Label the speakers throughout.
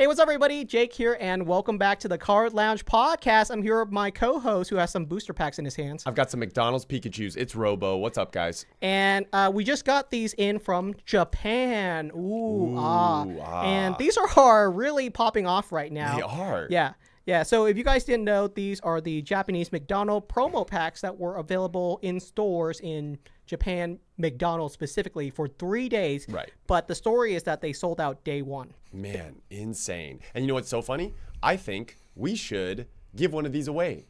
Speaker 1: Hey, what's up, everybody? Jake here, and welcome back to the Card Lounge podcast. I'm here with my co-host, who has some booster packs in his hands.
Speaker 2: I've got some McDonald's Pikachus. It's Robo. What's up, guys?
Speaker 1: And we just got these in from Japan. And these are really popping off right now.
Speaker 2: They are.
Speaker 1: Yeah, so if you guys didn't know, these are the Japanese McDonald's promo packs that were available in stores in Japan, McDonald's specifically, for 3 days.
Speaker 2: Right.
Speaker 1: But the story is that they sold out day one.
Speaker 2: Man, insane. And you know what's so funny? I think we should give one of these away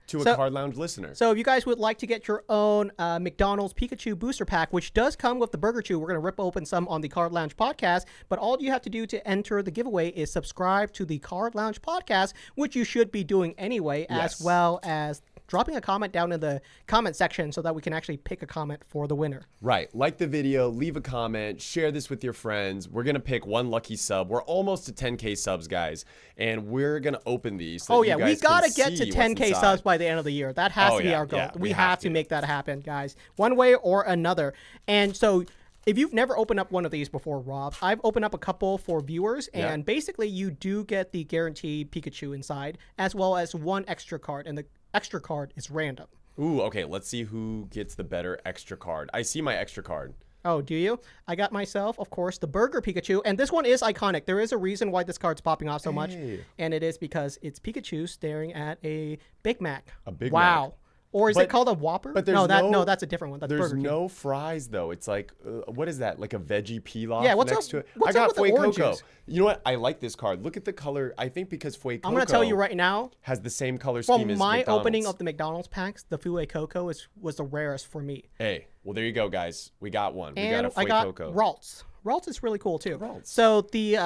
Speaker 2: to a Card Lounge listener.
Speaker 1: So if you guys would like to get your own McDonald's Pikachu booster pack, which does come with the Burger Chew, we're going to rip open some on the Card Lounge podcast. But all you have to do to enter the giveaway is subscribe to the Card Lounge podcast, which you should be doing anyway, as well as dropping a comment down in the comment section so that we can actually pick a comment for the winner.
Speaker 2: Right. Like the video, leave a comment, share this with your friends. We're going to pick one lucky sub. We're almost to 10K subs, guys, and we're going to open these. So
Speaker 1: we got to get to 10K subs by the end of the year. That has to be our goal.
Speaker 2: Yeah,
Speaker 1: we have to make that happen, guys, one way or another. And so if you've never opened up one of these before, Rob, I've opened up a couple for viewers, and basically you do get the guaranteed Pikachu inside, as well as one extra card, and the extra card is random.
Speaker 2: Ooh, okay. Let's see who gets the better extra card. I see my extra card.
Speaker 1: Oh, do you? I got myself, of course, the Burger Pikachu, and this one is iconic. There is a reason why this card's popping off so much, and it is because it's Pikachu staring at a Big Mac.
Speaker 2: A Big Mac.
Speaker 1: Or is it called a Whopper?
Speaker 2: But
Speaker 1: no, that's a different one. That's
Speaker 2: there's
Speaker 1: Burger King.
Speaker 2: no fries, though. It's like, what is that? Like a veggie pilaf next to it?
Speaker 1: What's
Speaker 2: I
Speaker 1: up
Speaker 2: got
Speaker 1: with
Speaker 2: Fue
Speaker 1: the
Speaker 2: Coco.
Speaker 1: oranges?
Speaker 2: You know what? I like this card. Look at the color. I think because Fue Coco,
Speaker 1: I'm going to tell you right now,
Speaker 2: has the same color scheme as
Speaker 1: my
Speaker 2: McDonald's.
Speaker 1: opening of the McDonald's packs, the Fue Coco was the rarest for me.
Speaker 2: Hey, well, there you go, guys. We got one. We
Speaker 1: And
Speaker 2: got a Fue
Speaker 1: I got
Speaker 2: Coco.
Speaker 1: Ralts. Ralts is really cool, too.
Speaker 2: Ralts.
Speaker 1: So the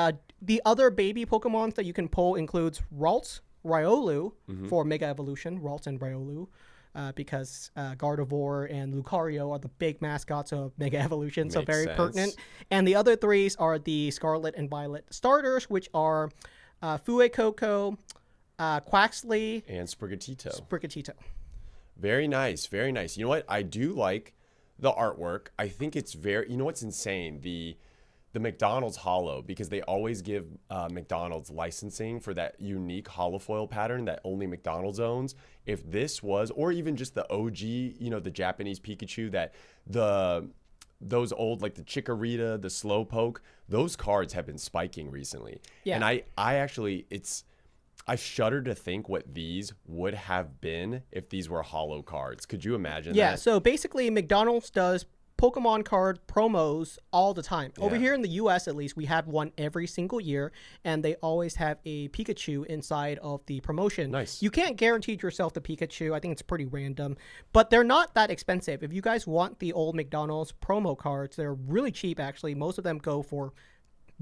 Speaker 1: other baby Pokemon that you can pull includes Ralts, Riolu for Mega Evolution, Ralts and Riolu. Because Gardevoir and Lucario are the big mascots of Mega Evolution, so very pertinent. And the other threes are the Scarlet and Violet starters, which are Fue Coco, Quaxley,
Speaker 2: and Sprigatito. Very nice, very nice. You know what? I do like the artwork. I think it's very, you know what's insane? The McDonald's holo, because they always give McDonald's licensing for that unique holofoil pattern that only McDonald's owns. If this was, or even just the OG, you know, the Japanese Pikachu, that those old, like the Chikorita, the Slowpoke, those cards have been spiking recently. Yeah. And I shudder to think what these would have been if these were holo cards. Could you imagine that?
Speaker 1: Yeah, so basically McDonald's does Pokemon card promos all the time. Over here in the US, at least, we have one every single year, and they always have a Pikachu inside of the promotion.
Speaker 2: Nice.
Speaker 1: You can't guarantee yourself the Pikachu. I think it's pretty random, but they're not that expensive. If you guys want the old McDonald's promo cards, they're really cheap, actually. Most of them go for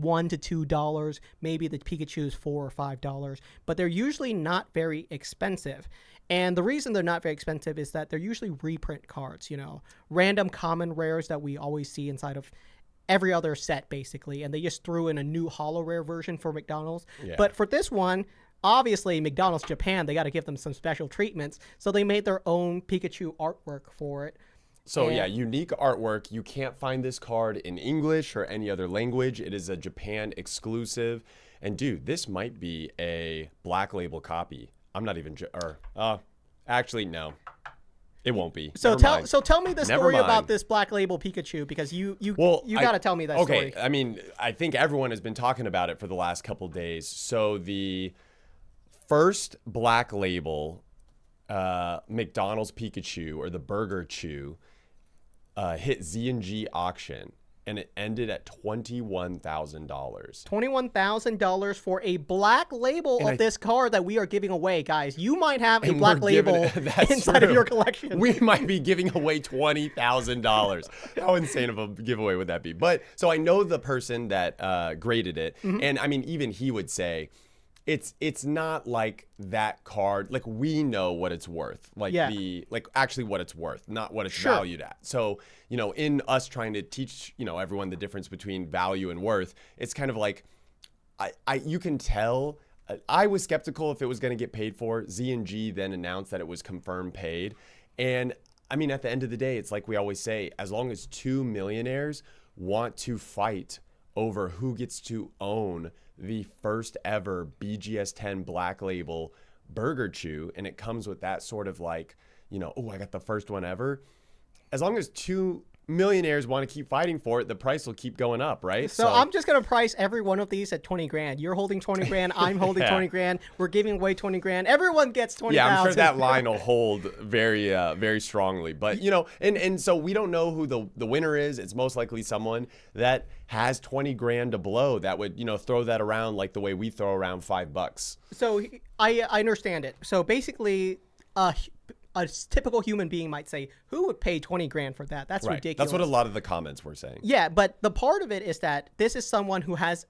Speaker 1: $1 to $2. Maybe the Pikachu is $4 or $5, but they're usually not very expensive. And the reason they're not very expensive is that they're usually reprint cards, you know, random common rares that we always see inside of every other set, basically. And they just threw in a new holo rare version for McDonald's. Yeah. But for this one, obviously McDonald's Japan, they got to give them some special treatments. So they made their own Pikachu artwork for it.
Speaker 2: So yeah, unique artwork. You can't find this card in English or any other language. It is a Japan exclusive. And dude, this might be a black label copy. I'm not even, actually, no, it won't be.
Speaker 1: So tell me the story about this black label Pikachu, because you got to tell me that story.
Speaker 2: Okay, I mean, I think everyone has been talking about it for the last couple days. So the first black label McDonald's Pikachu, or the Burger Chew, hit Z&G auction, and it ended at $21,000.
Speaker 1: $21,000 for a black label of this card that we are giving away, guys. You might have a black label inside of your collection.
Speaker 2: We might be giving away $20,000. How insane of a giveaway would that be? But so I know the person that graded it, and I mean, even he would say, it's not like that card, like we know what it's worth, like actually what it's worth, not what it's valued at. So, you know, in us trying to teach, you know, everyone the difference between value and worth, it's kind of like, you can tell, I was skeptical if it was going to get paid for. Z&G then announced that it was confirmed paid. And I mean, at the end of the day, it's like we always say, as long as two millionaires want to fight over who gets to own the first ever BGS10 Black Label Burger Chew, and it comes with that sort of like, you know, oh, I got the first one ever. As long as two millionaires want to keep fighting for it, the price will keep going up, right?
Speaker 1: So I'm just going to price every one of these at 20 grand. You're holding 20 grand. I'm holding 20 grand. We're giving away 20 grand. Everyone gets 20,000.
Speaker 2: Yeah, I'm sure that line will hold very, very strongly. But, you know, and so we don't know who the winner is. It's most likely someone that has 20 grand to blow that would, you know, throw that around like the way we throw around $5.
Speaker 1: So I understand it. So basically, a typical human being might say, who would pay 20 grand for that? That's ridiculous.
Speaker 2: That's what a lot of the comments were saying.
Speaker 1: Yeah, but the part of it is that this is someone who has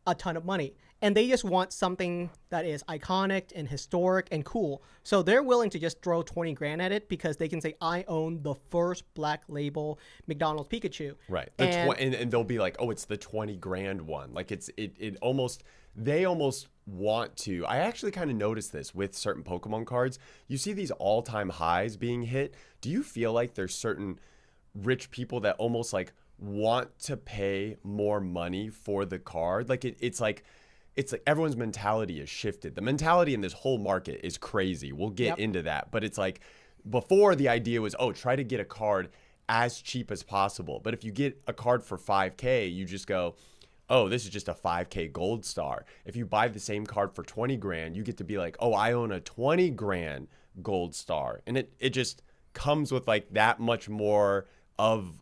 Speaker 1: a ton of money, and they just want something that is iconic and historic and cool. So they're willing to just throw 20 grand at it because they can say, I own the first Black Label McDonald's Pikachu.
Speaker 2: Right. And they'll be like, oh, it's the 20 grand one. Like it almost, they almost want to. I actually kind of noticed this with certain Pokemon cards. You see these all-time highs being hit. Do you feel like there's certain rich people that almost like want to pay more money for the card? Like it's like everyone's mentality is shifted. The mentality in this whole market is crazy. We'll get into that. But it's like before the idea was, oh, try to get a card as cheap as possible. But if you get a card for $5K, you just go, oh, this is just a $5K gold star. If you buy the same card for 20 grand, you get to be like, oh, I own a 20 grand gold star. And it just comes with like that much more of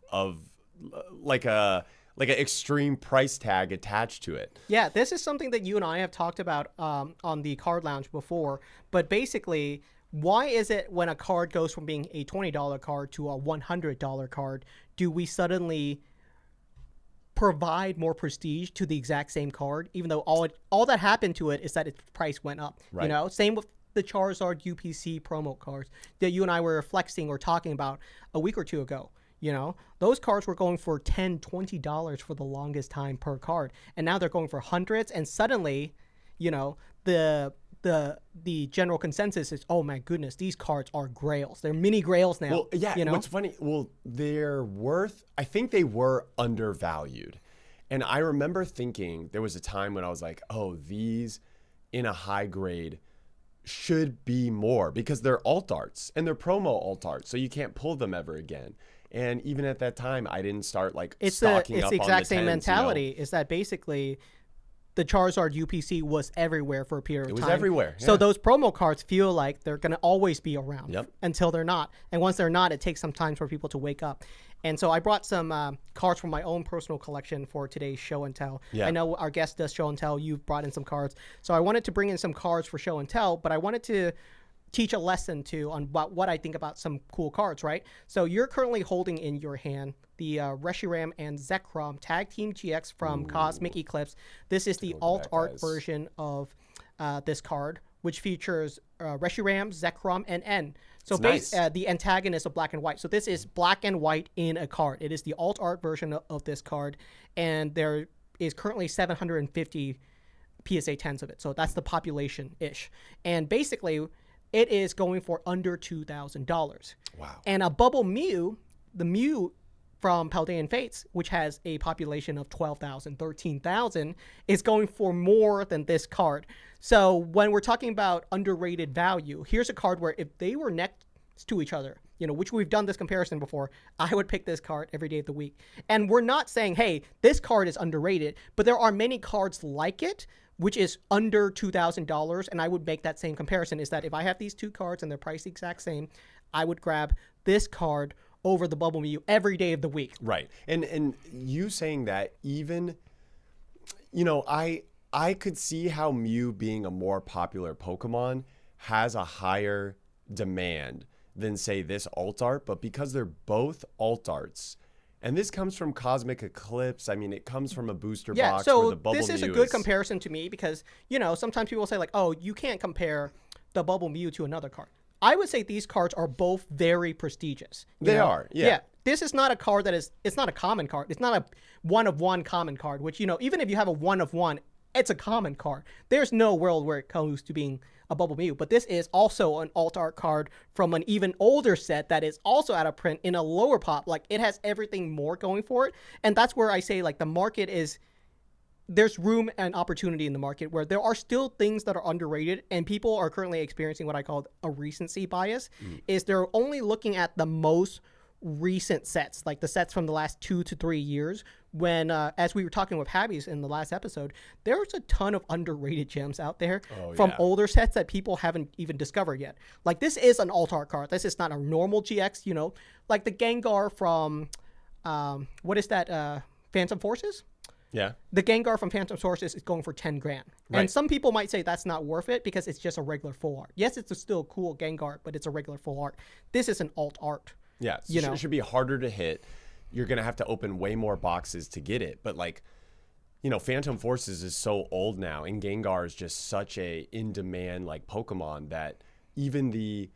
Speaker 2: like an extreme price tag attached to it.
Speaker 1: Yeah, this is something that you and I have talked about on the Card Lounge before. But basically, why is it when a card goes from being a $20 card to a $100 card, do we suddenly provide more prestige to the exact same card, even though all that happened to it is that its price went up? Right. You know, same with the Charizard UPC promo cards that you and I were flexing or talking about a week or two ago. You know, those cards were going for $10, $20 for the longest time per card, and now they're going for hundreds. And suddenly, you know, the general consensus is, oh my goodness, these cards are grails. They're mini grails now.
Speaker 2: Well, yeah.
Speaker 1: You know?
Speaker 2: What's funny? Well, they're worth. I think they were undervalued, and I remember thinking there was a time when I was like, oh, these in a high grade should be more because they're alt arts and they're promo alt arts, so you can't pull them ever again. And even at that time, I didn't start like stocking up on the 10s. It's the exact same mentality.
Speaker 1: Is that basically the Charizard UPC was everywhere for a period of time.
Speaker 2: It was everywhere. Yeah.
Speaker 1: So those promo cards feel like they're going to always be around until they're not. And once they're not, it takes some time for people to wake up. And so I brought some cards from my own personal collection for today's show and tell. Yeah. I know our guest does show and tell. You've brought in some cards. So I wanted to bring in some cards for show and tell, but I wanted to teach a lesson too on what I think about some cool cards, right? So you're currently holding in your hand the Reshiram and Zekrom Tag Team GX from Cosmic Eclipse. This is the alt art version of this card, which features Reshiram, Zekrom, and N. So nice. The antagonist of black and white. So this is black and white in a card. It is the alt art version of this card, and there is currently 750 PSA 10s of it. So that's the population-ish. And basically, it is going for under $2,000.
Speaker 2: Wow.
Speaker 1: And a Bubble Mew, the Mew from Paldean Fates, which has a population of 12,000, 13,000, is going for more than this card. So when we're talking about underrated value, here's a card where if they were next to each other, you know, which we've done this comparison before, I would pick this card every day of the week. And we're not saying, hey, this card is underrated, but there are many cards like it, which is under $2,000, and I would make that same comparison, is that if I have these two cards and they're priced the exact same, I would grab this card over the Bubble Mew every day of the week.
Speaker 2: Right. And you saying that, even, you know, I could see how Mew, being a more popular Pokemon, has a higher demand than, say, this alt art, but because they're both alt arts, and this comes from Cosmic Eclipse. I mean, it comes from a booster box where the Bubble Mew is.
Speaker 1: This is a good comparison to me because, you know, sometimes people say like, oh, you can't compare the Bubble Mew to another card. I would say these cards are both very prestigious.
Speaker 2: They are, yeah.
Speaker 1: This is not a card that is, it's not a common card. It's not a one-of-one common card, which, you know, even if you have a one-of-one, it's a common card. There's no world where it comes to being a Bubble Mew, but this is also an alt art card from an even older set that is also out of print in a lower pop. Like, it has everything more going for it, and that's where I say like the market is there's room and opportunity in the market where there are still things that are underrated, and people are currently experiencing what I call a recency bias. Is they're only looking at the most recent sets, like the sets from the last 2 to 3 years, when as we were talking with Habbies in the last episode, there's a ton of underrated gems out there from older sets that people haven't even discovered yet. Like, this is an alt art card. This is not a normal GX, you know, like the Gengar from what is that, Phantom Forces?
Speaker 2: Yeah.
Speaker 1: The Gengar from Phantom Sources is going for 10 grand. Right. And some people might say that's not worth it because it's just a regular full art. Yes, it's a still cool Gengar, but it's a regular full art. This is an alt art.
Speaker 2: Yeah, so it should be harder to hit. You're going to have to open way more boxes to get it. But, like, you know, Phantom Forces is so old now, and Gengar is just such a in-demand, like, Pokemon that even the...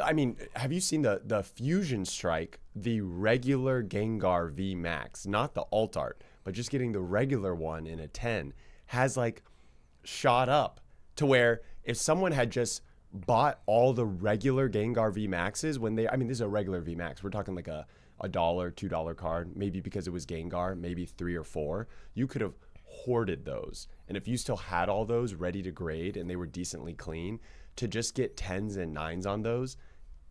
Speaker 2: I mean, have you seen the Fusion Strike, the regular Gengar V Max, not the alt art, but just getting the regular one in a 10, has, like, shot up to where if someone had just bought all the regular Gengar V Maxes when they, I mean, this is a regular V Max. We're talking like a $1, $2 card, maybe because it was Gengar, maybe 3 or 4. You could have hoarded those. And if you still had all those ready to grade and they were decently clean, to just get 10s and 9s on those,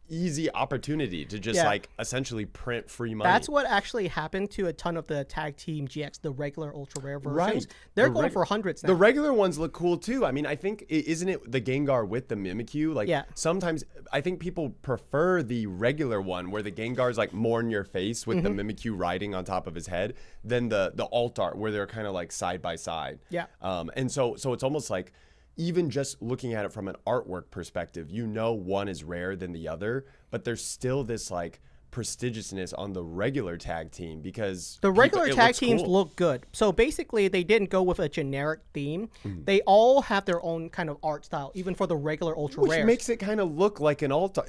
Speaker 2: easy opportunity to just like essentially print free money.
Speaker 1: That's what actually happened to a ton of the Tag Team GX, the regular ultra rare versions.
Speaker 2: Right.
Speaker 1: They're going for hundreds now.
Speaker 2: The regular ones look cool too. I mean, I think, isn't it the Gengar with the Mimikyu? Like, sometimes I think people prefer the regular one where the Gengar's like more in your face with the Mimikyu riding on top of his head than the alt art where they're kind of like side by side.
Speaker 1: Yeah.
Speaker 2: And so it's almost like, even just looking at it from an artwork perspective, you know one is rare than the other, but there's still this like prestigiousness on the regular tag team because
Speaker 1: the regular tag teams look good. So basically they didn't go with a generic theme. They all have their own kind of art style, even for the regular ultra rare.
Speaker 2: Which makes it kind of look like an alt.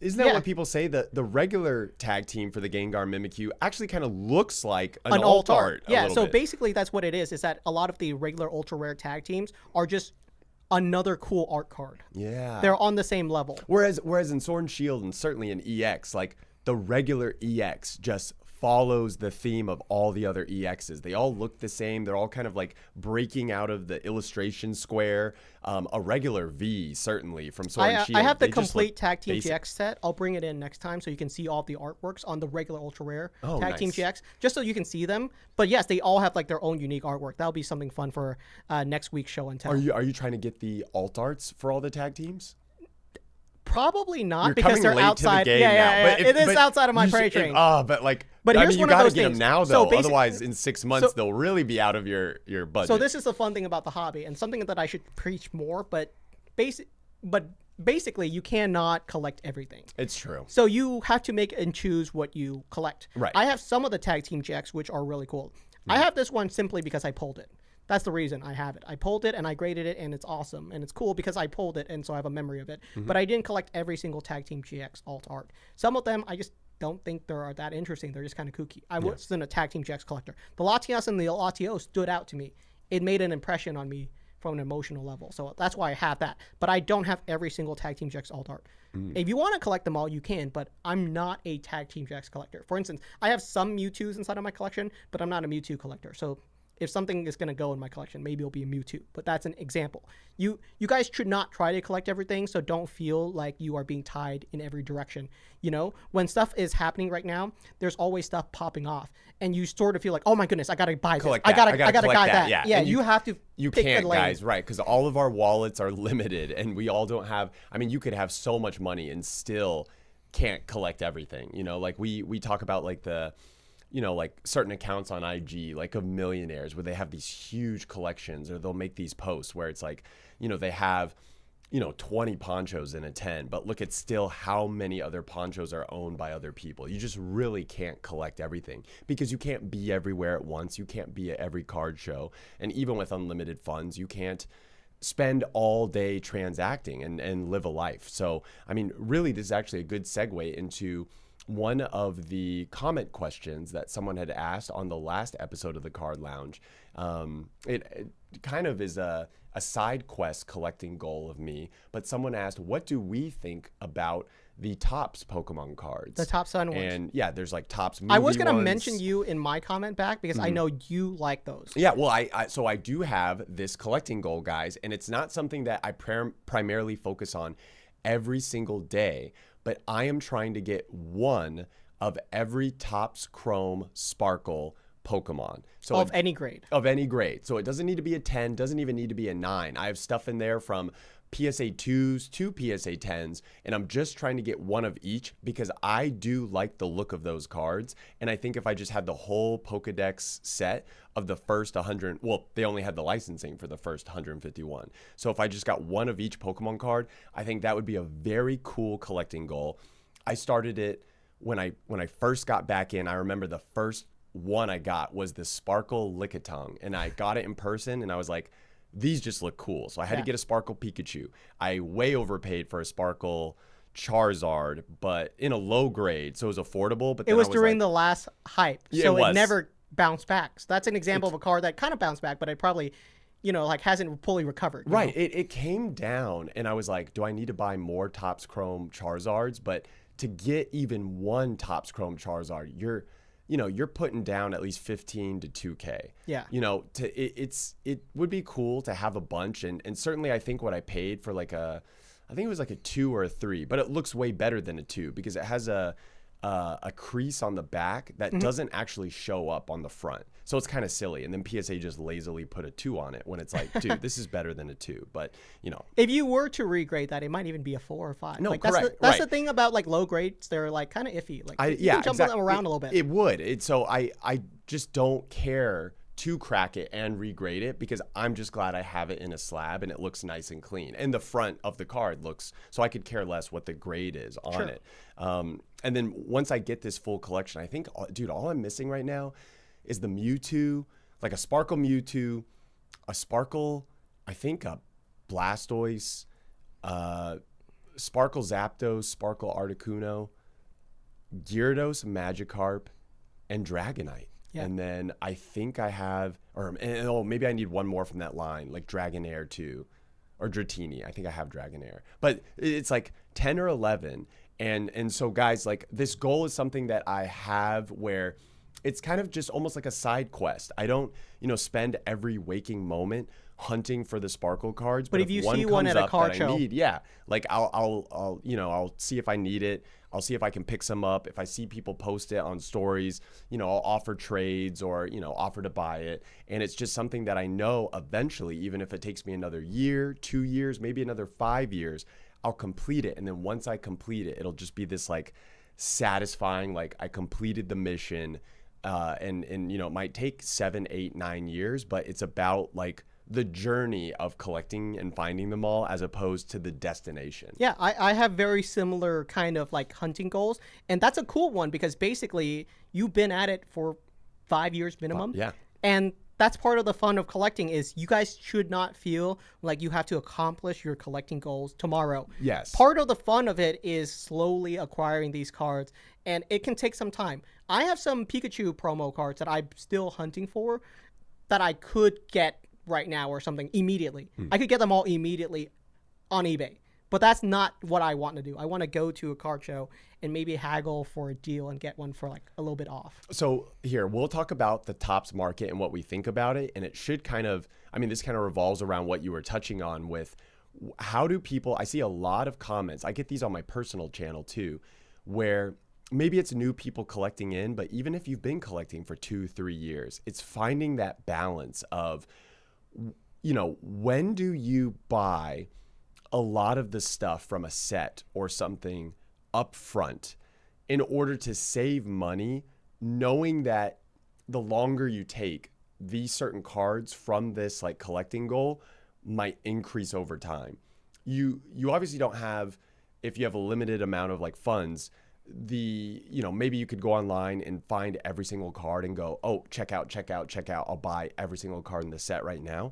Speaker 2: Isn't that what people say, that the regular tag team for the Gengar Mimikyu actually kind of looks like an alt art?
Speaker 1: Yeah, so basically that's what it is that a lot of the regular ultra rare tag teams are just another cool art card.
Speaker 2: Yeah.
Speaker 1: They're on the same level.
Speaker 2: Whereas in Sword and Shield and certainly in EX, like the regular EX just follows the theme of all the other EXs. They all look the same. They're all kind of like breaking out of the illustration square. A regular V, certainly, from Sword and Shield.
Speaker 1: I have the complete Tag Team GX set. I'll bring it in next time so you can see all the artworks on the regular Ultra Rare Tag Team GX, just so you can see them. But yes, they all have like their own unique artwork. That'll be something fun for next week's show and tell.
Speaker 2: Are you trying to get the alt arts for all the tag teams?
Speaker 1: Probably not, because they're outside. But it is outside of my price range.
Speaker 2: But I mean, you gotta get them now though. Otherwise, in 6 months, they'll really be out of your budget.
Speaker 1: So this is the fun thing about the hobby, and something that I should preach more. But basically, you cannot collect everything.
Speaker 2: It's true.
Speaker 1: So you have to make and choose what you collect.
Speaker 2: Right.
Speaker 1: I have some of the Tag Team GX which are really cool. I have this one simply because I pulled it. That's the reason I have it. I pulled it and I graded it, and it's awesome. And it's cool because I pulled it, and so I have a memory of it. But I didn't collect every single Tag Team GX alt art. Some of them I just don't think they're that interesting. They're just kind of kooky. I wasn't a Tag Team GX collector. The Latias and the Latios stood out to me. It made an impression on me from an emotional level. So that's why I have that. But I don't have every single Tag Team GX alt art. If you want to collect them all, you can, but I'm not a Tag Team GX collector. For instance, I have some Mewtwo's inside of my collection, but I'm not a Mewtwo collector. So if something is going to go in my collection, maybe it'll be a Mewtwo, but that's an example. You guys should not try to collect everything, so don't feel like you are being tied in every direction. You know, when stuff is happening right now, there's always stuff popping off, and you sort of feel like, oh my goodness, I got to buy this. I got to buy that. Yeah, you have to.
Speaker 2: You can't, guys, right? Because all of our wallets are limited, and we all don't have. I mean, you could have so much money and still can't collect everything. You know, like we talk about like the. You know, like certain accounts on IG, like of millionaires where they have these huge collections, or they'll make these posts where it's like, you know, they have, 20 ponchos in a 10, but look at still how many other ponchos are owned by other people. You just really can't collect everything because you can't be everywhere at once. You can't be at every card show. And even with unlimited funds, you can't spend all day transacting and live a life. So, I mean, really, this is actually a good segue into one of the comment questions that someone had asked on the last episode of the Card Lounge. kind of is a side quest collecting goal of me, but someone asked, what do we think about the Topps Pokemon cards?
Speaker 1: The Topps Sun ones.
Speaker 2: And yeah, there's like Topps movie
Speaker 1: I was going to
Speaker 2: ones.
Speaker 1: mention you in my comment back because I know you like those.
Speaker 2: Yeah, well, so I do have this collecting goal, guys, and it's not something that I primarily focus on every single day, but I am trying to get one of every Topps Chrome Sparkle Pokemon. So
Speaker 1: of any grade.
Speaker 2: Of any grade. So it doesn't need to be a 10, doesn't even need to be a 9. I have stuff in there from PSA 2s to PSA 10s, and I'm just trying to get one of each because I do like the look of those cards. And I think if I just had the whole Pokedex set of the first 100, well, they only had the licensing for the first 151. So if I just got one of each Pokemon card, I think that would be a very cool collecting goal. I started it when I first got back in. I remember the first one I got was the Sparkle Lickitung, and I got it in person, and I was like, these just look cool. So I had to get a Sparkle Pikachu. I way overpaid for a Sparkle Charizard, but in a low grade, so it was affordable. But then
Speaker 1: it was during
Speaker 2: like,
Speaker 1: the last hype,
Speaker 2: yeah,
Speaker 1: so it never bounced back. So that's an example of a card that kind of bounced back, but it probably, like hasn't fully recovered.
Speaker 2: Right. It came down, and I was like, do I need to buy more Topps Chrome Charizards? But to get even one Topps Chrome Charizard, you're putting down at least 15 to 2K.
Speaker 1: Yeah.
Speaker 2: It would be cool to have a bunch, and certainly I think what I paid for I think it was like a 2 or a 3, but it looks way better than a 2 because it has a crease on the back that doesn't actually show up on the front. So it's kind of silly. And then PSA just lazily put a 2 on it when it's like, dude, this is better than a 2. But,
Speaker 1: if you were to regrade that, it might even be a 4 or 5.
Speaker 2: No,
Speaker 1: correct. That's the thing about low grades. They're kind of iffy. You can jump them around a little bit.
Speaker 2: It would. So I just don't care to crack it and regrade it because I'm just glad I have it in a slab and it looks nice and clean. And the front of the card looks, so I could care less what the grade is on it. And then once I get this full collection, I think, dude, all I'm missing right now is the Mewtwo, like a Sparkle Mewtwo, a Sparkle, I think a Blastoise, Sparkle Zapdos, Sparkle Articuno, Gyarados, Magikarp, and Dragonite. Yeah. And then I think I have, maybe I need one more from that line, like Dragonair too, or Dratini. I think I have Dragonair. But it's like 10 or 11. And so, guys, like this goal is something that I have where it's kind of just almost like a side quest. I don't, spend every waking moment hunting for the Sparkle cards.
Speaker 1: But if you see one at a card show,
Speaker 2: I'll see if I need it. I'll see if I can pick some up. If I see people post it on stories, I'll offer trades or, offer to buy it. And it's just something that I know eventually, even if it takes me another year, 2 years, maybe another 5 years, I'll complete it. And then once I complete it, it'll just be this satisfying, I completed the mission. And it might take 7, 8, 9 years, but it's about the journey of collecting and finding them all as opposed to the destination.
Speaker 1: Yeah, I have very similar kind of hunting goals. And that's a cool one because basically you've been at it for 5 years minimum.
Speaker 2: Yeah.
Speaker 1: And that's part of the fun of collecting is you guys should not feel like you have to accomplish your collecting goals tomorrow.
Speaker 2: Yes.
Speaker 1: Part of the fun of it is slowly acquiring these cards, and it can take some time. I have some Pikachu promo cards that I'm still hunting for that I could get right now or something immediately. I could get them all immediately on eBay. But that's not what I want to do. I want to go to a card show and maybe haggle for a deal and get one for a little bit off.
Speaker 2: So here, we'll talk about the Topps market and what we think about it. And it should this kind of revolves around what you were touching on with how do people, I see a lot of comments. I get these on my personal channel too, where maybe it's new people collecting in, but even if you've been collecting for 2-3 years, it's finding that balance of, when do you buy a lot of the stuff from a set or something up front in order to save money, knowing that the longer you take, these certain cards from this collecting goal might increase over time. You obviously don't have, if you have a limited amount of funds, maybe you could go online and find every single card and go, oh, check out. I'll buy every single card in the set right now.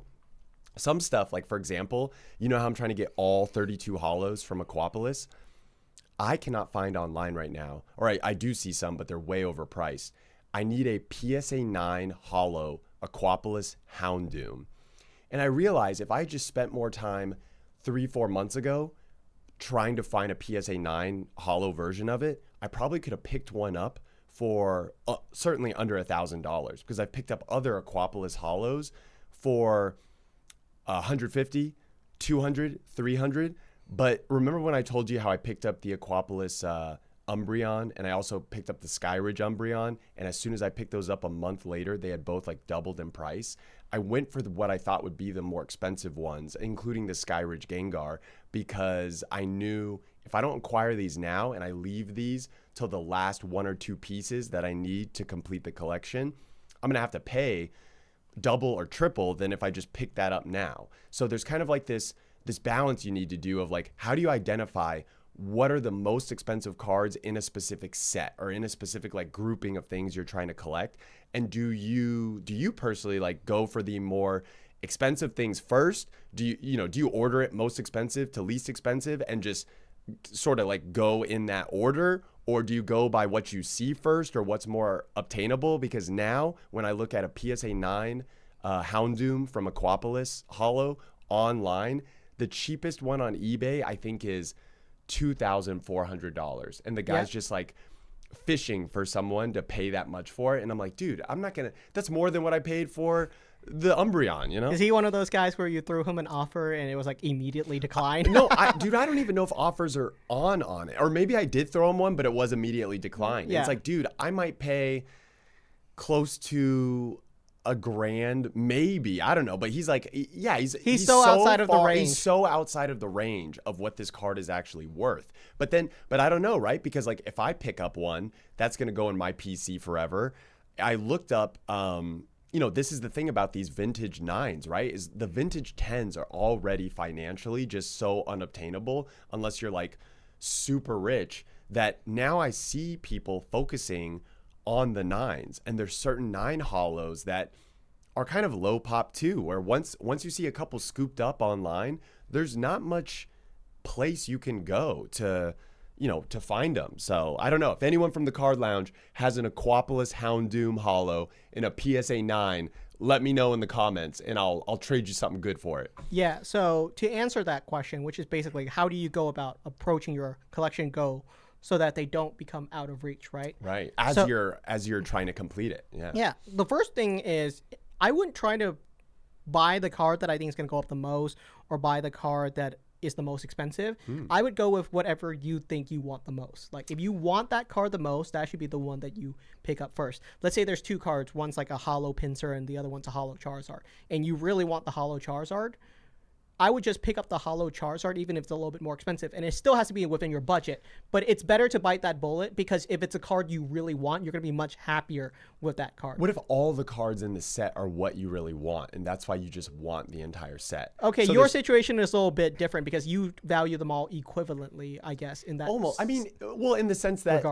Speaker 2: Some stuff, for example, how I'm trying to get all 32 hollows from Aquapolis? I cannot find online right now. Or I do see some, but they're way overpriced. I need a PSA 9 hollow Aquapolis Houndoom. And I realized if I just spent more time 3-4 months ago trying to find a PSA 9 holo version of it, I probably could have picked one up for certainly under $1,000, because I've picked up other Aquapolis holos for 150, 200, 300. But remember when I told you how I picked up the Aquapolis Umbreon, and I also picked up the Skyridge Umbreon, and as soon as I picked those up a month later, they had both like doubled in price. I went for what I thought would be the more expensive ones, including the Skyridge Gengar, because I knew if I don't acquire these now and I leave these till the last 1 or 2 pieces that I need to complete the collection, I'm gonna have to pay double or triple than if I just pick that up now. So there's kind of like this balance you need to do of like, how do you identify what are the most expensive cards in a specific set or in a specific like grouping of things you're trying to collect? And do you personally like go for the more expensive things first? Do you order it most expensive to least expensive and just sort of like go in that order? Or do you go by what you see first or what's more obtainable? Because now when I look at a PSA 9 Houndoom from Aquapolis holo online, the cheapest one on eBay I think is $2,400, and the guy's just like fishing for someone to pay that much for it. And I'm like, dude, I'm not gonna, that's more than what I paid for the Umbreon, you know?
Speaker 1: Is he one of those guys where you threw him an offer and it was like immediately declined?
Speaker 2: No, dude, I don't even know if offers are on it. Or maybe I did throw him one, but it was immediately declined. Yeah. It's like, dude, I might pay close to $1,000, maybe. I don't know. But he's like, yeah, he's so outside of the range. He's so outside of the range of what this card is actually worth. But I don't know, right? Because like if I pick up one, that's going to go in my PC forever. I looked up, this is the thing about these vintage 9s, right? Is the vintage 10s are already financially just so unobtainable unless you're like super rich, that now I see people focusing on the 9s, and there's certain 9 holos that are kind of low pop too, where once you see a couple scooped up online, there's not much place you can go to find them. So I don't know if anyone from the Card Lounge has an Aquapolis Houndoom holo in a PSA 9, let me know in the comments and I'll trade you something good for it.
Speaker 1: Yeah, so to answer that question, which is basically how do you go about approaching your collection goal so that they don't become out of reach, right?
Speaker 2: Right. As you're trying to complete it. Yeah.
Speaker 1: Yeah. The first thing is I wouldn't try to buy the card that I think is going to go up the most or buy the card that is the most expensive. I would go with whatever you think you want the most. Like if you want that card the most, that should be the one that you pick up first. Let's say there's 2 cards. One's like a holo Pinsir and the other one's a holo Charizard. And you really want the holo Charizard. I would just pick up the holo Charizard, even if it's a little bit more expensive. And it still has to be within your budget. But it's better to bite that bullet because if it's a card you really want, you're going to be much happier with that card.
Speaker 2: What if all the cards in the set are what you really want, and that's why you just want the entire set?
Speaker 1: Okay, so your situation is a little bit different because you value them all equivalently, I guess, in that.
Speaker 2: Almost. I mean, well, in the sense that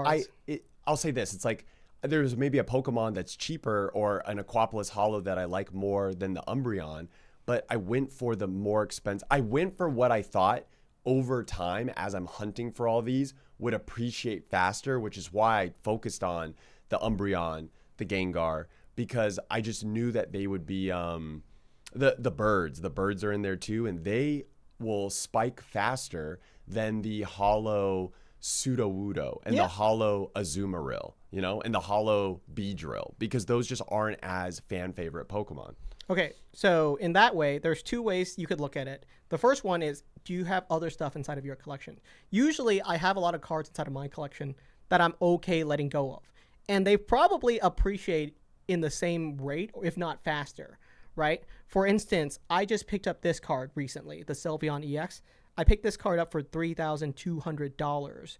Speaker 2: I'll say this. It's like there's maybe a Pokemon that's cheaper or an Aquapolis holo that I like more than the Umbreon, but I went for the more expensive. I went for what I thought over time as I'm hunting for all these would appreciate faster, which is why I focused on the Umbreon, the Gengar, because I just knew that they would be the birds. The birds are in there too, and they will spike faster than the holo Sudowoodo and the holo Azumarill, and the holo Beedrill, because those just aren't as fan favorite Pokemon.
Speaker 1: Okay, so in that way, there's 2 ways you could look at it. The first one is, do you have other stuff inside of your collection? Usually, I have a lot of cards inside of my collection that I'm okay letting go of. And they probably appreciate in the same rate, if not faster, right? For instance, I just picked up this card recently, the Sylveon EX. I picked this card up for $3,200.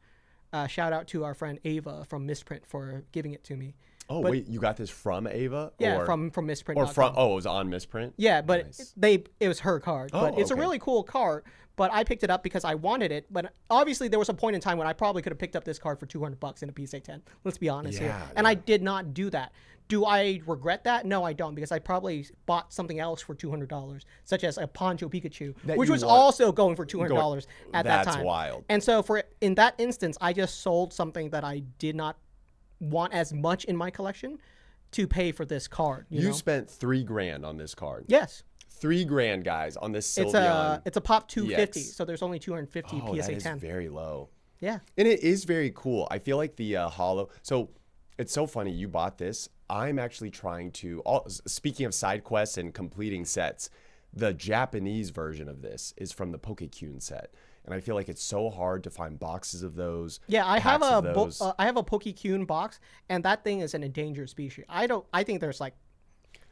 Speaker 1: Shout out to our friend Ava from Misprint for giving it to me.
Speaker 2: Oh, but, wait, you got this from Ava?
Speaker 1: Yeah, from Misprint.
Speaker 2: Or from, it was on Misprint?
Speaker 1: Yeah, but nice. It was her card. But it's a really cool card, but I picked it up because I wanted it. But obviously there was a point in time when I probably could have picked up this card for $200 in a PSA 10. Let's be honest here. And I did not do that. Do I regret that? No, I don't, because I probably bought something else for $200, such as a Poncho Pikachu, which was also going for $200 at that time.
Speaker 2: That's wild.
Speaker 1: And so in that instance, I just sold something that I did not want as much in my collection to pay for this card. You know?
Speaker 2: Spent $3,000 on this card.
Speaker 1: Yes.
Speaker 2: $3,000, guys, on this Sylveon.
Speaker 1: It's a Pop 250,
Speaker 2: EX.
Speaker 1: so there's only 250 PSA
Speaker 2: that is
Speaker 1: 10.
Speaker 2: very low.
Speaker 1: Yeah.
Speaker 2: And it is very cool. I feel like the Hollow. So it's so funny you bought this. I'm actually trying to, speaking of side quests and completing sets, the Japanese version of this is from the Pokémon set. And I feel like it's so hard to find boxes of those.
Speaker 1: Yeah, I have
Speaker 2: a
Speaker 1: Pokémon box, and that thing is an endangered species. I think there's like,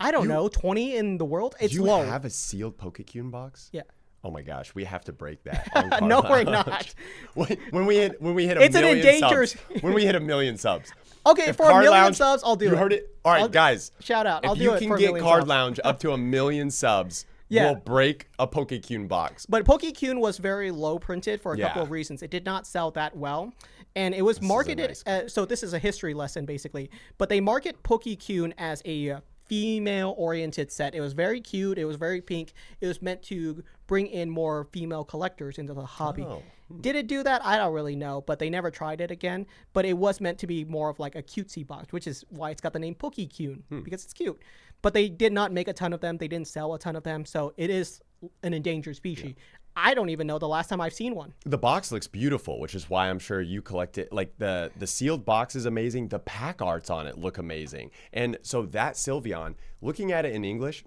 Speaker 1: I don't know, 20 in the world. It's low.
Speaker 2: You have a sealed Pokémon box?
Speaker 1: Yeah.
Speaker 2: Oh my gosh, we have to break that. On
Speaker 1: No, we're
Speaker 2: Lounge.
Speaker 1: not.
Speaker 2: When we hit
Speaker 1: It's an endangered.
Speaker 2: when we hit 1 million subs.
Speaker 1: Okay,
Speaker 2: If
Speaker 1: for a
Speaker 2: Card
Speaker 1: million
Speaker 2: Lounge-
Speaker 1: subs, I'll do it.
Speaker 2: You heard it? All right, guys.
Speaker 1: Shout out. I'll
Speaker 2: If
Speaker 1: do
Speaker 2: you
Speaker 1: it
Speaker 2: can
Speaker 1: for a
Speaker 2: get
Speaker 1: million
Speaker 2: Card
Speaker 1: subs.
Speaker 2: Lounge up to 1 million subs,
Speaker 1: Yeah.
Speaker 2: we'll break a Pokémon box.
Speaker 1: But Pokémon was very low printed for a couple
Speaker 2: Yeah.
Speaker 1: of reasons. It did not sell that well, and it was marketed.
Speaker 2: nice
Speaker 1: So this is a history lesson basically. But they market Pokémon as a female-oriented set. It was very cute. It was very pink. It was meant to bring in more female collectors into the hobby.
Speaker 2: Oh.
Speaker 1: Did it do that? I don't really know, but they never tried it again. But it was meant to be more of like a cutesy box, which is why it's got the name Pokémon, because it's cute. But they did not make a ton of them. They didn't sell a ton of them, so it is an endangered species. I don't even know the last time I've seen one.
Speaker 2: The box looks beautiful, which is why I'm sure you collect it. Like the sealed box is amazing. The pack arts on it look amazing. And so that Sylveon, looking at it in English,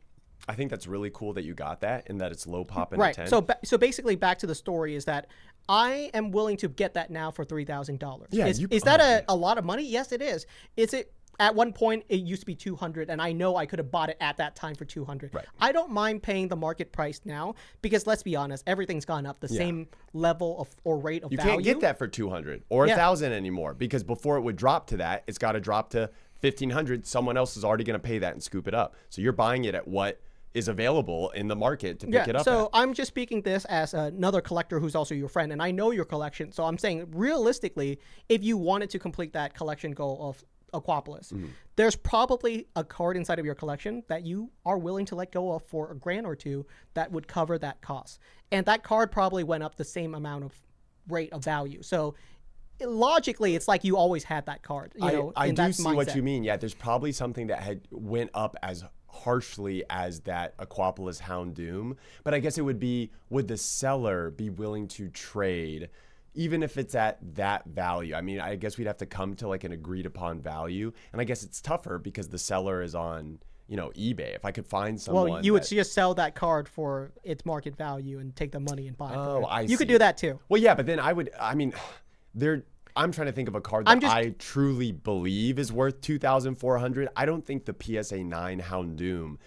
Speaker 2: I think that's really cool that you got that and that it's low pop and
Speaker 1: Right.
Speaker 2: a 10.
Speaker 1: So basically, back to the story is that I am willing to get that now for $3,000.
Speaker 2: Yeah,
Speaker 1: Is that a lot of money? Yes, it is. Is it? At one point, it used to be $200, and I know I could have bought it at that time for $200.
Speaker 2: Right.
Speaker 1: I don't mind paying the market price now because let's be honest, everything's gone up the same level of or rate of
Speaker 2: You
Speaker 1: value.
Speaker 2: can't get that for 200 or 1,000 anymore because before it would drop to that, it's got to drop to 1,500. Someone else is already going to pay that and scoop it up. So you're buying it at what is available in the market to pick it up.
Speaker 1: So
Speaker 2: at.
Speaker 1: I'm just speaking this as another collector who's also your friend, and I know your collection. So I'm saying realistically, if you wanted to complete that collection goal of Aquapolis, there's probably a card inside of your collection that you are willing to let go of for $1,000 or $2,000 that would cover that cost. And that card probably went up the same amount of rate of value. So logically, it's like you always had that card.
Speaker 2: I do see what
Speaker 1: mindset.
Speaker 2: you mean. Yeah, there's probably something that had went up as harshly as that Aquapolis Houndoom. But I guess it would be, would the seller be willing to trade even if it's at that value? I mean, I guess we'd have to come to like an agreed upon value. And I guess it's tougher because the seller is on, eBay. If I could find someone.
Speaker 1: Well, you would just sell that card for its market value and take the money and buy it.
Speaker 2: Oh, I see.
Speaker 1: You could do that too.
Speaker 2: Well, yeah, but then I'm trying to think of a card that I truly believe is worth $2,400. I don't think the PSA 9 Houndoom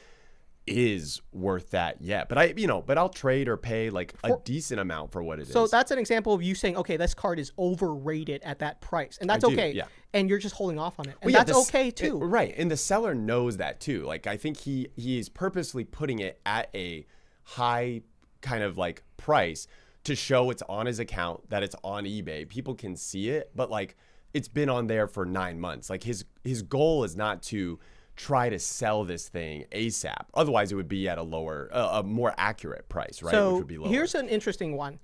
Speaker 2: is worth that yet. But I'll trade or pay like a decent amount for what it is.
Speaker 1: So that's an example of you saying, okay, this card is overrated at that price. And that's okay.
Speaker 2: Yeah.
Speaker 1: And you're just holding off on it. And
Speaker 2: Well, yeah,
Speaker 1: that's okay too.
Speaker 2: Right. And the seller knows that too. Like I think he's purposely putting it at a high kind of like price to show it's on his account, that it's on eBay. People can see it, but like it's been on there for 9 months. Like his goal is not to try to sell this thing ASAP. Otherwise, it would be at a more accurate price, right?
Speaker 1: So
Speaker 2: which would be lower.
Speaker 1: here's an interesting one.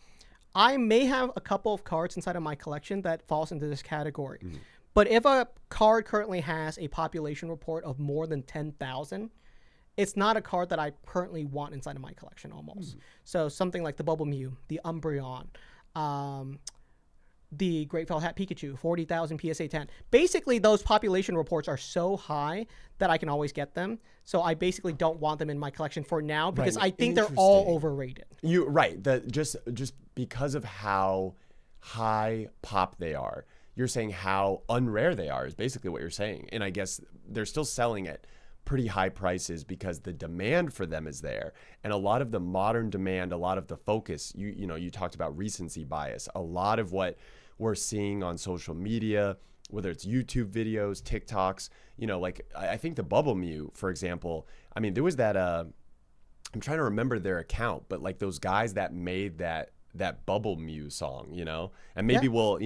Speaker 1: I may have a couple of cards inside of my collection that falls into this category. But if a card currently has a population report of more than 10,000, it's not a card that I currently want inside of my collection almost. So something like the Bubble Mew, the Umbreon, the Great Felt Hat Pikachu, 40,000 PSA 10. Basically, those population reports are so high that I can always get them. So I basically don't want them in my collection for now because I think they're all overrated.
Speaker 2: Just because of how high pop they are, you're saying how unrare they are is basically what you're saying. And I guess they're still selling at pretty high prices because the demand for them is there. And a lot of the modern demand, a lot of the focus, you talked about recency bias. A lot of what we're seeing on social media, whether it's YouTube videos, TikToks, like I think the Bubble Mew, for example, I mean, there was that, I'm trying to remember their account, but like those guys that made that Bubble Mew song, and maybe we'll,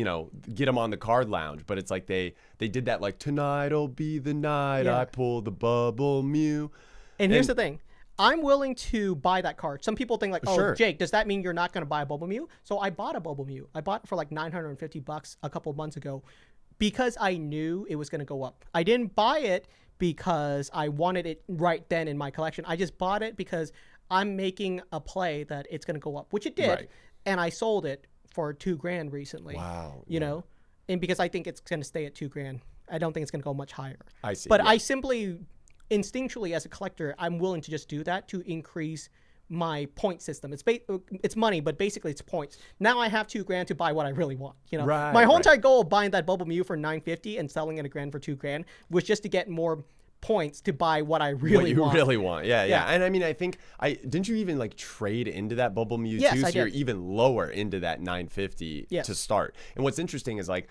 Speaker 2: get them on the Card Lounge, but it's like they did that like, tonight'll be the night I pull the Bubble Mew.
Speaker 1: And here's the thing. I'm willing to buy that card. Some people think like, oh,
Speaker 2: Sure.
Speaker 1: Jake, does that mean you're not going to buy a Bubble Mew? So I bought a Bubble Mew. I bought it for like $950 a couple of months ago because I knew it was going to go up. I didn't buy it because I wanted it right then in my collection. I just bought it because I'm making a play that it's going to go up, which it did.
Speaker 2: Right.
Speaker 1: And I sold it for $2,000 recently.
Speaker 2: Wow.
Speaker 1: You know, and because I think it's going to stay at $2,000. I don't think it's going to go much higher.
Speaker 2: I see.
Speaker 1: But I simply, instinctually as a collector, I'm willing to just do that to increase my point system. It's money, but basically it's points. Now I have $2,000 to buy what I really want. You know, my whole entire goal of buying that Bubble Mew for $9.50 and selling it $1,000 for $2,000 was just to get more points to buy what I really want.
Speaker 2: Really want. Yeah. And I mean, I think didn't you even like trade into that Bubble Mew
Speaker 1: yes,
Speaker 2: too?
Speaker 1: I
Speaker 2: So you're
Speaker 1: did.
Speaker 2: even lower into that $9.50 to start. And what's interesting is like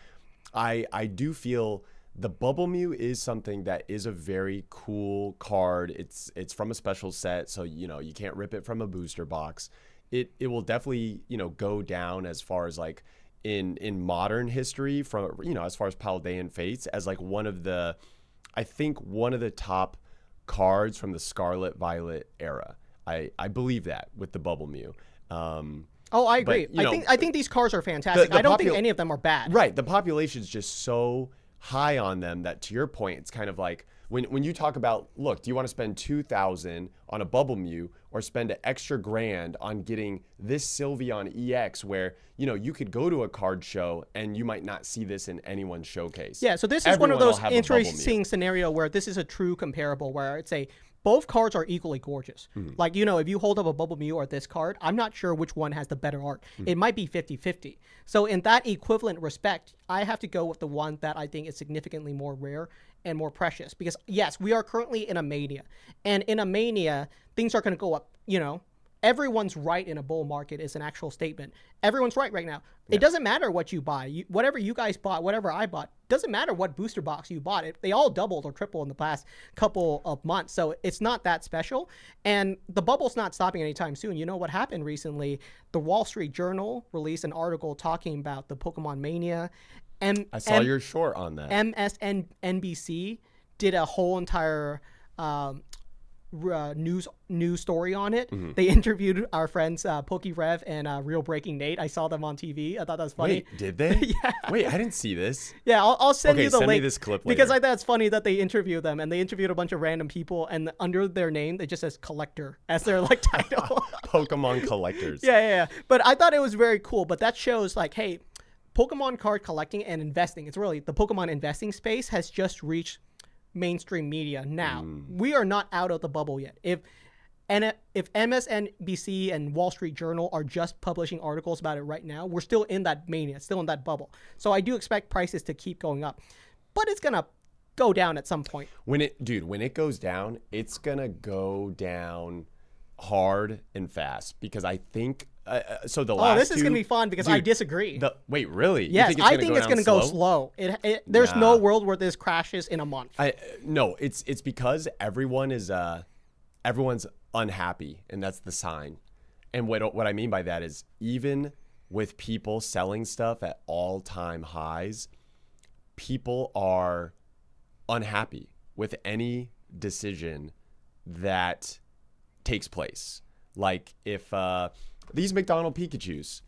Speaker 2: I do feel the Bubble Mew is something that is a very cool card. It's from a special set, so you know you can't rip it from a booster box. It will definitely, you know, go down as far as like in modern history, from, you know, as far as Paldean Fates, as like one of the top cards from the Scarlet Violet era. I believe that with the Bubble Mew.
Speaker 1: I agree.
Speaker 2: But,
Speaker 1: I think these cards are fantastic. I don't think any of them are bad.
Speaker 2: Right. The population is just so high on them that, to your point, it's kind of like when you talk about, look, do you want to spend $2,000 on a Bubble Mew or spend an extra $1,000 on getting this Sylveon EX, where, you know, you could go to a card show and you might not see this in anyone's showcase.
Speaker 1: Yeah, so this is one of those interesting scenario where this is a true comparable, where it's both cards are equally gorgeous. Like, you know, if you hold up a Bubble Mew or this card, I'm not sure which one has the better art. It might be 50-50. So in that equivalent respect, I have to go with the one that I think is significantly more rare and more precious. Because, yes, we are currently in a mania. And in a mania, things are going to go up, you know. Everyone's right in a bull market is an actual statement. Everyone's right now. Yeah. It doesn't matter what you buy. Whatever you guys bought, whatever I bought, doesn't matter what booster box you bought. They all doubled or tripled in the past couple of months. So it's not that special. And the bubble's not stopping anytime soon. You know what happened recently? The Wall Street Journal released an article talking about the Pokemon Mania.
Speaker 2: I saw your short on that.
Speaker 1: MSNBC did a whole entire news story on it. They interviewed our friends PokeRev and Real Breaking Nate. I saw them on TV. I thought that was funny.
Speaker 2: Wait, did they?
Speaker 1: Yeah.
Speaker 2: Wait, I didn't see this.
Speaker 1: Yeah, I'll send you the link.
Speaker 2: Send me this clip later.
Speaker 1: Because I thought it's funny that they interviewed them, and they interviewed a bunch of random people, and under their name, it just says Collector as their like title.
Speaker 2: Pokemon collectors.
Speaker 1: Yeah. But I thought it was very cool. But that shows like, hey, Pokemon card collecting and investing, it's really the Pokemon investing space has just reached mainstream media now. We are not out of the bubble yet. If MSNBC and Wall Street Journal are just publishing articles about it right now, we're still in that mania, still in that bubble. So I do expect prices to keep going up, but it's gonna go down at some point.
Speaker 2: When it goes down, it's gonna go down hard and fast, because I think so.
Speaker 1: This is gonna be fun because I disagree.
Speaker 2: Wait, really?
Speaker 1: Yes, I think it's gonna go slow. There's no world where this crashes in a month.
Speaker 2: No, it's because everyone's unhappy, and that's the sign. And what I mean by that is, even with people selling stuff at all-time highs, people are unhappy with any decision that takes place. Like if these McDonald's Pikachus,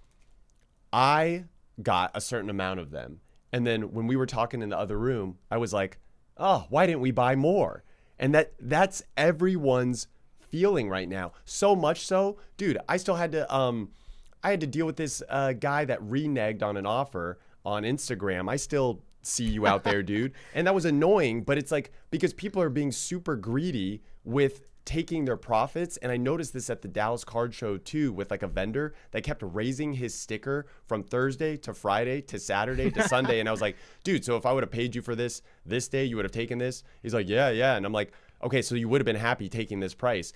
Speaker 2: I got a certain amount of them, and then when we were talking in the other room, I was like, oh, why didn't we buy more? And that's everyone's feeling right now. So much so, dude, I still had to deal with this guy that reneged on an offer on Instagram. I still see you out there, dude. And that was annoying, but it's like, because people are being super greedy with taking their profits. And I noticed this at the Dallas card show too, with like a vendor that kept raising his sticker from Thursday to Friday to Saturday to Sunday. And I was like, dude, so if I would have paid you for this day, you would have taken this? He's like, yeah. And I'm like, okay, so you would have been happy taking this price.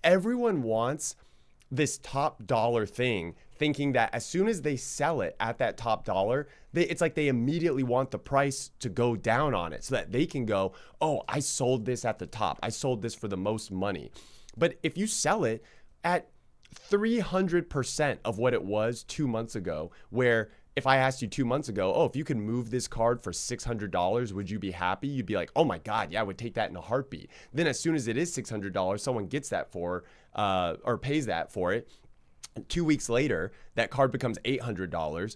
Speaker 2: Everyone wants this top dollar thing, thinking that as soon as they sell it at that top dollar, it's like they immediately want the price to go down on it so that they can go, oh, I sold this at the top. I sold this for the most money. But if you sell it at 300% of what it was 2 months ago, where if I asked you 2 months ago, oh, if you can move this card for $600, would you be happy? You'd be like, oh my God, yeah, I would take that in a heartbeat. Then as soon as it is $600, someone gets that for, or pays that for it. 2 weeks later, that card becomes $800.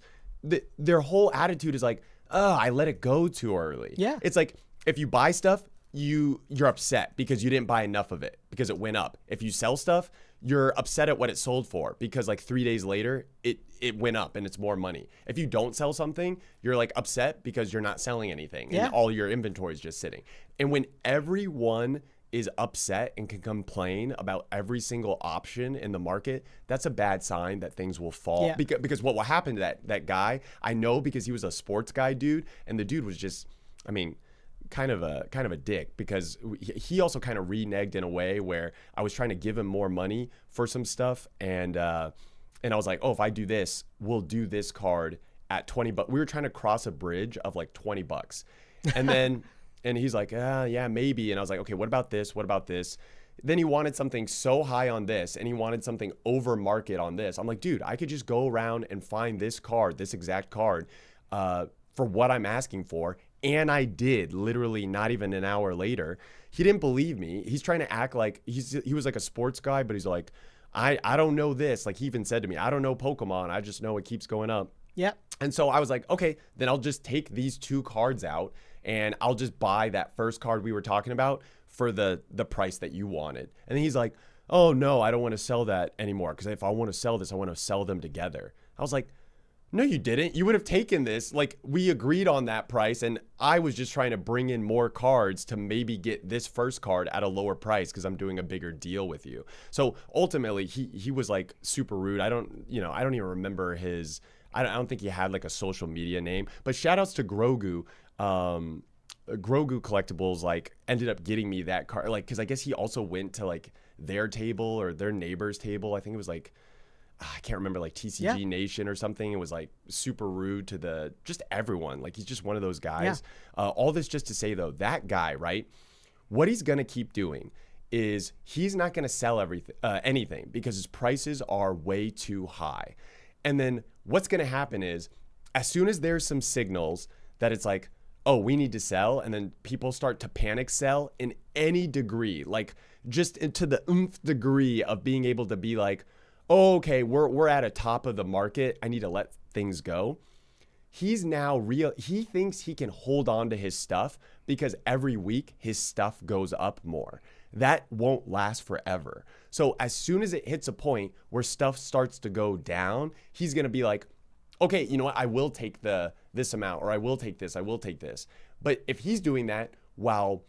Speaker 2: Their whole attitude is like, oh, I let it go too early.
Speaker 1: Yeah.
Speaker 2: It's like, if you buy stuff, you're upset because you didn't buy enough of it because it went up. If you sell stuff, you're upset at what it sold for because like 3 days later it went up and it's more money. If you don't sell something, you're like upset because you're not selling anything and all your inventory is just sitting. And when everyone is upset and can complain about every single option in the market, that's a bad sign that things will fall. Yeah. Because what will happen to that guy, I know because he was a sports guy dude, and the dude was just, I mean, kind of a dick, because he also kind of reneged in a way where I was trying to give him more money for some stuff, and I was like, oh, if I do this, we'll do this card at $20. We were trying to cross a bridge of like $20, and then and he's like, yeah, maybe. And I was like, okay, what about this? What about this? Then he wanted something so high on this, and he wanted something over market on this. I'm like, dude, I could just go around and find this card, this exact card, for what I'm asking for. And I did, literally not even an hour later. He didn't believe me. He's trying to act like he was like a sports guy, but he's like, I don't know this. Like, he even said to me, I don't know Pokemon. I just know it keeps going up.
Speaker 1: Yeah.
Speaker 2: And so I was like, okay, then I'll just take these 2 cards out and I'll just buy that first card we were talking about for the price that you wanted. And then he's like, oh no, I don't want to sell that anymore, because if I want to sell this, I want to sell them together. I was like, no, you didn't. You would have taken this. Like, we agreed on that price, and I was just trying to bring in more cards to maybe get this first card at a lower price because I'm doing a bigger deal with you. So ultimately, he was like super rude. I don't even remember his. I don't think he had like a social media name. But shout outs to Grogu. Grogu Collectibles like ended up getting me that card, like, because I guess he also went to like their table or their neighbor's table. I think it was like, I can't remember, like TCG Nation or something. It was like super rude to just everyone. Like, he's just one of those guys. Yeah. All this just to say though, that guy, right? What he's gonna keep doing is he's not gonna sell anything because his prices are way too high. And then what's gonna happen is, as soon as there's some signals that it's like, oh, we need to sell, and then people start to panic sell in any degree, like just into the oomph degree of being able to be like, oh, okay, we're at a top of the market, I need to let things go. He's now he thinks he can hold on to his stuff because every week his stuff goes up more. That won't last forever. So as soon as it hits a point where stuff starts to go down, he's gonna be like, okay, you know what? I will take this amount, or I will take this, I will take this. But if he's doing that while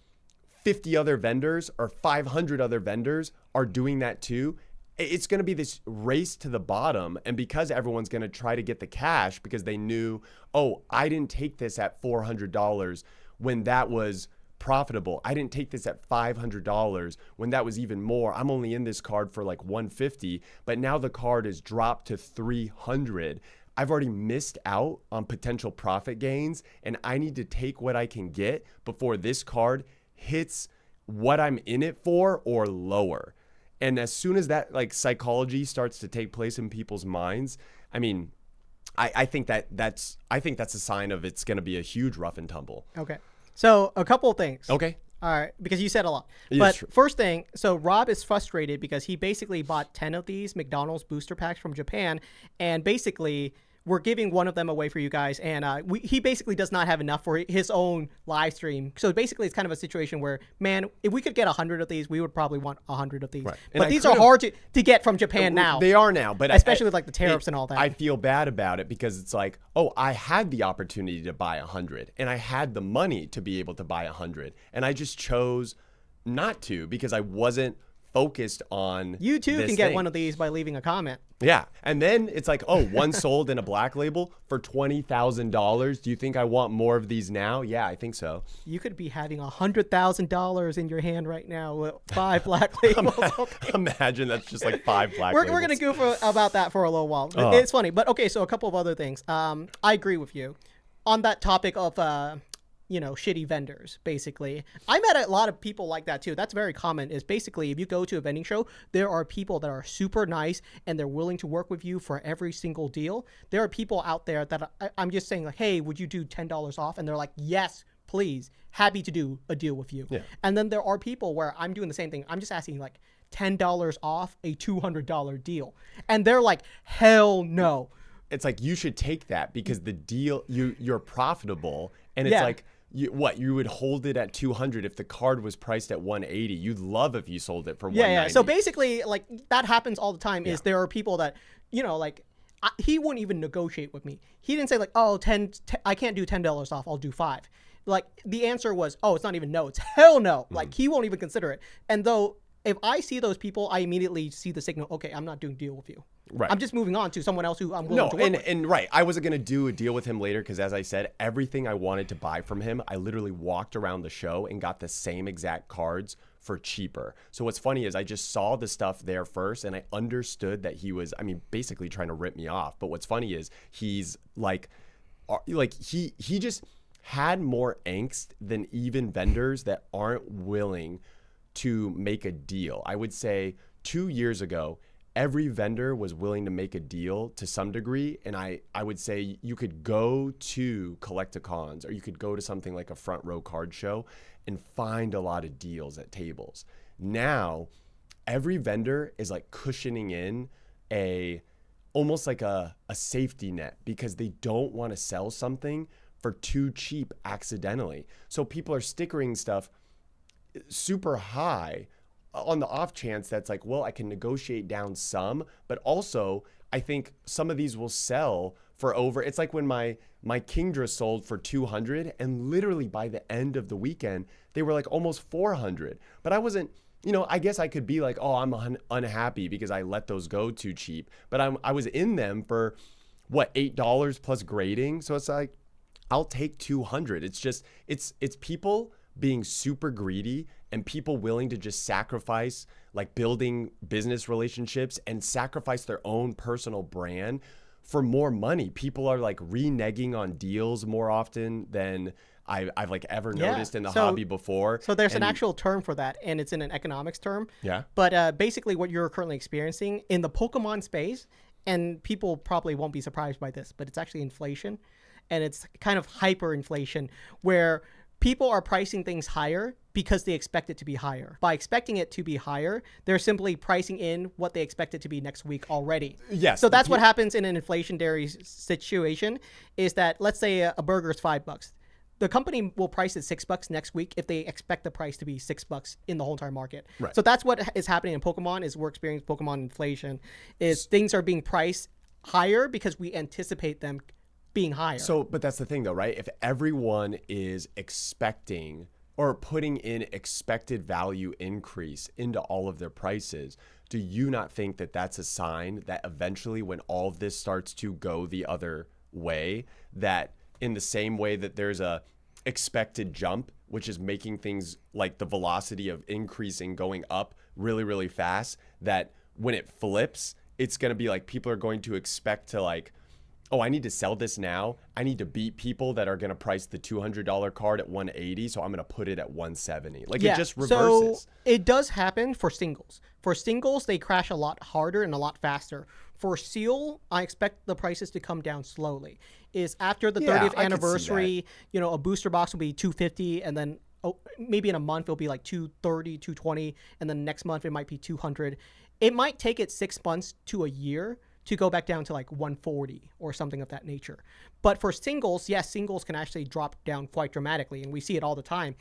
Speaker 2: 50 other vendors or 500 other vendors are doing that too, it's going to be this race to the bottom. And because everyone's going to try to get the cash because they knew, oh, I didn't take this at $400 when that was profitable. I didn't take this at $500 when that was even more. I'm only in this card for like $150, but now the card is dropped to $300. I've already missed out on potential profit gains, and I need to take what I can get before this card hits what I'm in it for or lower. And as soon as that like psychology starts to take place in people's minds, I mean, I think that's a sign of it's going to be a huge rough and tumble.
Speaker 1: Okay. So a couple of things.
Speaker 2: Okay.
Speaker 1: All right, because you said a lot.
Speaker 2: Yes,
Speaker 1: but first thing, so Rob is frustrated because he basically bought 10 of these McDonald's booster packs from Japan, and basically we're giving one of them away for you guys, and he basically does not have enough for his own live stream. So basically it's kind of a situation where, man, if we could get 100 of these, we would probably want 100 of these. Right. But these are hard to get from Japan now.
Speaker 2: They are now, but
Speaker 1: especially with like the tariffs and all that.
Speaker 2: I feel bad about it because it's like, oh, I had the opportunity to buy 100, and I had the money to be able to buy 100, and I just chose not to because I wasn't focused on
Speaker 1: you too can get one of these by leaving a comment.
Speaker 2: Yeah. And then it's like, oh, one sold in a black label for $20,000. Do you think I want more of these now? Yeah, I think so.
Speaker 1: You could be having $100,000 in your hand right now with 5 black labels.
Speaker 2: Imagine that's just like 5 black labels.
Speaker 1: We're going to goof about that for a little while. It's funny. But okay, so a couple of other things. I agree with you on that topic of shitty vendors, basically. I met a lot of people like that too. That's very common, is basically if you go to a vending show, there are people that are super nice and they're willing to work with you for every single deal. There are people out there that I'm just saying like, hey, would you do $10 off? And they're like, yes, please. Happy to do a deal with you. Yeah. And then there are people where I'm doing the same thing. I'm just asking like $10 off a $200 deal. And they're like, hell no.
Speaker 2: It's like, you should take that because the deal, you're profitable. And it's like, you would hold it at 200 if the card was priced at 180. You'd love if you sold it for
Speaker 1: Yeah,
Speaker 2: 190.
Speaker 1: yeah. So basically, like, that happens all the time. Is there are people that, like, he wouldn't even negotiate with me. He didn't say like, oh, I can't do $10 off. I'll do 5. Like, the answer was, oh, it's not even no. It's hell no. Like, he won't even consider it. And though if I see those people, I immediately see the signal. Okay, I'm not doing a deal with you.
Speaker 2: Right.
Speaker 1: I'm just moving on to someone else who I'm willing to work with.
Speaker 2: And right. I wasn't going to do a deal with him later because, as I said, everything I wanted to buy from him, I literally walked around the show and got the same exact cards for cheaper. So what's funny is I just saw the stuff there first and I understood that he was, basically trying to rip me off. But what's funny is he's like he just had more angst than even vendors that aren't willing to make a deal. I would say 2 years ago, every vendor was willing to make a deal to some degree. And I would say you could go to Collecticons or you could go to something like a front row card show and find a lot of deals at tables. Now, every vendor is like cushioning in almost like a safety net because they don't want to sell something for too cheap accidentally. So people are stickering stuff super high on the off chance that's like, well, I can negotiate down some, but also I think some of these will sell for over. It's like when my Kingdra sold for 200 and literally by the end of the weekend, they were like almost 400. But I wasn't, I guess I could be like, oh, I'm unhappy because I let those go too cheap. But I was in them for what, $8 plus grading. So it's like, I'll take 200. It's just, it's people being super greedy and people willing to just sacrifice like building business relationships and sacrifice their own personal brand for more money. People are like reneging on deals more often than I've like ever noticed in the hobby before.
Speaker 1: So there's an actual term for that, and it's in an economics term.
Speaker 2: Yeah.
Speaker 1: But basically what you're currently experiencing in the Pokemon space, and people probably won't be surprised by this, but it's actually inflation. And it's kind of hyperinflation where people are pricing things higher because they expect it to be higher. By expecting it to be higher, they're simply pricing in what they expect it to be next week already.
Speaker 2: Yes.
Speaker 1: So that's what happens in an inflationary situation is that, let's say a burger is $5. The company will price it $6 next week if they expect the price to be $6 in the whole entire market.
Speaker 2: Right.
Speaker 1: So that's what is happening in Pokemon is we're experiencing Pokemon inflation is things are being priced higher because we anticipate them being higher.
Speaker 2: So, but that's the thing though, right? If everyone is expecting or putting in expected value increase into all of their prices, do you not think that that's a sign that eventually when all of this starts to go the other way, that in the same way that there's a expected jump, which is making things like the velocity of increasing going up really, really fast, that when it flips, it's going to be like people are going to expect to like, oh, I need to sell this now. I need to beat people that are going to price the $200 card at 180, so I'm going to put it at 170. Like it just reverses.
Speaker 1: So it does happen for singles. For singles, they crash a lot harder and a lot faster. For Seal, I expect the prices to come down slowly. Is after the 30th anniversary, a booster box will be $250, and then maybe in a month it'll be like $230, $220, and then next month it might be $200. It might take it 6 months to a year to go back down to like 140 or something of that nature. But for singles, yes, singles can actually drop down quite dramatically, and we see it all the time.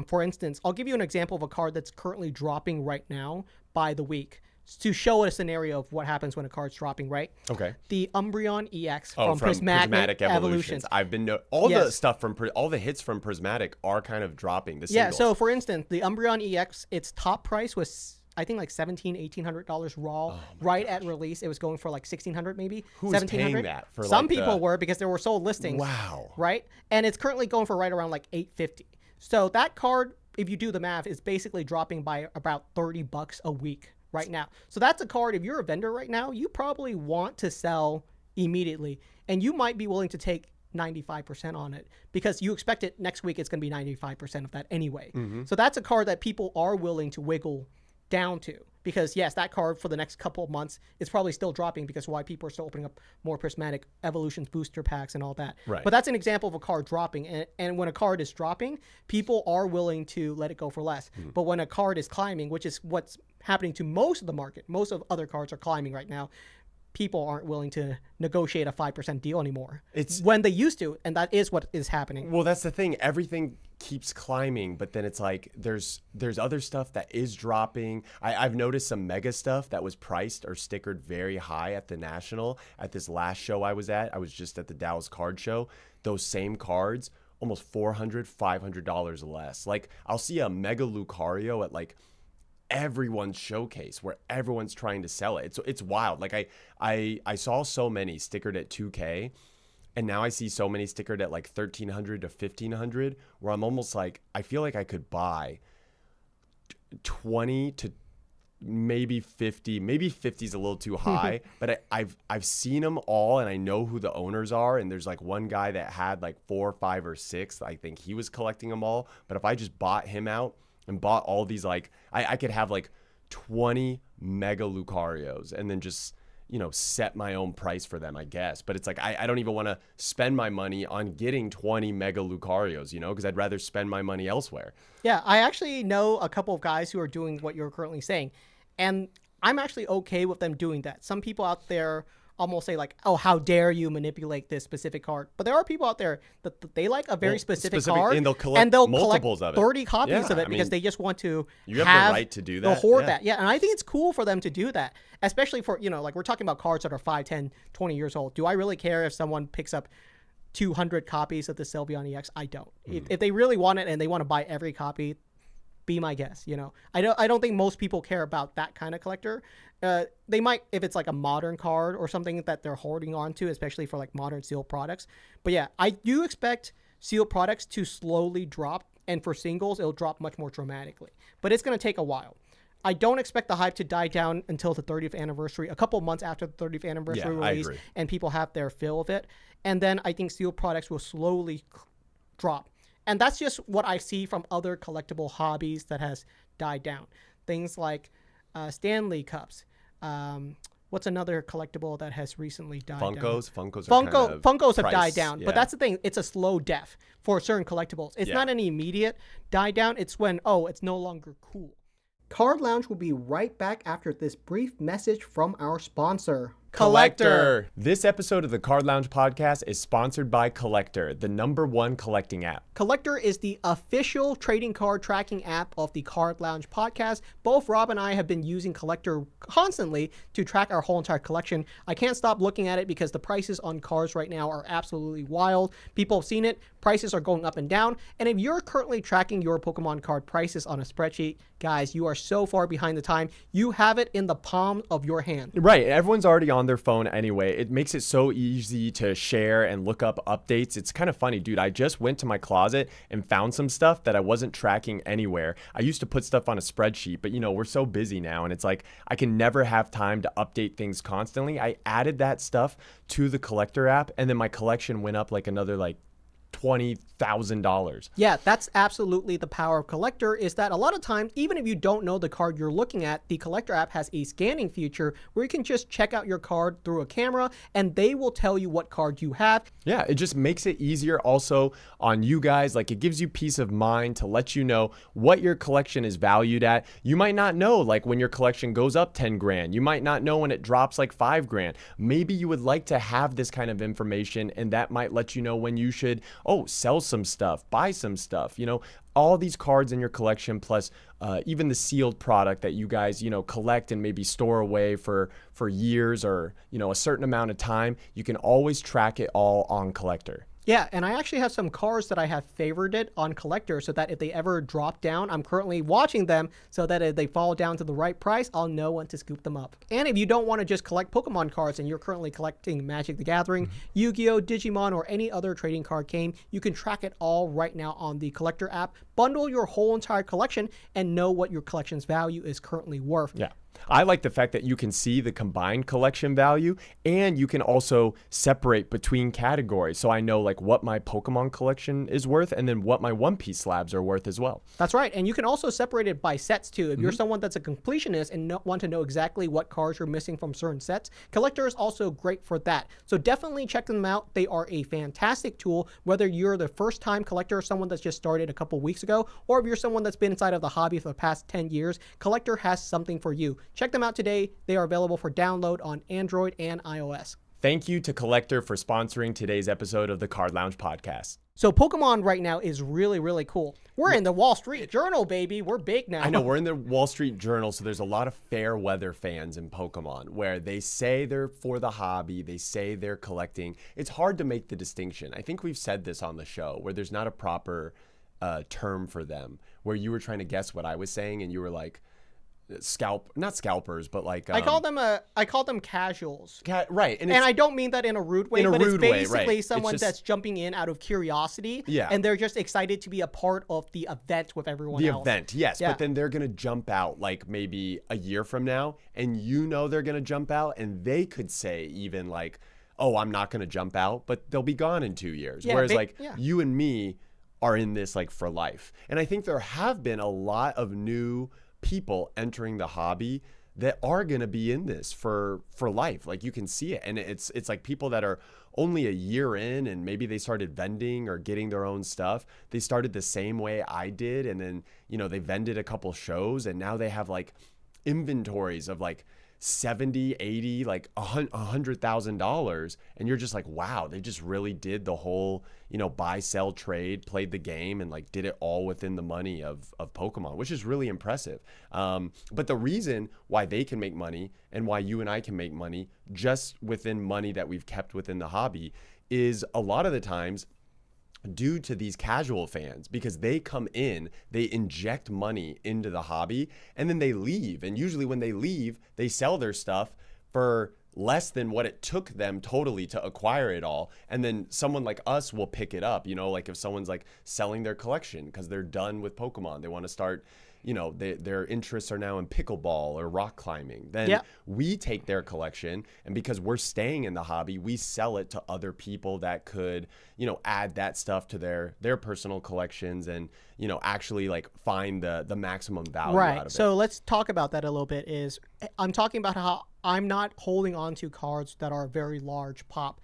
Speaker 1: For instance, I'll give you an example of a card that's currently dropping right now by the week to show a scenario of what happens when a card's dropping, right?
Speaker 2: Okay.
Speaker 1: The Umbreon EX from Prismatic Evolutions.
Speaker 2: I've been the stuff from all the hits from Prismatic are kind of dropping. The singles.
Speaker 1: Yeah. So for instance, the Umbreon EX, its top price was I think like $1,800 raw right at release. It was going for like $1,600 maybe.
Speaker 2: Who's paying that for?
Speaker 1: Some people were because there were sold listings.
Speaker 2: Wow.
Speaker 1: Right, and it's currently going for right around like $850. So that card, if you do the math, is basically dropping by about $30 a week right now. So that's a card. If you're a vendor right now, you probably want to sell immediately, and you might be willing to take 95% on it because you expect it next week. It's going to be 95% of that anyway. Mm-hmm. So that's a card that people are willing to wiggle down to because yes, that card for the next couple of months is probably still dropping because why people are still opening up more Prismatic Evolutions booster packs and all that.
Speaker 2: Right.
Speaker 1: But that's an example of a card dropping, and when a card is dropping, people are willing to let it go for less. Mm-hmm. But when a card is climbing, which is what's happening to most of the market, most of other cards are climbing right now. people aren't willing to negotiate a 5% deal anymore.
Speaker 2: It's
Speaker 1: when they used to, and that is what is happening.
Speaker 2: Well, that's the thing. Everything keeps climbing, but then it's like there's other stuff that is dropping. I've noticed some mega stuff that was priced or stickered very high at the National at this last show I was at. I was just at the Dallas Card Show. Those same cards, almost $400, $500 less. Like I'll see a mega Lucario at like everyone's showcase where everyone's trying to sell it. It's wild. Like I saw so many stickered at 2K, and now I see so many stickered at like 1,300 to 1,500, where I'm almost like, I feel like I could buy 20 to maybe 50. Maybe 50 is a little too high, but I've seen them all, and I know who the owners are. And there's like one guy that had like 4, 5, or 6. I think he was collecting them all. But if I just bought him out and bought all these, like I could have like 20 mega Lucarios and then just, set my own price for them, I guess. But it's like, I don't even want to spend my money on getting 20 mega Lucarios, because I'd rather spend my money elsewhere. Yeah,
Speaker 1: I actually know a couple of guys who are doing what you're currently saying. And I'm actually okay with them doing that. Some people out there almost say like, oh, how dare you manipulate this specific card. But there are people out there that they like a very specific card.
Speaker 2: And they'll collect multiples of it.
Speaker 1: 30 copies of it because they just want to
Speaker 2: you have the right to do that.
Speaker 1: Hoard that. Yeah, and I think it's cool for them to do that. Especially for, like we're talking about cards that are 5, 10, 20 years old. Do I really care if someone picks up 200 copies of the Sylveon EX? I don't. If they really want it and they want to buy every copy, be my guest. I don't think most people care about that kind of collector. They might if it's like a modern card or something that they're holding on to, especially for like modern sealed products. But yeah, I do expect sealed products to slowly drop, and for singles it'll drop much more dramatically, but it's going to take a while. I don't expect the hype to die down until the 30th anniversary, a couple months after the 30th anniversary release, and people have their fill of it. And then I think sealed products will slowly drop. And that's just what I see from other collectible hobbies that has died down. Things like Stanley Cups. What's another collectible that has recently died down? Funkos have died down. Yeah. But that's the thing. It's a slow death for certain collectibles. It's not an immediate die down. It's when, it's no longer cool. Card Lounge will be right back after this brief message from our sponsor,
Speaker 2: Collectr. This episode of the Card Lounge podcast is sponsored by Collectr, the #1 collecting app.
Speaker 1: Collectr is the official trading card tracking app of the Card Lounge podcast. Both Rob and I have been using Collectr constantly to track our whole entire collection. I can't stop looking at it because the prices on cards right now are absolutely wild. People have seen it. Prices are going up and down. And if you're currently tracking your Pokemon card prices on a spreadsheet, guys, you are so far behind the time. You have it in the palm of your hand.
Speaker 2: Right. Everyone's already on their phone anyway. It makes it so easy to share and look up updates. It's kind of funny, dude. I just went to my closet and found some stuff that I wasn't tracking anywhere. I used to put stuff on a spreadsheet, but we're so busy now, and it's like I can never have time to update things constantly. I added that stuff to the Collectr app, and then my collection went up like another $20,000.
Speaker 1: Yeah, that's absolutely the power of Collectr, is that a lot of times, even if you don't know the card you're looking at, the Collectr app has a scanning feature where you can just check out your card through a camera and they will tell you what card you have.
Speaker 2: Yeah, it just makes it easier also on you guys. Like, it gives you peace of mind to let you know what your collection is valued at. You might not know, like, when your collection goes up 10 grand. You might not know when it drops like 5 grand. Maybe you would like to have this kind of information, and that might let you know when you should sell some stuff, buy some stuff, all these cards in your collection, plus even the sealed product that you guys, collect and maybe store away for years or, a certain amount of time. You can always track it all on Collectr.
Speaker 1: Yeah, and I actually have some cards that I have favorited on Collectr so that if they ever drop down, I'm currently watching them so that if they fall down to the right price, I'll know when to scoop them up. And if you don't want to just collect Pokemon cards and you're currently collecting Magic the Gathering, Yu-Gi-Oh!, Digimon, or any other trading card game, you can track it all right now on the Collectr app. Bundle your whole entire collection and know what your collection's value is currently worth.
Speaker 2: Yeah. I like the fact that you can see the combined collection value, and you can also separate between categories. So I know like what my Pokemon collection is worth and then what my One Piece slabs are worth as well.
Speaker 1: That's right. And you can also separate it by sets too. If you're someone that's a completionist and want to know exactly what cards you're missing from certain sets, Collectr is also great for that. So definitely check them out. They are a fantastic tool, whether you're the first time collector, someone that's just started a couple weeks ago, or if you're someone that's been inside of the hobby for the past 10 years, Collectr has something for you. Check them out today. They are available for download on Android and iOS.
Speaker 2: Thank you to Collectr for sponsoring today's episode of the Card Lounge podcast.
Speaker 1: So Pokemon right now is really, really cool. We're in the Wall Street Journal, baby. We're big now.
Speaker 2: I know, we're in the Wall Street Journal, so there's a lot of fair weather fans in Pokemon where they say they're for the hobby, they say they're collecting. It's hard to make the distinction. I think we've said this on the show where there's not a proper term for them, where you were trying to guess what I was saying and you were like, not scalpers, but like
Speaker 1: I call them casuals.
Speaker 2: Right,
Speaker 1: and I don't mean that in a rude way, but it's basically someone that's jumping in out of curiosity, and they're just excited to be a part of the event with everyone else.
Speaker 2: The event, yes, but then they're gonna jump out like maybe a year from now, and they're gonna jump out, and they could say even like, "Oh, I'm not gonna jump out," but they'll be gone in 2 years. Whereas you and me are in this like for life, and I think there have been a lot of new people entering the hobby that are going to be in this for life. Like you can see it, and it's like people that are only a year in and maybe they started vending or getting their own stuff. They started the same way I did, and then they vended a couple shows, and now they have like inventories of like 70, 80, like $100,000, and you're just like, wow, they just really did the whole buy, sell, trade, played the game, and like did it all within the money of Pokemon, which is really impressive. But the reason why they can make money and why you and I can make money just within money that we've kept within the hobby is a lot of the times due to these casual fans, because they come in, they inject money into the hobby, and then they leave. And usually when they leave, they sell their stuff for less than what it took them totally to acquire it all. And then someone like us will pick it up, like if someone's like selling their collection because they're done with Pokemon, they want to start, their interests are now in pickleball or rock climbing. Then we take their collection, and because we're staying in the hobby, we sell it to other people that could, add that stuff to their personal collections and, actually like find the maximum value out of it.
Speaker 1: So let's talk about that a little bit. I'm talking about how I'm not holding on to cards that are very large pop.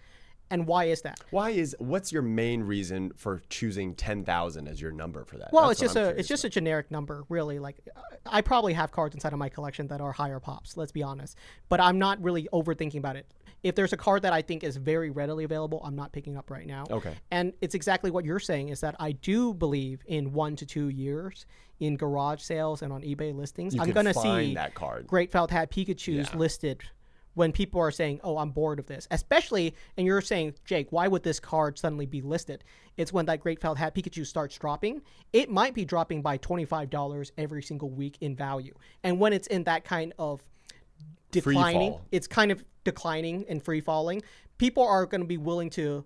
Speaker 1: And why is that?
Speaker 2: What's your main reason for choosing 10,000 as your number for that?
Speaker 1: Well, it's just a generic number, really. Like I probably have cards inside of my collection that are higher pops, let's be honest. But I'm not really overthinking about it. If there's a card that I think is very readily available, I'm not picking up right now.
Speaker 2: Okay.
Speaker 1: And it's exactly what you're saying, is that I do believe in 1 to 2 years in garage sales and on eBay listings, I'm going to see
Speaker 2: that card.
Speaker 1: Great Felt Hat Pikachu's listed when people are saying, oh, I'm bored of this. Especially, and you're saying, Jake, why would this card suddenly be listed? It's when that Great Felt Hat Pikachu starts dropping. It might be dropping by $25 every single week in value. And when it's in that kind of declining, it's kind of declining and free falling, people are going to be willing to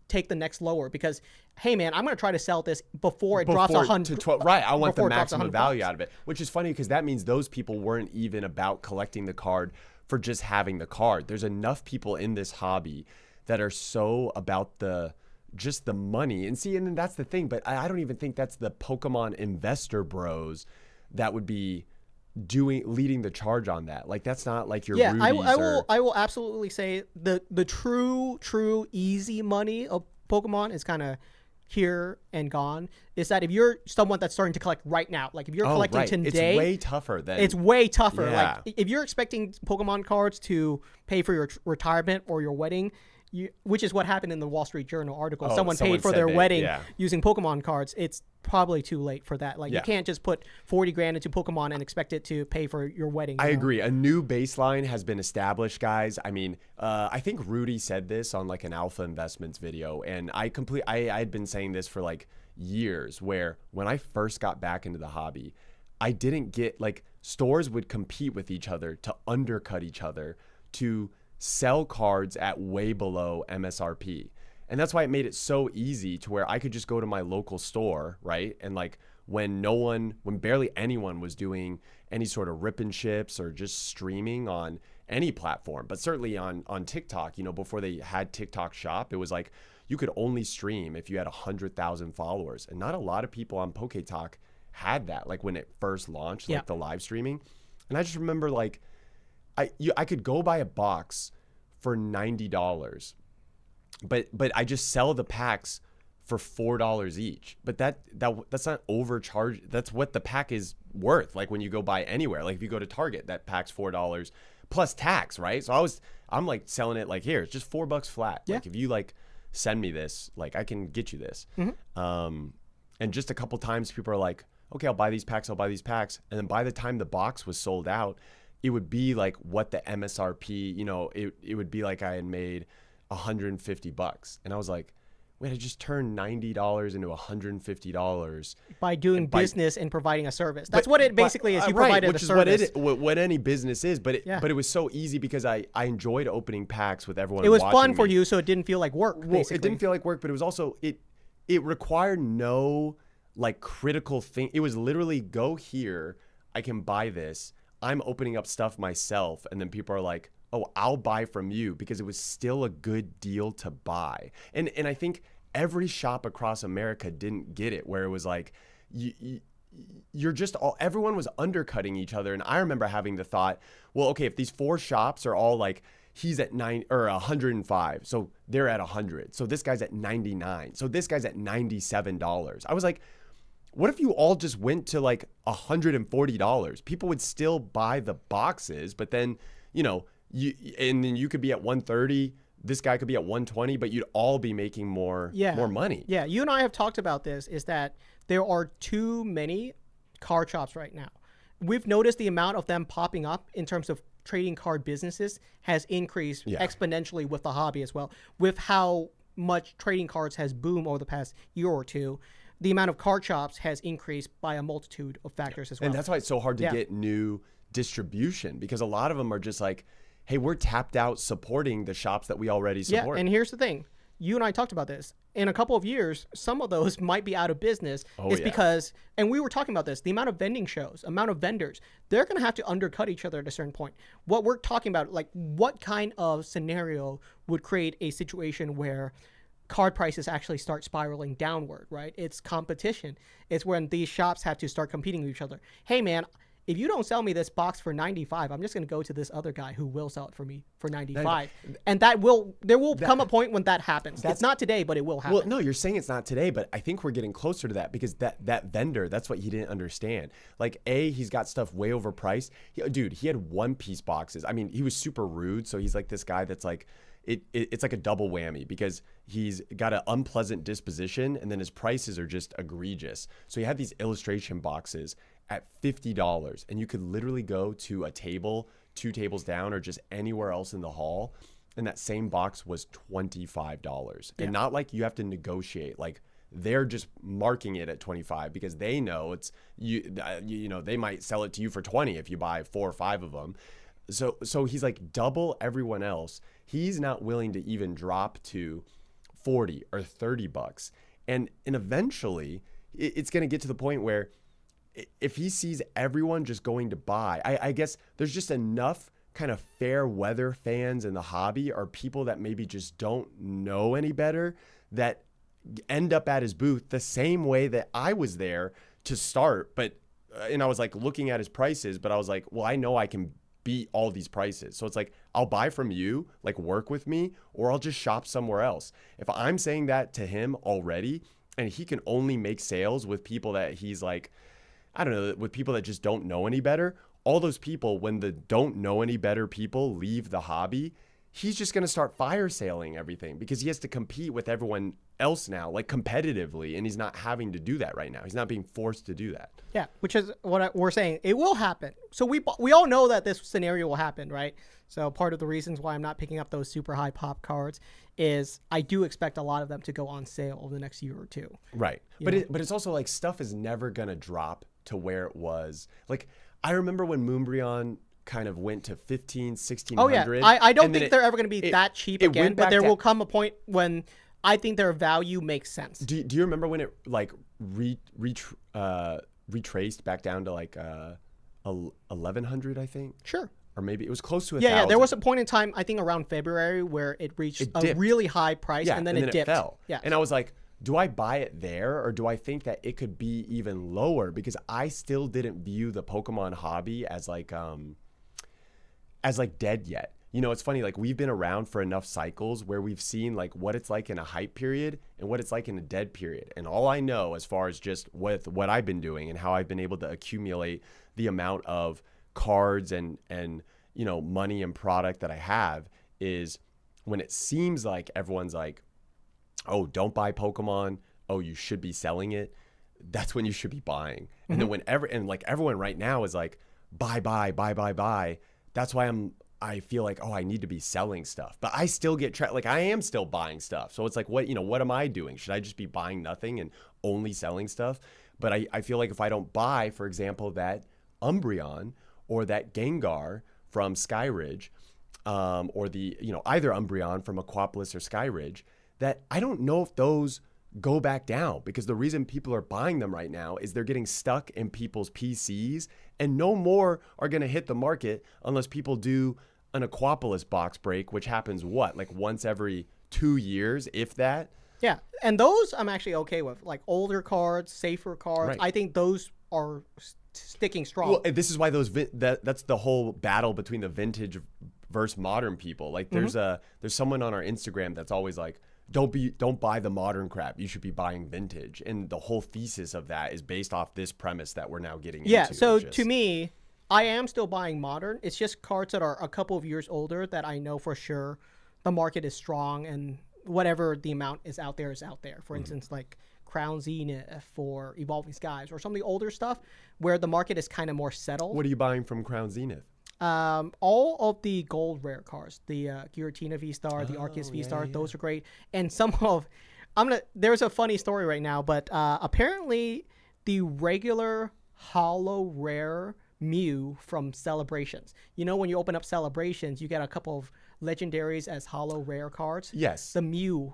Speaker 1: take the next lower because, hey man, I'm going to try to sell this before it drops 100 to 12.
Speaker 2: Right, I want the maximum value out of it, which is funny because that means those people weren't even about collecting the card for just having the card. There's enough people in this hobby that are so about just the money. And see, and then that's the thing, but I don't even think that's the Pokemon investor bros that would be leading the charge on that. Like that's not like your Rudies
Speaker 1: I will absolutely say the true easy money of Pokemon is kind of here and gone. Is that if you're someone that's starting to collect right now, like if you're collecting today,
Speaker 2: it's way tougher.
Speaker 1: Like if you're expecting Pokemon cards to pay for your retirement or your wedding, which is what happened in the Wall Street Journal article. Someone paid for their wedding using Pokemon cards. It's probably too late for that. Like you can't just put 40 grand into Pokemon and expect it to pay for your wedding.
Speaker 2: I agree. A new baseline has been established, guys. I mean, I think Rudy said this on like an Alpha Investments video, and I had been saying this for like years, where when I first got back into the hobby, I didn't get like stores would compete with each other to undercut each other to sell cards at way below MSRP. And that's why it made it so easy to where I could just go to my local store, right? And like when barely anyone was doing any sort of rip and ships or just streaming on any platform, but certainly on TikTok, before they had TikTok Shop, it was like you could only stream if you had 100,000 followers. And not a lot of people on PokeTalk had that, like when it first launched, like the live streaming. And I just remember like, I could go buy a box for $90, but I just sell the packs for $4 each. But that's not overcharge. That's what the pack is worth. Like when you go buy anywhere, like if you go to Target, that pack's $4 plus tax, right? So I'm like selling it like, here, it's just $4 flat.
Speaker 1: Yeah.
Speaker 2: Like if you like send me this, like I can get you this. And just a couple times people are like, okay, I'll buy these packs. And then by the time the box was sold out, it would be like what the MSRP, you know, it would be like I had made $150. And I was like, wait, I just turned $90 into $150
Speaker 1: by doing business and providing a service. That's what it basically is. You provided a service.
Speaker 2: Which is what any business is. But it was so easy because I enjoyed opening packs with everyone.
Speaker 1: It was
Speaker 2: watching
Speaker 1: fun for
Speaker 2: me.
Speaker 1: you, so it didn't feel like work.
Speaker 2: Well, it didn't feel like work, but it was also it required no like critical thing. It was literally go here, I can buy this. I'm opening up stuff myself, and then people are like, oh, I'll buy from you, because it was still a good deal to buy. And I think every shop across America didn't get it, where it was like you're just all, everyone was undercutting each other. And I remember having the thought, well, okay, if these 4 shops are all like, he's at 9 or 105, so they're at 100, so this guy's at 99, so this guy's at $97. I was like, what if you all just went to like $140? People would still buy the boxes, but then, you know, and then you could be at 130, this guy could be at 120, but you'd all be making more money.
Speaker 1: Yeah, you and I have talked about this, is that there are too many card shops right now. We've noticed the amount of them popping up in terms of trading card businesses has increased exponentially with the hobby as well. With how much trading cards has boomed over the past year or two, the amount of card shops has increased by a multitude of factors as well.
Speaker 2: And that's why it's so hard to get new distribution, because a lot of them are just like, hey, we're tapped out supporting the shops that we already support.
Speaker 1: Yeah, and here's the thing. You and I talked about this. In a couple of years, some of those might be out of business. Because, and we were talking about this, the amount of vending shows, amount of vendors, they're going to have to undercut each other at a certain point. What we're talking about, like what kind of scenario would create a situation where card prices actually start spiraling downward, right? It's competition. It's when these shops have to start competing with each other. Hey, man, if you don't sell me this box for $95, I'm just going to go to this other guy who will sell it for me for $95. And there will come a point when that happens. It's not today, but it will happen.
Speaker 2: Well, no, you're saying it's not today, but I think we're getting closer to that, because that vendor, that's what he didn't understand. Like, he's got stuff way overpriced. He had one-piece boxes. I mean, he was super rude. So he's like this guy that's like, it's like a double whammy, because he's got an unpleasant disposition and then his prices are just egregious. So he had these illustration boxes at $50, and you could literally go to a table 2 tables down or just anywhere else in the hall, and that same box was $25. And not like you have to negotiate. Like, they're just marking it at 25 because they know it's you know, they might sell it to you for 20 if you buy 4 or 5 of them. So he's like double everyone else. He's not willing to even drop to 40 or $30. And eventually it's going to get to the point where if he sees everyone just going to buy, I guess there's just enough kind of fair weather fans in the hobby, or people that maybe just don't know any better, that end up at his booth the same way that I was there to start. But and I was like looking at his prices, but I was like, well, I know I can beat all these prices. So it's like, I'll buy from you, like work with me, or I'll just shop somewhere else. If I'm saying that to him already, and he can only make sales with people that he's like, I don't know, with people that just don't know any better, all those people, when the don't know any better people leave the hobby, he's just going to start fire sailing everything, because he has to compete with everyone else now, like competitively, and he's not having to do that right now. He's not being forced to do that.
Speaker 1: Yeah, which is what we're saying. It will happen. So we all know that this scenario will happen, right? So part of the reasons why I'm not picking up those super high pop cards is I do expect a lot of them to go on sale over the next year or two.
Speaker 2: Right. But it's also like stuff is never going to drop to where it was. Like, I remember when Moonbryon kind of went to 15, 1600.
Speaker 1: Oh yeah, I don't think they're ever going to be that cheap again, but there will come a point when I think their value makes sense.
Speaker 2: Do you remember when it like retraced back down to like 1100, I think?
Speaker 1: Sure.
Speaker 2: Or maybe it was close to 1,000.
Speaker 1: Yeah, there was a point in time, I think around February, where it reached a really high price, and then it dipped.
Speaker 2: Fell.
Speaker 1: Yeah.
Speaker 2: And I was like, do I buy it there, or do I think that it could be even lower? Because I still didn't view the Pokemon hobby as like dead yet. you know, it's funny, like we've been around for enough cycles where we've seen like what it's like in a hype period and what it's like in a dead period. And all I know as far as just with what I've been doing and how I've been able to accumulate the amount of cards and you know, money and product that I have is when it seems like everyone's like, oh, don't buy Pokemon. Oh, you should be selling it. That's when you should be buying. And then like everyone right now is like, buy. That's why I feel like, oh, I need to be selling stuff, but I still get like I am still buying stuff. So it's like, what am I doing? Should I just be buying nothing and only selling stuff? But I feel like if I don't buy, for example, that Umbreon or that Gengar from Skyridge, or the, either Umbreon from Aquapolis or Skyridge, that I don't know if those go back down, because the reason people are buying them right now is they're getting stuck in people's PCs, and no more are going to hit the market unless people do an Aquapolis box break, which happens like once every 2 years, if that.
Speaker 1: Yeah, and those I'm actually okay with, like older cards, safer cards. Right. I think those are sticking strong.
Speaker 2: Well, this is why that's the whole battle between the vintage versus modern people. Like there's someone on our Instagram that's always like, don't buy the modern crap. You should be buying vintage. And the whole thesis of that is based off this premise that we're now getting into.
Speaker 1: Yeah, so to me, I am still buying modern. It's just cards that are a couple of years older that I know for sure the market is strong, and whatever the amount is out there is out there. For instance, like Crown Zenith for Evolving Skies, or some of the older stuff where the market is kind of more settled.
Speaker 2: What are you buying from Crown Zenith?
Speaker 1: All of the gold rare cards, the Giratina V-Star, the Arceus V-Star, those are great. And there's a funny story right now, but apparently the regular holo rare Mew from Celebrations. When you open up Celebrations, you get a couple of legendaries as holo rare cards.
Speaker 2: Yes.
Speaker 1: The Mew.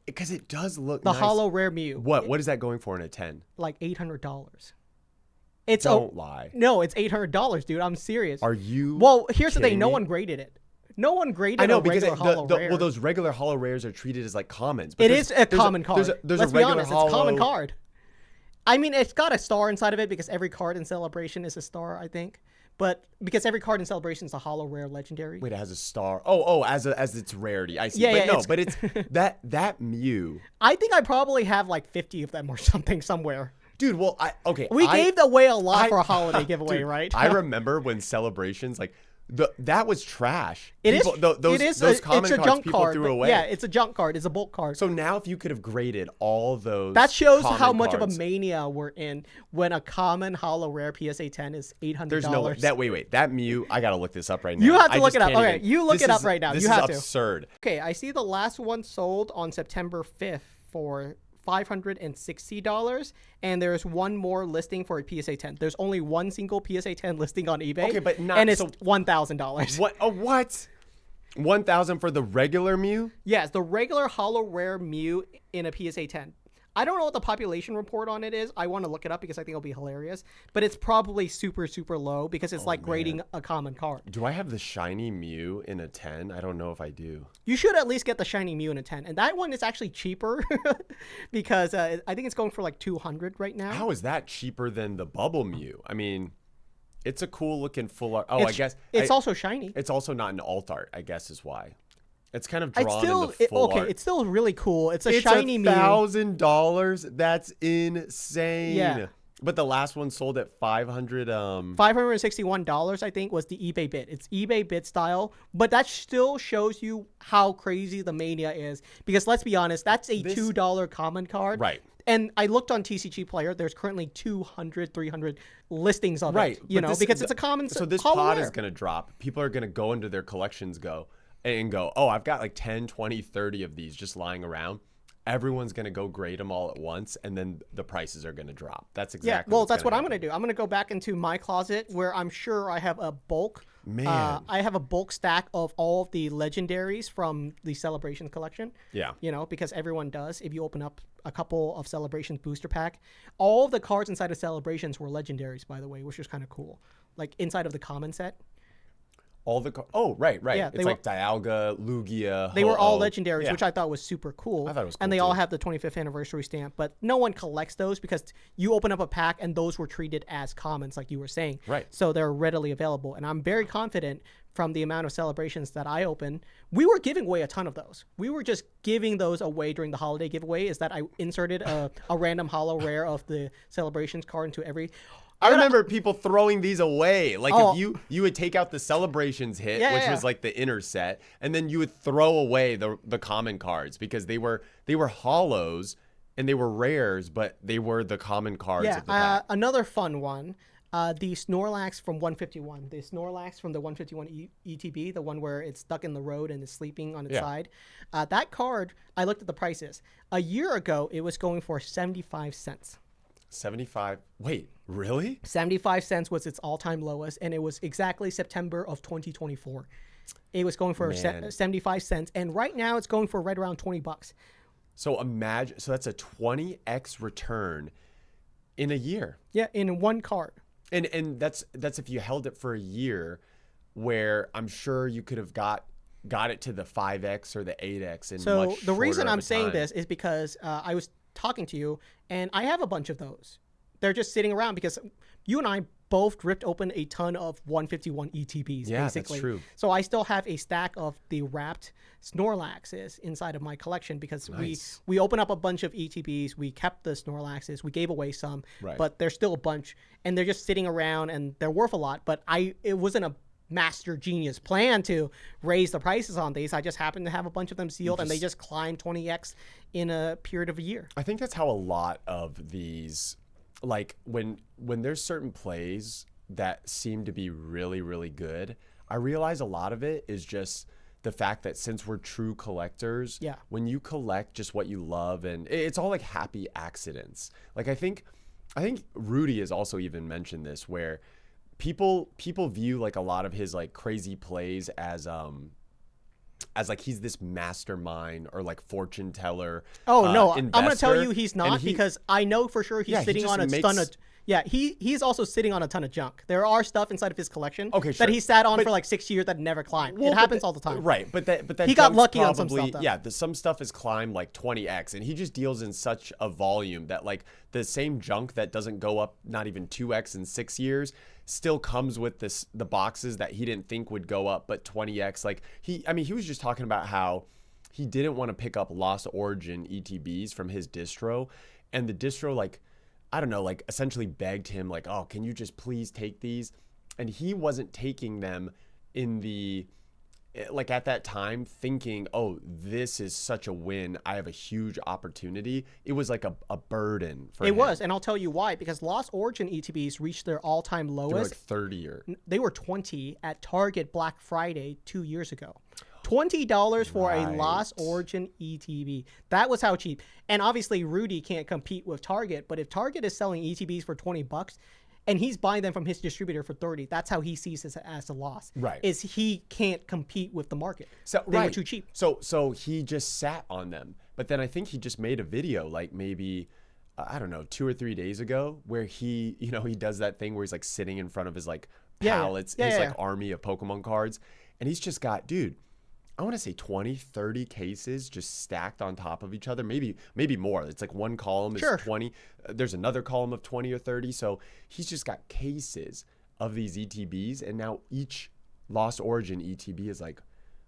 Speaker 2: Because it does look
Speaker 1: nice.
Speaker 2: The
Speaker 1: holo rare Mew.
Speaker 2: What is that going for in a 10?
Speaker 1: Like $800.
Speaker 2: Don't lie.
Speaker 1: No, it's $800, dude. I'm serious.
Speaker 2: Are you?
Speaker 1: Well, here's the thing. No one graded it. No one graded
Speaker 2: I know,
Speaker 1: a regular holo rare.
Speaker 2: Well, those regular holo rares are treated as like commons.
Speaker 1: But it is a common card.
Speaker 2: Let's be honest,
Speaker 1: it's a common card. I mean, it's got a star inside of it because every card in Celebration is a star, I think. But because every card in Celebration is a holo rare legendary.
Speaker 2: Wait, it has a star. As its rarity. I see.
Speaker 1: Yeah,
Speaker 2: but it's that Mew.
Speaker 1: I think I probably have like 50 of them or something somewhere.
Speaker 2: Dude, well,
Speaker 1: we gave away a lot for a holiday giveaway,
Speaker 2: dude,
Speaker 1: right?
Speaker 2: I remember when Celebrations, like, that was trash.
Speaker 1: Those
Speaker 2: common
Speaker 1: it's a
Speaker 2: cards
Speaker 1: junk
Speaker 2: people
Speaker 1: card,
Speaker 2: threw away.
Speaker 1: Yeah, it's a junk card. It's a bulk card.
Speaker 2: So now if you could have graded all those,
Speaker 1: that shows how much of a mania we're in when a common holo rare PSA 10 is $800.
Speaker 2: There's no way. Wait. That Mew, I got to look this up right now.
Speaker 1: You have to look it up. Okay, you look it up right now.
Speaker 2: This
Speaker 1: you have
Speaker 2: is absurd.
Speaker 1: Okay, I see the last one sold on September 5th for $560, and there's one more listing for a PSA 10. There's only one single PSA 10 listing on eBay.
Speaker 2: Okay, but
Speaker 1: and it's $1,000.
Speaker 2: What? What? $1,000 for the regular Mew?
Speaker 1: Yes, the regular holo rare Mew in a PSA 10. I don't know what the population report on it is. I want to look it up because I think it'll be hilarious. But it's probably super, super low because it's grading a common card.
Speaker 2: Do I have the shiny Mew in a 10? I don't know if I do.
Speaker 1: You should at least get the shiny Mew in a 10. And that one is actually cheaper because I think it's going for like $200 right now.
Speaker 2: How is that cheaper than the Bubble Mew? I mean, it's a cool looking full art.
Speaker 1: I guess. It's also shiny.
Speaker 2: It's also not an alt art, I guess is why. It's kind of drawn in the full art.
Speaker 1: It's still really cool. It's a shiny Mew.
Speaker 2: It's $1,000. That's insane.
Speaker 1: Yeah.
Speaker 2: But the last one sold at
Speaker 1: $561, I think, was the eBay bid. It's eBay bid style, but that still shows you how crazy the mania is. Because let's be honest, that's a $2 common card.
Speaker 2: Right.
Speaker 1: And I looked on TCG Player. There's currently 200, 300 listings of it. Because it's a common.
Speaker 2: So this pod is going to drop. People are going to go into their collections and go, oh, I've got like 10, 20, 30 of these just lying around. Everyone's going to go grade them all at once, and then the prices are going to drop. That's exactly
Speaker 1: that's what I'm going to do. I'm going to go back into my closet where I'm sure I have a bulk. I have a bulk stack of all of the legendaries from the Celebrations collection.
Speaker 2: Yeah.
Speaker 1: Because everyone does. If you open up a couple of Celebrations booster pack, all of the cards inside of Celebrations were legendaries, by the way, which was kind of cool. Like inside of the common set.
Speaker 2: All the oh, right.
Speaker 1: Yeah,
Speaker 2: It's like Dialga, Lugia.
Speaker 1: They were all
Speaker 2: Ho-Oh.
Speaker 1: legendaries,
Speaker 2: Yeah.
Speaker 1: which I thought was super cool.
Speaker 2: I thought it was cool
Speaker 1: and they all
Speaker 2: too.
Speaker 1: have the 25th anniversary stamp, but no one collects those because you open up a pack and those were treated as commons, like you were saying.
Speaker 2: Right.
Speaker 1: So they're readily available, and I'm very confident from the amount of celebrations that I opened. We were giving away a ton of those. We were just giving those away during the holiday giveaway. Is that I inserted a random holo rare of the celebrations card into every.
Speaker 2: I remember people throwing these away. Like
Speaker 1: Oh.
Speaker 2: if you would take out the celebrations hit,
Speaker 1: Yeah,
Speaker 2: which
Speaker 1: yeah.
Speaker 2: was like the inner set, and then you would throw away the common cards because they were holos and they were rares, but they were the common cards of the pack.
Speaker 1: Another fun one. The Snorlax from 151. The Snorlax from the 151 ETB, the one where it's stuck in the road and is sleeping on its side. That card, I looked at the prices. A year ago, it was going for 75 cents.
Speaker 2: 75. Wait, really?
Speaker 1: 75 cents was its all-time lowest, and it was exactly September of 2024. It was going for 75 cents, and right now it's going for right around $20.
Speaker 2: So imagine, so that's a 20x return in a year.
Speaker 1: Yeah, in one card.
Speaker 2: And that's if you held it for a year, where I'm sure you could have got it to the 5x or the 8x in
Speaker 1: So
Speaker 2: much
Speaker 1: the reason
Speaker 2: shorter of
Speaker 1: I'm
Speaker 2: a
Speaker 1: saying
Speaker 2: time.
Speaker 1: this is because I was talking to you, and I have a bunch of those. They're just sitting around because you and I both ripped open a ton of 151 ETBs,
Speaker 2: Yeah, that's
Speaker 1: basically.
Speaker 2: true.
Speaker 1: So I still have a stack of the wrapped Snorlaxes inside of my collection because
Speaker 2: Nice.
Speaker 1: we opened up a bunch of ETBs, we kept the Snorlaxes, we gave away some,
Speaker 2: Right.
Speaker 1: but there's still a bunch, and they're just sitting around, and they're worth a lot. But it wasn't a master genius plan to raise the prices on these. I just happened to have a bunch of them sealed, and they just climbed 20x in a period of a year.
Speaker 2: I think that's how a lot of these, like when there's certain plays that seem to be really, really good, I realize a lot of it is just the fact that since we're true collectors, when you collect just what you love, and it's all like happy accidents. Like I think Rudy has also even mentioned this, where people view like a lot of his like crazy plays as like he's this mastermind or like fortune teller.
Speaker 1: Oh no, I'm
Speaker 2: investor.
Speaker 1: gonna tell you he's not,
Speaker 2: And
Speaker 1: because I know for sure he's sitting on a ton of. Yeah, he's also sitting on a ton of junk. There are stuff inside of his collection that he sat on for like 6 years that never climbed. It happens all the time.
Speaker 2: Right, but that
Speaker 1: he got
Speaker 2: junk's
Speaker 1: lucky on some stuff.
Speaker 2: Yeah, some stuff has climbed like 20x, and he just deals in such a volume that like the same junk that doesn't go up not even 2x in 6 years still comes with the boxes that he didn't think would go up but 20x. Like he was just talking about how he didn't want to pick up Lost Origin ETBs from his distro, and the distro like, I don't know, like essentially begged him like, oh, can you just please take these? And he wasn't taking them in the, like at that time thinking, oh, this is such a win. I have a huge opportunity. It was like a burden for him.
Speaker 1: It was, and I'll tell you why. Because Lost Origin ETBs reached their all-time lowest.
Speaker 2: They were like 30 or.
Speaker 1: They were 20 at Target Black Friday 2 years ago. $20 for a Lost Origin ETB. That was how cheap. And obviously Rudy can't compete with Target, but if Target is selling ETBs for $20 and he's buying them from his distributor for 30, that's how he sees it as a loss.
Speaker 2: Right.
Speaker 1: Is he can't compete with the market.
Speaker 2: So
Speaker 1: they were too cheap.
Speaker 2: So he just sat on them. But then I think he just made a video like maybe I don't know, 2 or 3 days ago, where he does that thing where he's like sitting in front of his like pallets, his like army of Pokemon cards, and he's just got, dude, I want to say 20, 30 cases just stacked on top of each other. Maybe more. It's like one column is 20. There's another column of 20 or 30. So he's just got cases of these ETBs. And now each Lost Origin ETB is like,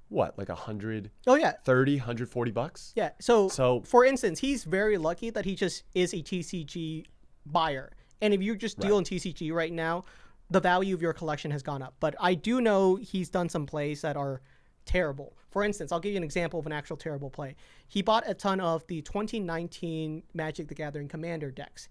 Speaker 2: what, like 100?
Speaker 1: Oh, yeah.
Speaker 2: 30, $140?
Speaker 1: Yeah. So for instance, he's very lucky that he just is a TCG buyer. And if you just deal in TCG right now, the value of your collection has gone up. But I do know he's done some plays that are terrible. For instance, I'll give you an example of an actual terrible play. He bought a ton of the 2019 Magic the Gathering Commander decks,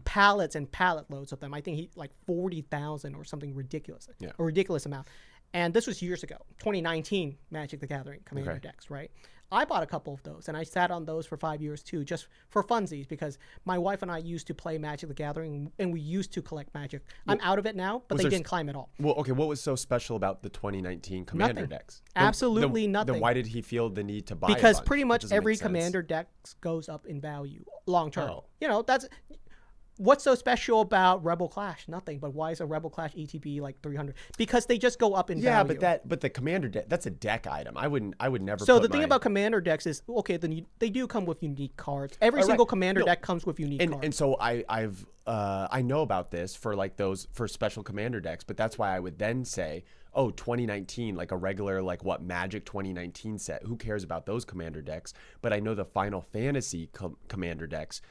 Speaker 1: pallets and pallet loads of them. I think he like 40,000 or something ridiculous, a ridiculous amount. And this was years ago, 2019 Magic the Gathering Commander decks, right? I bought a couple of those, and I sat on those for 5 years too, just for funsies, because my wife and I used to play Magic the Gathering, and we used to collect Magic. I'm out of it now, but they didn't climb at all.
Speaker 2: Well, okay, what was so special about the 2019 Commander decks?
Speaker 1: Absolutely nothing.
Speaker 2: Then why did he feel the need to buy
Speaker 1: Because pretty much every Commander deck goes up in value long term.
Speaker 2: Oh.
Speaker 1: You know, that's... what's so special about Rebel Clash? Nothing. But why is a Rebel Clash ETB like 300? Because they just go up in value.
Speaker 2: But the commander deck, that's a deck item. I would never.
Speaker 1: So the thing about commander decks is, okay, then they do come with unique cards. Every single commander deck comes with unique cards.
Speaker 2: And so I know about this for like those for special commander decks, but that's why I would then say, oh, 2019, like a regular like Magic 2019 set. Who cares about those commander decks? But I know the Final Fantasy commander decks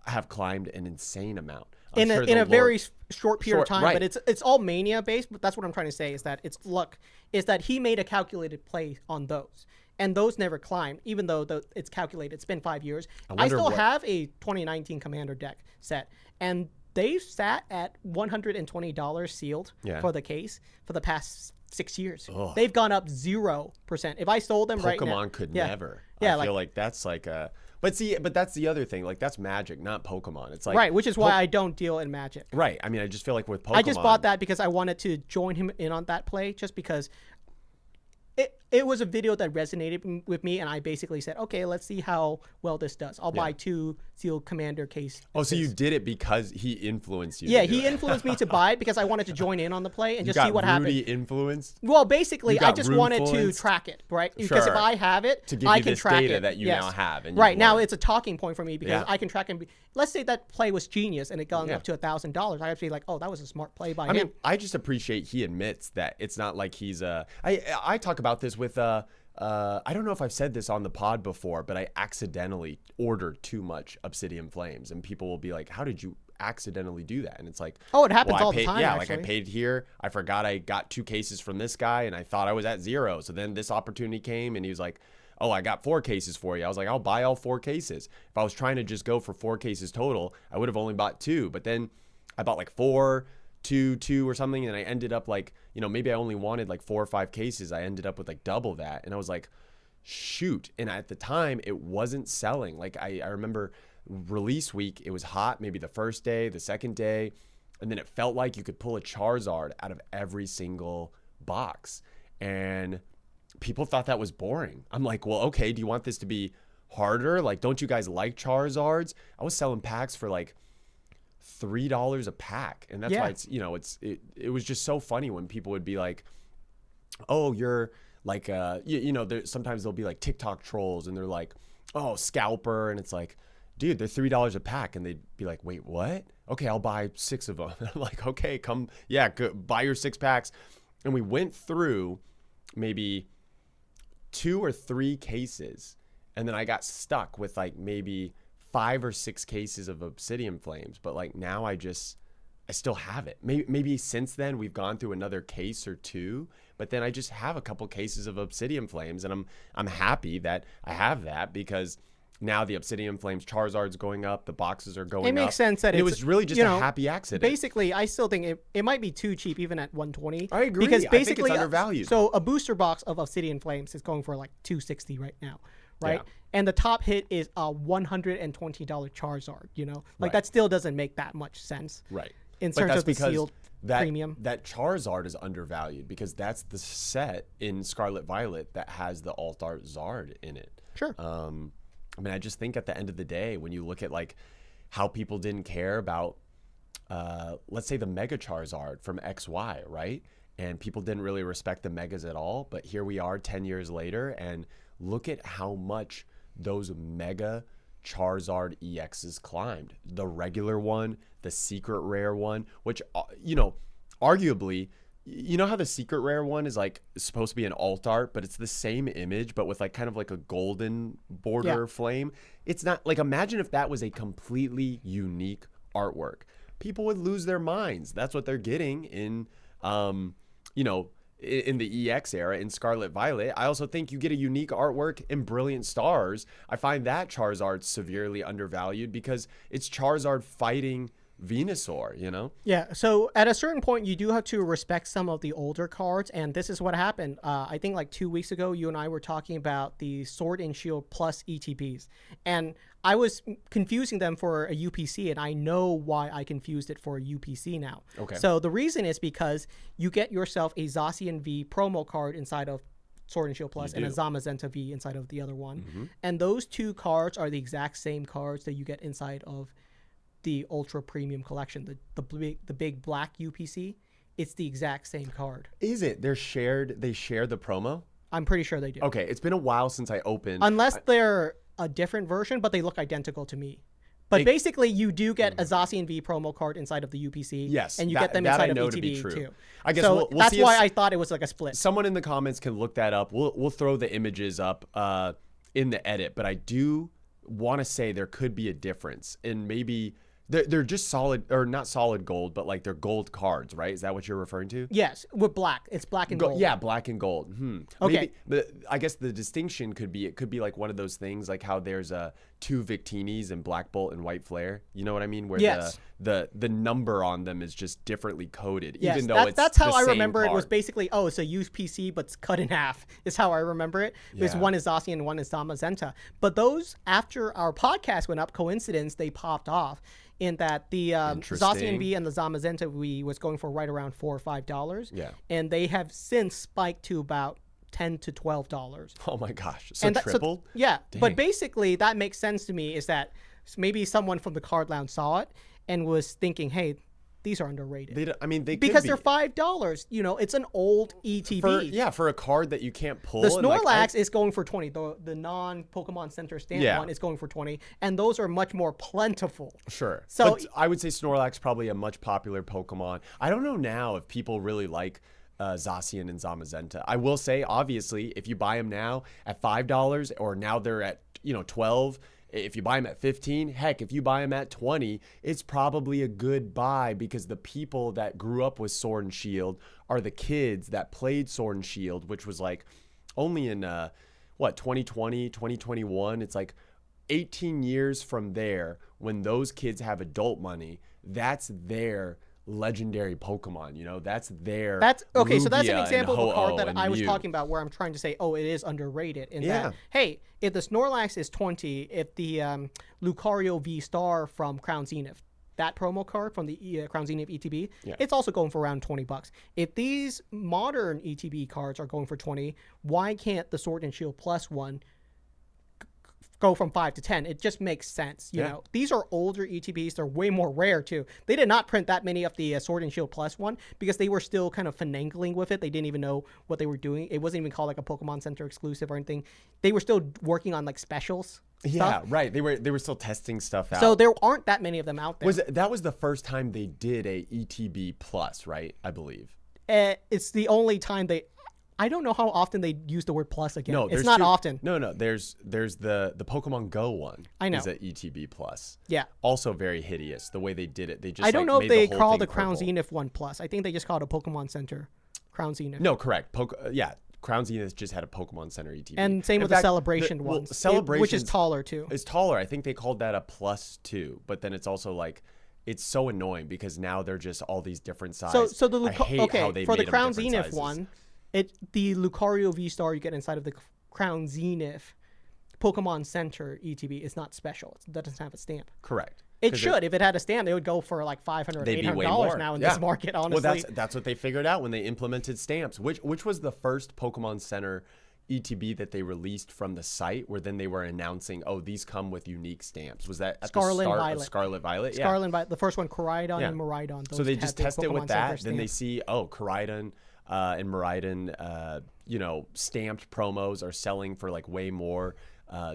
Speaker 2: have climbed an insane amount
Speaker 1: in a very short period of time. Right. But it's all Mania based. But that's what I'm trying to say is that it's luck. Is that he made a calculated play on those, and those never climbed, even though it's calculated. It's been 5 years. I still have a 2019 commander deck set, and they've sat at $120 sealed for the case for the past 6 years. Ugh. They've gone up 0%. If I sold them right now,
Speaker 2: Pokemon could never. I feel like that's like a. But that's the other thing. Like that's Magic, not Pokemon. It's like
Speaker 1: right, which is why I don't deal in Magic.
Speaker 2: Right. I mean, I just feel like with Pokemon,
Speaker 1: I just bought that because I wanted to join him in on that play, just because it was a video that resonated with me, and I basically said, okay, let's see how well this does. I'll buy 2 sealed commander case.
Speaker 2: Oh, so you did it because he influenced you?
Speaker 1: Yeah, he influenced me to buy it because I wanted to join in on the play and just see what happened.
Speaker 2: You got influenced?
Speaker 1: Well, basically, I just wanted to track it, right? Because if I have it,
Speaker 2: to give
Speaker 1: I
Speaker 2: you
Speaker 1: can
Speaker 2: this
Speaker 1: track
Speaker 2: data
Speaker 1: it.
Speaker 2: that you now have. And
Speaker 1: right, now it's a talking point for me because I can track and let's say that play was genius and it got up to $1,000. I have to be like, oh, that was a smart play by him. I mean,
Speaker 2: I just appreciate he admits that it's not like he's I talk about this with I don't know if I've said this on the pod before, but I accidentally ordered too much Obsidian Flames, and people will be like, "How did you accidentally do that?" And it's like,
Speaker 1: oh, it happens all the time.
Speaker 2: Yeah,
Speaker 1: actually.
Speaker 2: like I paid here, I forgot I got 2 cases from this guy, and I thought I was at 0. So then this opportunity came, and he was like, "Oh, I got 4 cases for you." I was like, "I'll buy all 4 cases." If I was trying to just go for 4 cases total, I would have only bought 2. But then I bought like 4. 2 or something, and I ended up like, maybe I only wanted like 4 or 5 cases. I ended up with like double that, and I was like, shoot. And at the time it wasn't selling. Like I remember release week, it was hot, maybe the first day, the second day, and then it felt like you could pull a Charizard out of every single box, and people thought that was boring. I'm like, well, okay, do you want this to be harder? Like, don't you guys like Charizards? I was selling packs for like $3 a pack, and that's why it was just so funny when people would be like, oh, you're like sometimes they'll be like TikTok trolls, and they're like, oh, scalper, and it's like, dude, they're $3 a pack, and they'd be like, wait, what? Okay, I'll buy 6 of them. I'm like, okay, come, buy your 6 packs. And we went through maybe 2 or 3 cases, and then I got stuck with like maybe 5 or 6 cases of Obsidian Flames. But like now I still have it. Maybe since then we've gone through another case or 2, but then I just have a couple cases of Obsidian Flames, and I'm happy that I have that, because now the Obsidian Flames Charizard's going up, the boxes are going up.
Speaker 1: It makes sense that
Speaker 2: it was really just a happy accident.
Speaker 1: Basically, I still think it might be too cheap even at $120.
Speaker 2: I agree.
Speaker 1: Because basically,
Speaker 2: I think it's undervalued.
Speaker 1: So a booster box of Obsidian Flames is going for like $260 right now, right? Yeah. And the top hit is a $120 Charizard. That still doesn't make that much sense.
Speaker 2: Right.
Speaker 1: In terms of the sealed premium.
Speaker 2: That Charizard is undervalued because that's the set in Scarlet Violet that has the alt art Zard in it.
Speaker 1: Sure.
Speaker 2: I mean, I just think at the end of the day, when you look at like how people didn't care about, let's say the Mega Charizard from XY, right? And people didn't really respect the Megas at all. But here we are 10 years later, and look at how much those Mega Charizard EXs climbed. The regular one, the secret rare one, which, arguably, how the secret rare one is like supposed to be an alt art, but it's the same image, but with like kind of like a golden border flame. It's not like, imagine if that was a completely unique artwork. People would lose their minds. That's what they're getting in, in the EX era, in Scarlet Violet. I also think you get a unique artwork in Brilliant Stars. I find that Charizard severely undervalued because it's Charizard fighting Venusaur,
Speaker 1: Yeah, so at a certain point, you do have to respect some of the older cards, and this is what happened. I think like 2 weeks ago, you and I were talking about the Sword and Shield Plus ETBs, and I was confusing them for a UPC, and I know why I confused it for a UPC now.
Speaker 2: Okay.
Speaker 1: So the reason is because you get yourself a Zacian V promo card inside of Sword and Shield Plus and a Zamazenta V inside of the other one. Mm-hmm. And those 2 cards are the exact same cards that you get inside of the ultra premium collection, the big black UPC. It's the exact same card.
Speaker 2: Is it? They share the promo?
Speaker 1: I'm pretty sure they do.
Speaker 2: Okay, it's been a while since I opened.
Speaker 1: Unless they're a different version, but they look identical to me. But basically, you do get a Zacian V promo card inside of the UPC.
Speaker 2: Yes,
Speaker 1: and you get them inside of ETB
Speaker 2: too.
Speaker 1: too.
Speaker 2: I guess
Speaker 1: so
Speaker 2: we'll
Speaker 1: that's
Speaker 2: see
Speaker 1: why I thought it was like a split.
Speaker 2: Someone in the comments can look that up. We'll throw the images up in the edit, but I do want to say there could be a difference, and maybe they're just solid, or not solid gold, but like they're gold cards, right? Is that what you're referring to?
Speaker 1: Yes, with black. It's black and gold.
Speaker 2: Yeah, black and gold.
Speaker 1: Okay.
Speaker 2: Maybe, I guess the distinction could be, it could be like one of those things, like how there's two Victinis and Black Bolt and White Flare. You know what I mean? Where
Speaker 1: yes.
Speaker 2: the number on them is just differently coded,
Speaker 1: yes,
Speaker 2: even though
Speaker 1: that's how I
Speaker 2: same
Speaker 1: remember
Speaker 2: card.
Speaker 1: It was basically, it's a used PC, but it's cut in half is how I remember it. Because one is Zacian and one is Zamazenta. But those, after our podcast went up, coincidence, they popped off. In that the Zacian V and the Zamazenta V was going for right around $4 or $5.
Speaker 2: Yeah.
Speaker 1: And they have since spiked to about $10 to $12.
Speaker 2: Oh my gosh. So tripled?
Speaker 1: Yeah.
Speaker 2: Dang.
Speaker 1: But basically that makes sense to me, is that maybe someone from the card lounge saw it and was thinking, hey, these are underrated.
Speaker 2: They
Speaker 1: because
Speaker 2: could
Speaker 1: they're $5. You know, it's an old ETB.
Speaker 2: For a card that you can't pull.
Speaker 1: The Snorlax is going for 20. The non-Pokemon Center stamp one is going for 20, and those are much more plentiful.
Speaker 2: Sure.
Speaker 1: So
Speaker 2: but I would say Snorlax probably a much popular Pokemon. I don't know now if people really like Zacian and Zamazenta. I will say, obviously, if you buy them now at $5, or now they're at $12. If you buy them at 15, heck, if you buy them at 20, it's probably a good buy, because the people that grew up with Sword and Shield are the kids that played Sword and Shield, which was like only in 2020, 2021. It's like 18 years from there, when those kids have adult money, that's their legendary Pokemon, that's their
Speaker 1: okay. So that's an
Speaker 2: Lugia
Speaker 1: example of a card that I was
Speaker 2: Mew.
Speaker 1: talking about, where I'm trying to say, it is underrated. In that, hey, if the Snorlax is 20, if the Lucario V Star from Crown Zenith, that promo card from the Crown Zenith ETB, it's also going for around $20. If these modern ETB cards are going for 20, why can't the Sword and Shield Plus one go from 5 to 10? It just makes sense. You know, these are older ETBs. They're way more rare too. They did not print that many of the Sword and Shield Plus one, because they were still kind of finagling with it. They didn't even know what they were doing. It wasn't even called like a Pokemon Center exclusive or anything. They were still working on like specials.
Speaker 2: Yeah, right. They were still testing stuff out.
Speaker 1: So there aren't that many of them out there.
Speaker 2: That was the first time they did a ETB Plus, right? I believe.
Speaker 1: It's the only time I don't know how often they use the word plus again.
Speaker 2: No,
Speaker 1: it's not often.
Speaker 2: No. There's the Pokemon Go one.
Speaker 1: I know.
Speaker 2: Is an ETB Plus.
Speaker 1: Yeah.
Speaker 2: Also very hideous the way they did it. They just
Speaker 1: I don't know if they call the
Speaker 2: Crown
Speaker 1: Crown Zenith one plus. I think they just called it a Pokemon Center Crown Zenith.
Speaker 2: No, correct. Crown Zenith just had a Pokemon Center ETB.
Speaker 1: And same with the Celebration one, which is taller too.
Speaker 2: It's taller. I think they called that a +2, but then it's also like, it's so annoying because now they're just all these different sizes.
Speaker 1: So the for the Crown Zenith one, the Lucario V Star you get inside of the Crown Zenith Pokemon Center ETB is not special. It doesn't have a stamp.
Speaker 2: Correct.
Speaker 1: It should. If it had a stamp, they would go for like $500 or $800 now in this market, honestly.
Speaker 2: Well, that's what they figured out when they implemented stamps. Which was the first Pokemon Center ETB that they released from the site, where then they were announcing, these come with unique stamps? Was that at
Speaker 1: Scarlet
Speaker 2: the start
Speaker 1: Violet.
Speaker 2: of Scarlet Violet?
Speaker 1: Scarlet Violet. The first one, Koraidon and Miraidon.
Speaker 2: So they just test it with that. Then they see, Koraidon and Miraidon, stamped promos are selling for like way more.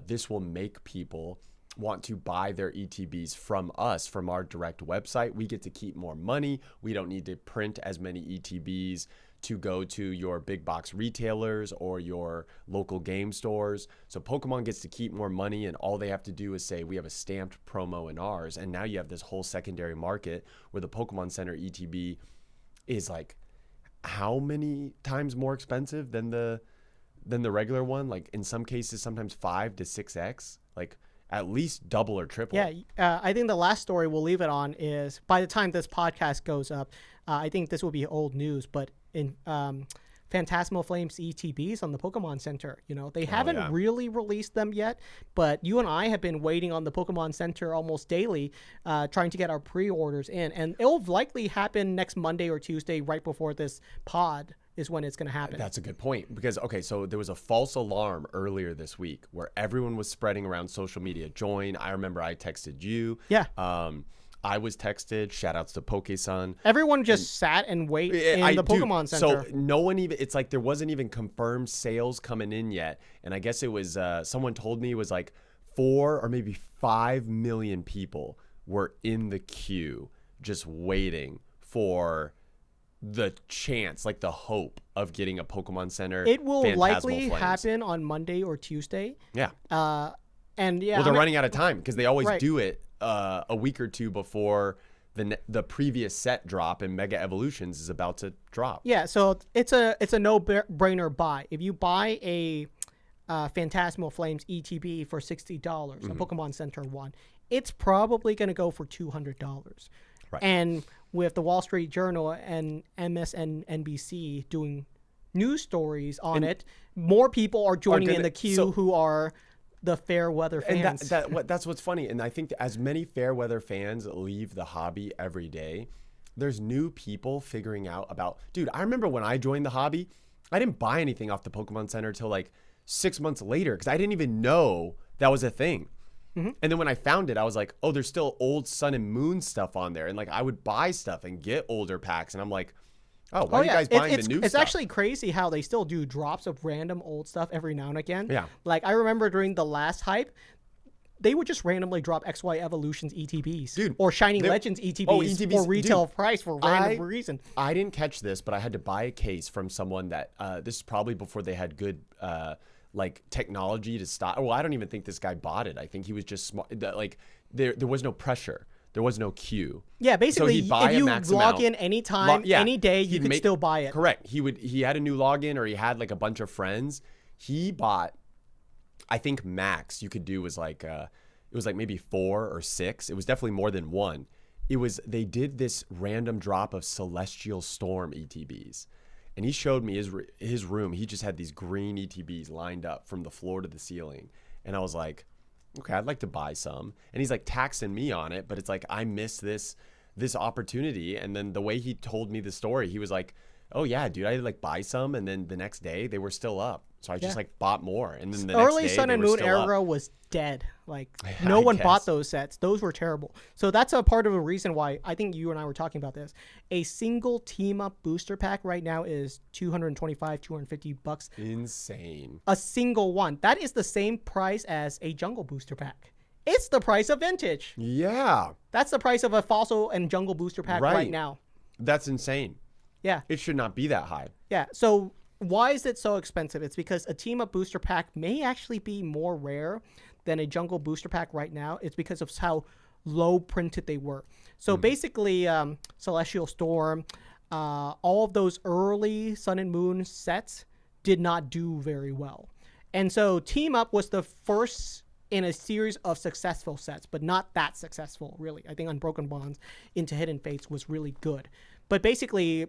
Speaker 2: This will make people want to buy their ETBs from us, from our direct website. We get to keep more money. We don't need to print as many ETBs to go to your big box retailers or your local game stores. So Pokemon gets to keep more money, and all they have to do is say, we have a stamped promo in ours. And now you have this whole secondary market where the Pokemon Center ETB is like, how many times more expensive than the regular one? Like in some cases, sometimes 5 to 6x, like at least double or triple.
Speaker 1: Yeah, I think the last story we'll leave it on is, by the time this podcast goes up, I think this will be old news, but in Phantasmal Flames ETBs on the Pokemon Center, they haven't really released them yet, but you and I have been waiting on the Pokemon Center almost daily, trying to get our pre-orders in, and it'll likely happen next Monday or Tuesday, right before this pod is when it's going to happen.
Speaker 2: That's a good point, because so there was a false alarm earlier this week where everyone was spreading around social media. I remember I texted you.
Speaker 1: Yeah.
Speaker 2: I was texted. Shout outs to Pokesun.
Speaker 1: Everyone just sat and wait in the Pokemon Center.
Speaker 2: So no one even, it's like there wasn't even confirmed sales coming in yet. And I guess it was, someone told me it was like 4 or maybe 5 million people were in the queue just waiting for the chance, like the hope of getting a Pokemon Center.
Speaker 1: It will
Speaker 2: Phantasmal
Speaker 1: likely
Speaker 2: Flames.
Speaker 1: happen on Monday or Tuesday.
Speaker 2: Yeah.
Speaker 1: And yeah,
Speaker 2: Well, they're running out of time because they always do it a week or two before the previous set drop, and Mega Evolutions is about to drop.
Speaker 1: Yeah, so it's a no-brainer buy. If you buy a Phantasmal Flames ETB for $60, a Pokemon Center one, it's probably going to go for $200.
Speaker 2: Right.
Speaker 1: And with the Wall Street Journal and MSNBC doing news stories on it, more people are joining in the queue who are the fair weather fans.
Speaker 2: And that's what's funny. And I think that as many fair weather fans leave the hobby every day, there's new people figuring out about, dude, I remember when I joined the hobby, I didn't buy anything off the Pokemon Center till like 6 months later because I didn't even know that was a thing. And then when I found it, I was like, oh, there's still old Sun and Moon stuff on there. And like I would buy stuff and get older packs. And I'm like, oh, why are you guys buying the new stuff?
Speaker 1: It's actually crazy how they still do drops of random old stuff every now and again.
Speaker 2: Yeah.
Speaker 1: Like I remember during the last hype, they would just randomly drop XY Evolutions ETBs.
Speaker 2: Dude,
Speaker 1: or Shining Legends ETBs for retail price for random reason.
Speaker 2: I didn't catch this, but I had to buy a case from someone that this is probably before they had good like technology to stop. Well, I don't even think this guy bought it. I think he was just smart. Like there was no pressure. There was no queue.
Speaker 1: Yeah, basically, if you log in anytime, any day, you could still buy it.
Speaker 2: Correct. He had a new login, or he had like a bunch of friends. He bought, I think max you could do was like it was like maybe 4 or 6. It was definitely more than one. They did this random drop of Celestial Storm ETBs. And he showed me his room. He just had these green ETBs lined up from the floor to the ceiling. And I was like, okay, I'd like to buy some. And he's like taxing me on it, but it's like I missed this opportunity. And then the way he told me the story, he was like, oh yeah, dude, I had like buy some, and then the next day they were still up. So I just like bought more. And then the
Speaker 1: early
Speaker 2: next day,
Speaker 1: Sun and Moon era was dead. Like no one bought those sets. Those were terrible. So that's a part of the reason why I think you and I were talking about this. A single team up booster pack right now is $225, $250.
Speaker 2: Insane.
Speaker 1: A single one. That is the same price as a jungle booster pack. It's the price of vintage.
Speaker 2: Yeah.
Speaker 1: That's the price of a fossil and jungle booster pack right now.
Speaker 2: That's insane.
Speaker 1: Yeah.
Speaker 2: It should not be that high.
Speaker 1: Yeah. So why is it so expensive? It's because a team up booster pack may actually be more rare than a jungle booster pack right now. It's because of how low printed they were. So basically, Celestial Storm, all of those early Sun and Moon sets did not do very well. And so Team Up was the first in a series of successful sets, but not that successful, really. I think Unbroken Bonds into Hidden Fates was really good. But basically,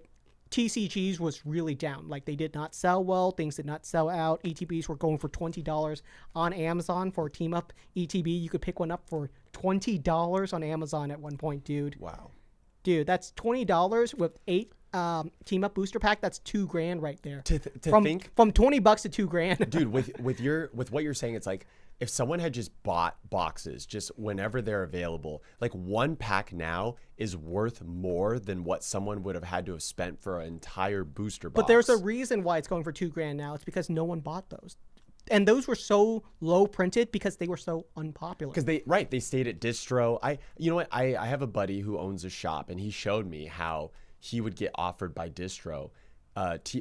Speaker 1: TCGs was really down. Like, they did not sell well. Things did not sell out. ETBs were going for $20 on Amazon for a Team Up ETB. You could pick one up for $20 on Amazon at one point, dude.
Speaker 2: Wow.
Speaker 1: Dude, that's $20 with 8 Team Up booster pack. That's $2,000 right there.
Speaker 2: From
Speaker 1: $20 to $2,000.
Speaker 2: Dude, with what you're saying, it's like if someone had just bought boxes just whenever they're available, like one pack now is worth more than what someone would have had to have spent for an entire booster box.
Speaker 1: But there's a reason why it's going for $2,000 now. It's because no one bought those. And those were so low printed because they were so unpopular.
Speaker 2: Because they stayed at distro. You know what? I have a buddy who owns a shop, and he showed me how he would get offered by distro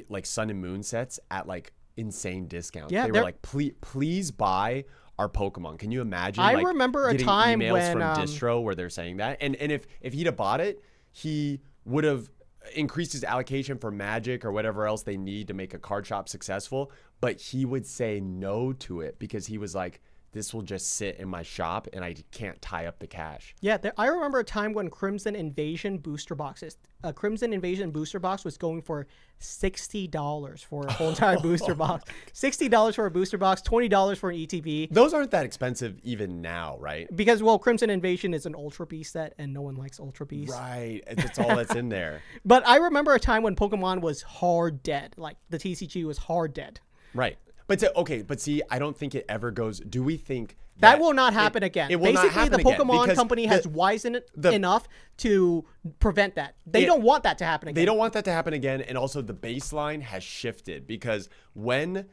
Speaker 2: like Sun and Moon sets at like insane discounts. Yeah, they were like, please buy our Pokemon. Can you imagine?
Speaker 1: I remember a time
Speaker 2: emails
Speaker 1: when
Speaker 2: from distro where they're saying that, and if he'd have bought it, he would have increased his allocation for Magic or whatever else they need to make a card shop successful. But he would say no to it because he was like, this will just sit in my shop and I can't tie up the cash.
Speaker 1: Yeah, I remember a time when Crimson Invasion booster boxes. A Crimson Invasion booster box was going for $60 for a whole entire booster box. $60 for a booster box, $20 for an ETB.
Speaker 2: Those aren't that expensive even now, right?
Speaker 1: Because, well, Crimson Invasion is an Ultra Beast set and no one likes Ultra Beast.
Speaker 2: Right. That's all that's in there.
Speaker 1: But I remember a time when Pokemon was hard dead. Like, the TCG was hard dead.
Speaker 2: Right. But see, I don't think it ever goes. Do we think
Speaker 1: that will not happen again?
Speaker 2: It will not happen
Speaker 1: the
Speaker 2: again
Speaker 1: Pokemon company has wisened enough to prevent that. They don't want that to happen again.
Speaker 2: They don't want that to happen again, and also the baseline has shifted because when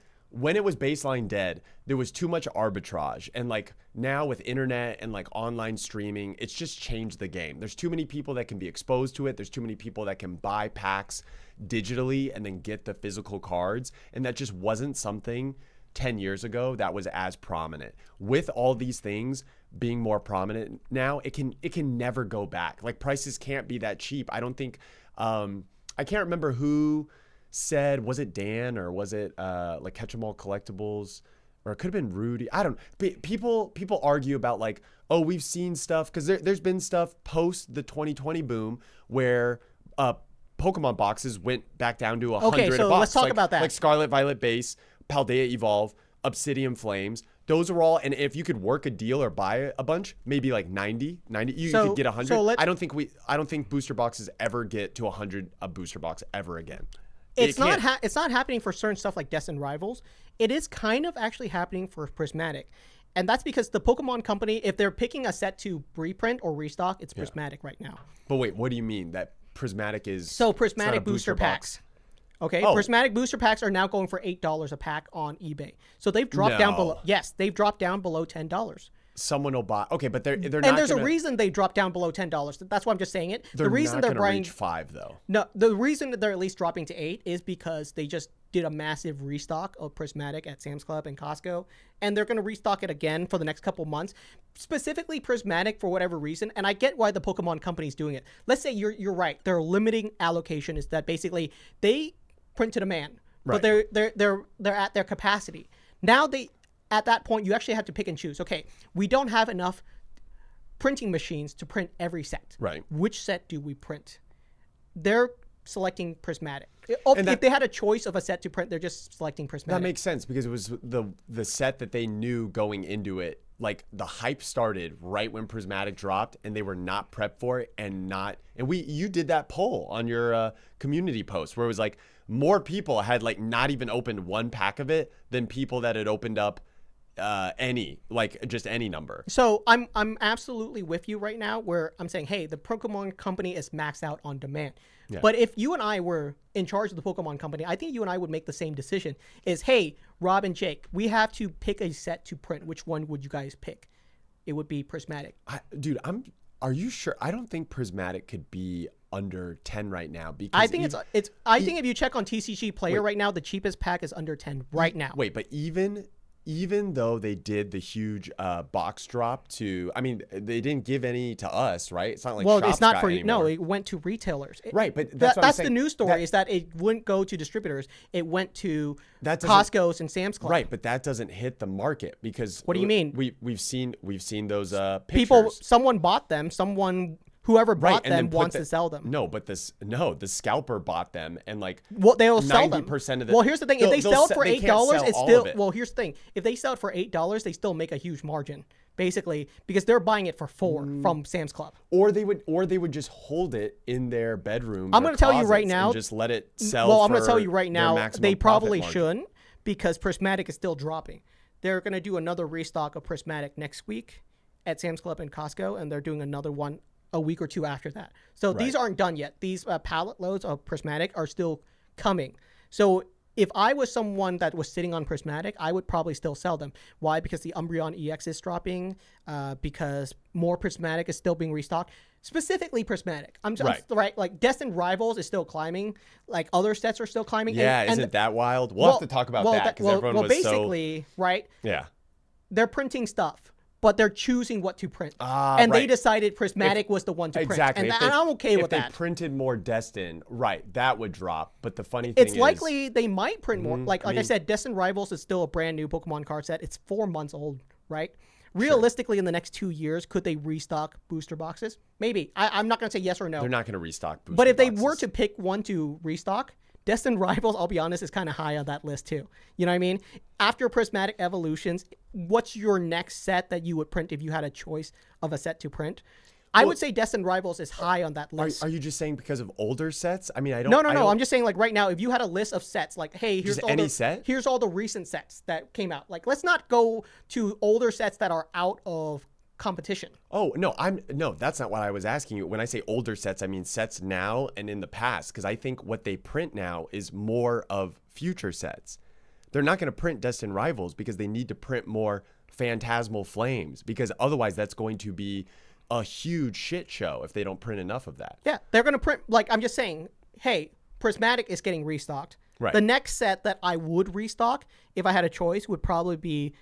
Speaker 2: it was baseline dead, there was too much arbitrage, and like now with internet and like online streaming, it's just changed the game. There's too many people that can be exposed to it. There's too many people that can buy packs digitally and then get the physical cards, and that just wasn't something 10 years ago that was as prominent. With all these things being more prominent now, it can never go back. Like prices can't be that cheap. I don't think I can't remember who said, was it Dan or was it like Catch 'em All Collectibles, or it could have been Rudy. I don't know. People argue about like, oh, we've seen stuff because there's been stuff post the 2020 boom where Pokemon boxes went back down to 100
Speaker 1: okay, so
Speaker 2: a box.
Speaker 1: Let's talk about that.
Speaker 2: Like Scarlet Violet base, Paldea Evolve, Obsidian Flames. Those are all, and if you could work a deal or buy a bunch, maybe like 90, you could get 100.
Speaker 1: So
Speaker 2: I don't think booster boxes ever get to 100 a booster box ever again.
Speaker 1: It's not happening for certain stuff like Destined Rivals. It is kind of actually happening for Prismatic. And that's because the Pokemon company, if they're picking a set to reprint or restock, it's Prismatic right now.
Speaker 2: But wait, what do you mean that Prismatic is?
Speaker 1: So Prismatic booster packs. Okay, Prismatic booster packs are now going for $8 a pack on eBay. So they've dropped down below. Yes, they've dropped down below $10.
Speaker 2: Someone will buy. Okay, but they're not.
Speaker 1: And there's a reason they dropped down below $10. That's why I'm just saying it. The reason they're buying
Speaker 2: reach 5 though.
Speaker 1: No, the reason that they're at least dropping to 8 is because they just did a massive restock of Prismatic at Sam's Club and Costco, and they're going to restock it again for the next couple months, specifically Prismatic for whatever reason. And I get why the Pokemon company's doing it. Let's say you're right. Their limiting allocation is that basically they print to demand, but they're at their capacity. Now at that point, you actually have to pick and choose. Okay, we don't have enough printing machines to print every set.
Speaker 2: Right.
Speaker 1: Which set do we print? They're selecting Prismatic. If they had a choice of a set to print, they're just selecting Prismatic.
Speaker 2: That makes sense because it was the set that they knew going into it. Like the hype started right when Prismatic dropped, and they were not prepped for it, and you did that poll on your community post where it was like more people had like not even opened one pack of it than people that had opened up just any number.
Speaker 1: So I'm absolutely with you right now where I'm saying, hey, the Pokemon company is maxed out on demand. Yeah. But if you and I were in charge of the Pokemon company, I think you and I would make the same decision is, hey, Rob and Jake, we have to pick a set to print. Which one would you guys pick? It would be Prismatic.
Speaker 2: Are you sure? I don't think Prismatic could be under 10 right now because
Speaker 1: I think I think if you check on TCG Player right now, the cheapest pack is under 10 right now.
Speaker 2: Wait, but even though they did the huge box drop to, I mean, they didn't give any to us, right? It's not like
Speaker 1: it's not for anymore. No, it went to retailers.
Speaker 2: Right, but that's
Speaker 1: the news story is that it wouldn't go to distributors. It went to Costco's and Sam's Club.
Speaker 2: Right, but that doesn't hit the market because
Speaker 1: what do you mean?
Speaker 2: We've seen those pictures.
Speaker 1: Someone bought them. Whoever bought them wants to sell them.
Speaker 2: No, but the scalper bought them and
Speaker 1: they'll sell them.
Speaker 2: 90% of the.
Speaker 1: Well, here's the thing: if they sell it for $8, it's still well. Here's the thing: if they sell it for $8, they still make a huge margin, basically, because they're buying it for $4 from Sam's Club.
Speaker 2: Or they would just hold it in their bedroom.
Speaker 1: I'm going to tell you right now,
Speaker 2: and just let it sell.
Speaker 1: Well, I'm going to tell you right now, they probably shouldn't because Prismatic is still dropping. They're going to do another restock of Prismatic next week at Sam's Club and Costco, and they're doing another one a week or two after that. So these aren't done yet. These pallet loads of Prismatic are still coming. So if I was someone that was sitting on Prismatic, I would probably still sell them. Why? Because the Umbreon EX is dropping, because more Prismatic is still being restocked. Specifically Prismatic. I'm right. Like Destined Rivals is still climbing. Like other sets are still climbing.
Speaker 2: Yeah, isn't that wild? We'll have to talk about that because everyone was
Speaker 1: basically, right?
Speaker 2: Yeah.
Speaker 1: They're printing stuff, but they're choosing what to print. They decided Prismatic was the one to print.
Speaker 2: Exactly.
Speaker 1: And I'm okay with that.
Speaker 2: If they printed more Destined, that would drop. But the funny thing is,
Speaker 1: it's likely they might print more. Like I said, Destined Rivals is still a brand new Pokemon card set. It's 4 months old, right? Realistically, in the next 2 years, could they restock booster boxes? Maybe. I'm not going to say yes or no.
Speaker 2: They're not going to restock booster boxes.
Speaker 1: But if they were to pick one to restock, Destined Rivals, I'll be honest, is kind of high on that list too. You know what I mean? After Prismatic Evolutions, what's your next set that you would print if you had a choice of a set to print? I would say Destined Rivals is high on that list.
Speaker 2: Are you just saying because of older sets? I mean, I don't.
Speaker 1: No. I'm just saying, like, right now, if you had a list of sets, like, hey, here's here's all the recent sets that came out. Like, let's not go to older sets that are out of competition.
Speaker 2: Oh, no, that's not what I was asking you. When I say older sets, I mean sets now and in the past, because I think what they print now is more of future sets. They're not going to print Destined Rivals because they need to print more Phantasmal Flames, because otherwise that's going to be a huge shit show if they don't print enough of that.
Speaker 1: Yeah, they're going to print, like, I'm just saying, hey, Prismatic is getting restocked.
Speaker 2: Right.
Speaker 1: The next set that I would restock, if I had a choice, would probably be,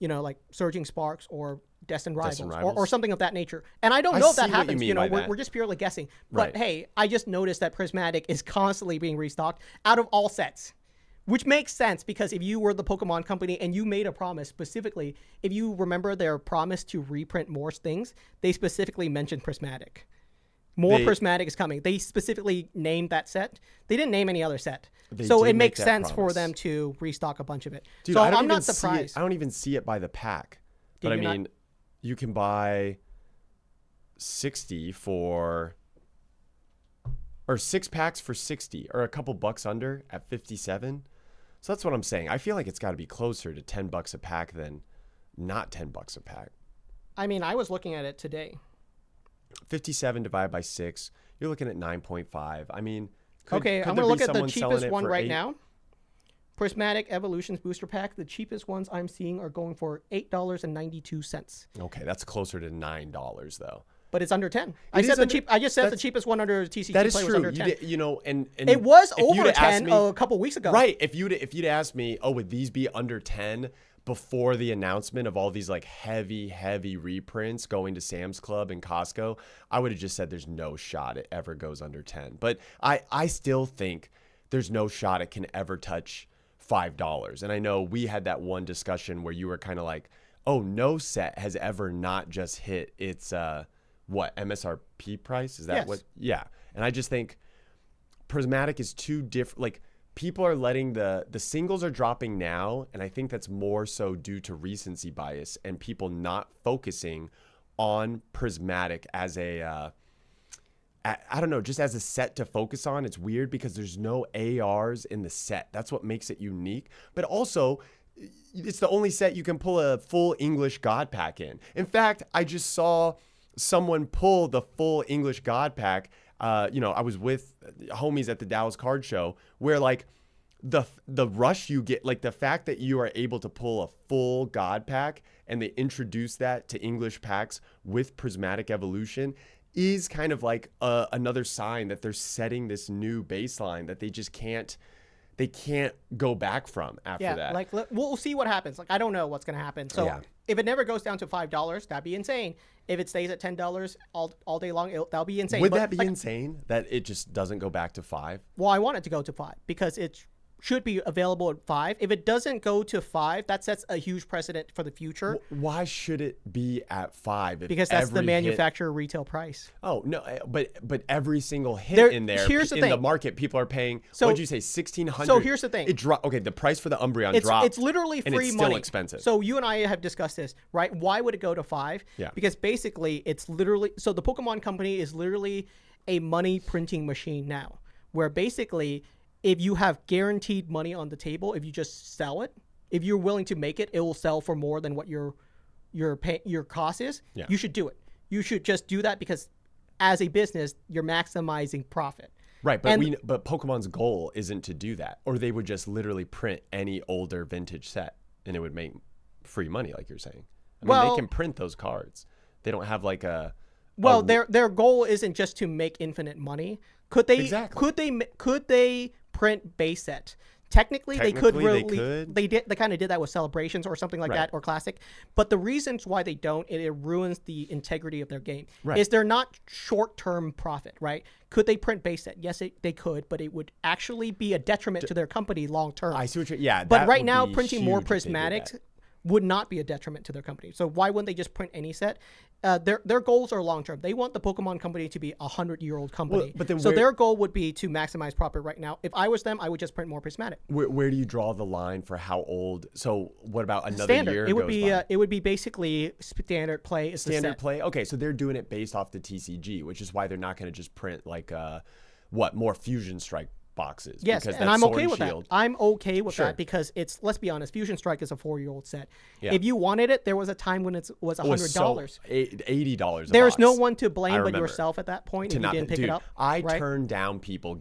Speaker 1: like Surging Sparks or Destined Rivals. Or something of that nature. And I don't know if that happens. We're just purely guessing. But hey, I just noticed that Prismatic is constantly being restocked out of all sets. Which makes sense, because if you were the Pokemon company and you made a promise specifically, if you remember their promise to reprint more things, they specifically mentioned Prismatic. Prismatic is coming. They specifically named that set. They didn't name any other set. So it makes sense for them to restock a bunch of it.
Speaker 2: Dude,
Speaker 1: so I'm not surprised.
Speaker 2: I don't even see it by the pack. But I mean, you can buy 60 for... or 6 packs for 60, or a couple bucks under at 57. So that's what I'm saying. I feel like it's got to be closer to $10 a pack than not $10 a pack.
Speaker 1: I mean, I was looking at it today.
Speaker 2: 57 divided by 6, you're looking at 9.5. I mean,
Speaker 1: I'm going to look at the cheapest one right now. Prismatic Evolutions Booster Pack. The cheapest ones I'm seeing are going for $8.92.
Speaker 2: Okay, that's closer to $9 though.
Speaker 1: But it's under 10. I just said the cheapest one under TCG
Speaker 2: that is
Speaker 1: Play
Speaker 2: true.
Speaker 1: was under 10.
Speaker 2: And
Speaker 1: it was over 10 a couple weeks ago.
Speaker 2: Right. If you'd asked me, would these be under 10 before the announcement of all these like heavy reprints going to Sam's Club and Costco, I would have just said there's no shot it ever goes under 10. But I still think there's no shot it can ever touch $5. And I know we had that one discussion where you were kind of like, oh, no set has ever not just hit its MSRP price? Is that what? Yeah. And I just think Prismatic is too different. Like, people are letting the singles are dropping now, and I think that's more so due to recency bias and people not focusing on Prismatic as I don't know, just as a set to focus on. It's weird because there's no ARs in the set. That's what makes it unique. But also, it's the only set you can pull a full English God Pack in. In fact, I just saw someone pull the full English God Pack. I was with homies at the Dallas Card Show, where like the rush you get, like the fact that you are able to pull a full God Pack and they introduce that to English packs with Prismatic Evolution is kind of like another sign that they're setting this new baseline that they just can't go back from after that. Yeah,
Speaker 1: like we'll see what happens. Like, I don't know what's going to happen. So if it never goes down to $5, that'd be insane. If it stays at $10 all day long, that'll be insane.
Speaker 2: Would that be insane that it just doesn't go back to $5?
Speaker 1: Well, I want it to go to $5 because it should be available at $5. If it doesn't go to $5, that sets a huge precedent for the future.
Speaker 2: Why should it be at $5?
Speaker 1: Because that's the manufacturer retail price.
Speaker 2: Oh no, but every single hit in there,
Speaker 1: here's the thing.
Speaker 2: The market, people are paying. So, what'd you say, $1,600?
Speaker 1: So here's the thing.
Speaker 2: It dropped. Okay, the price for the Umbreon dropped.
Speaker 1: It's literally free
Speaker 2: and it's
Speaker 1: money.
Speaker 2: Still expensive.
Speaker 1: So you and I have discussed this, right? Why would it go to $5?
Speaker 2: Yeah.
Speaker 1: Because basically, it's literally the Pokemon Company is literally a money printing machine now, where basically, if you have guaranteed money on the table, if you just sell it, if you're willing to make it, it will sell for more than what your cost is.
Speaker 2: Yeah.
Speaker 1: You should do it. You should just do that because as a business, you're maximizing profit.
Speaker 2: Right, but Pokemon's goal isn't to do that, or they would just literally print any older vintage set and it would make free money, like you're saying. I mean, they can print those cards. They don't have like a.
Speaker 1: Well, their goal isn't just to make infinite money. Could they?
Speaker 2: Exactly.
Speaker 1: Could they print base set? Technically, they could. They kind of did that with Celebrations or something like that, or Classic. But the reasons why they don't, it ruins the integrity of their game.
Speaker 2: Right.
Speaker 1: Is they're not short-term profit, right? Could they print base set? Yes, they could, but it would actually be a detriment to their company long-term.
Speaker 2: I see what you're. Yeah.
Speaker 1: But right now, printing more Prismatics would not be a detriment to their company. So why wouldn't they just print any set? Their goals are long term. They want the Pokemon company to be a 100-year-old company.
Speaker 2: Well, but then
Speaker 1: so their goal would be to maximize profit right now. If I was them, I would just print more prismatic.
Speaker 2: Where do you draw the line for how old? So what about another
Speaker 1: Standard.
Speaker 2: year?
Speaker 1: It would be basically standard play. Is
Speaker 2: standard play. Okay, so they're doing it based off the TCG, which is why they're not going to just print like more Fusion Strike boxes.
Speaker 1: Yes, and I'm okay with that. I'm okay with that because let's be honest, Fusion Strike is a 4-year-old set. Yeah. If you wanted it, there was a time when it was $100.
Speaker 2: $80.
Speaker 1: There's no one to blame but yourself at that point if you didn't pick it up.
Speaker 2: I turned down people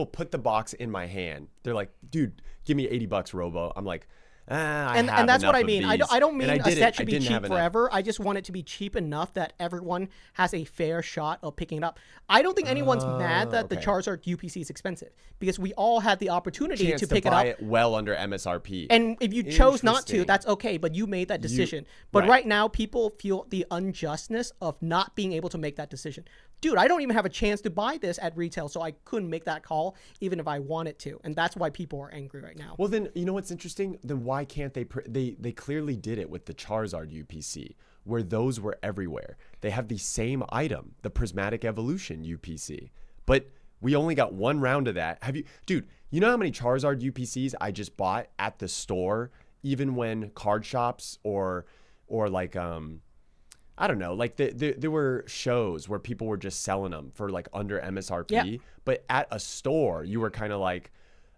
Speaker 2: put the box in my hand. They're like, dude, give me $80, Robo. I'm like, and that's what I mean. I don't mean a set should be cheap forever. I just want it to be cheap enough that everyone has a fair shot of picking it up. I don't think anyone's mad that the Charizard UPC is expensive because we all had the opportunity to pick it up. It well under MSRP.
Speaker 1: And if you chose not to, that's okay, but you made that decision. But right now, people feel the unjustness of not being able to make that decision. Dude, I don't even have a chance to buy this at retail, so I couldn't make that call even if I wanted to. And that's why people are angry right now.
Speaker 2: Well, then, you know what's interesting? Then why can't they clearly did it with the Charizard UPC, where those were everywhere. They have the same item, the Prismatic Evolution UPC. But we only got one round of that. Dude, you know how many Charizard UPCs I just bought at the store, even when card shops or like I don't know, like there were shows where people were just selling them for like under MSRP, but at a store you were kind of like,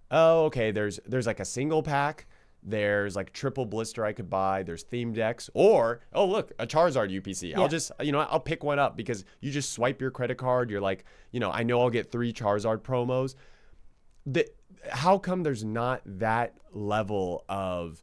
Speaker 2: oh, okay, there's like a single pack, there's like triple blister I could buy, there's theme decks, or oh look, a Charizard UPC. I'll just I'll pick one up because you just swipe your credit card. You're like, I know I'll get 3 Charizard promos. How come there's not that level of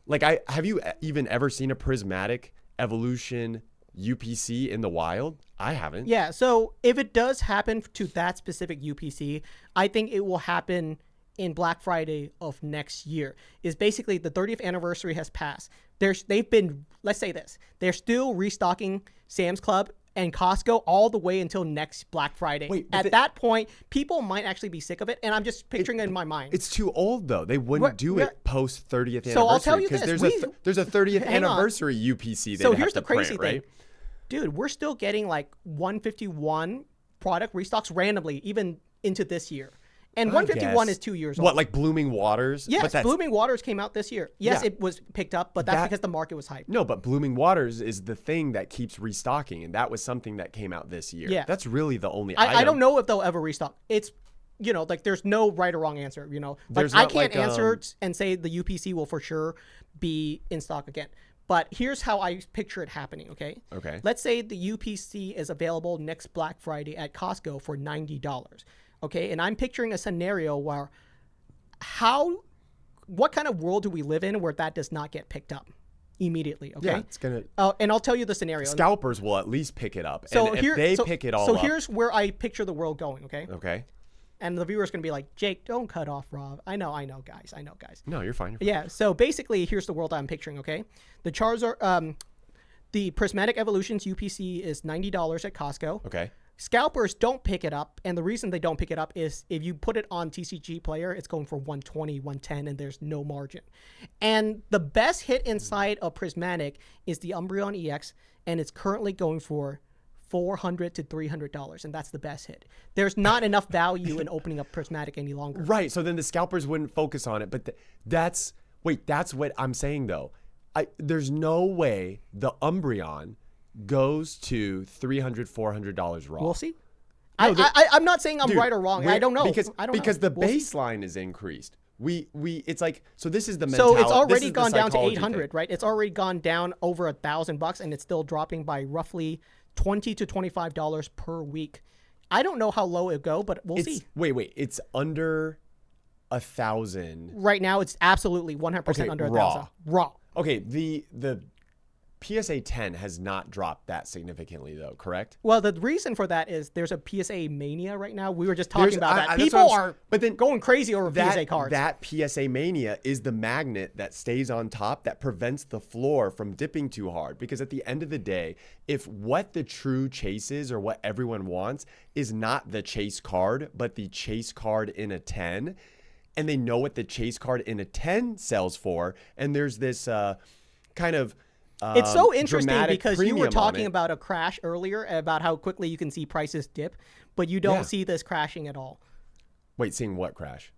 Speaker 2: like have you even ever seen a Prismatic Evolution UPC in the wild? I haven't.
Speaker 1: Yeah, so if it does happen to that specific UPC, I think it will happen in Black Friday of next year. Is basically the 30th anniversary has passed. They've been, let's say this, they're still restocking Sam's Club and Costco all the way until next Black Friday.
Speaker 2: Wait,
Speaker 1: at that point, people might actually be sick of it, and I'm just picturing it in my mind.
Speaker 2: It's too old though. They wouldn't do it post 30th anniversary.
Speaker 1: So I'll tell you this:
Speaker 2: there's a 30th anniversary UPC. So here's the crazy thing,
Speaker 1: dude. We're still getting like 151 product restocks randomly, even into this year. And 151 is 2 years old.
Speaker 2: What, like Blooming Waters?
Speaker 1: Yes, Blooming Waters came out this year. Yes, it was picked up, but that's because the market was hyped.
Speaker 2: No, but Blooming Waters is the thing that keeps restocking, and that was something that came out this year. Yeah. That's really the only item.
Speaker 1: I don't know if they'll ever restock. It's, like there's no right or wrong answer, Like I can't answer and say the UPC will for sure be in stock again. But here's how I picture it happening, okay?
Speaker 2: Okay.
Speaker 1: Let's say the UPC is available next Black Friday at Costco for $90. Okay, and I'm picturing a scenario where what kind of world do we live in where that does not get picked up immediately? Okay,
Speaker 2: yeah, it's gonna.
Speaker 1: And I'll tell you the scenario.
Speaker 2: Scalpers will at least pick it up, and if they pick it all up.
Speaker 1: So here's where I picture the world going. Okay.
Speaker 2: Okay.
Speaker 1: And the viewer's gonna be like, Jake, don't cut off Rob. I know, guys.
Speaker 2: No, you're fine.
Speaker 1: Yeah. So basically, here's the world I'm picturing. Okay, the Charizard, the Prismatic Evolutions UPC is $90 at Costco.
Speaker 2: Okay.
Speaker 1: Scalpers don't pick it up, and the reason they don't pick it up is if you put it on TCG Player, it's going for 120, 110, and there's no margin. And the best hit inside of Prismatic is the Umbreon EX, and it's currently going for $400 to $300, and that's the best hit. There's not enough value in opening up Prismatic any longer.
Speaker 2: Right, so then the scalpers wouldn't focus on it, but that's what I'm saying, though. There's no way the Umbreon goes to $300, $400 raw.
Speaker 1: We'll see. No, I'm not saying I'm right or wrong. I don't know.
Speaker 2: Because the baseline is increased. It's like, so this is the mentality.
Speaker 1: So it's already gone down to 800, right? It's already gone down over $1,000, and it's still dropping by roughly $20 to $25 per week. I don't know how low it'll go, but we'll see.
Speaker 2: Wait. It's under 1,000
Speaker 1: right now. It's absolutely 100% under 1,000 raw.
Speaker 2: Okay, the PSA 10 has not dropped that significantly, though, correct?
Speaker 1: Well, the reason for that is there's a PSA mania right now. We were just talking about that. People are going crazy over PSA cards.
Speaker 2: That PSA mania is the magnet that stays on top that prevents the floor from dipping too hard. Because at the end of the day, if what the true chase is or what everyone wants is not the chase card, but the chase card in a 10, and they know what the chase card in a 10 sells for. And there's this kind of
Speaker 1: it's so interesting because you were
Speaker 2: premium on
Speaker 1: talking
Speaker 2: it.
Speaker 1: about a crash earlier, about how quickly you can see prices dip, but you don't see this crashing at all.
Speaker 2: Wait, seeing what crash?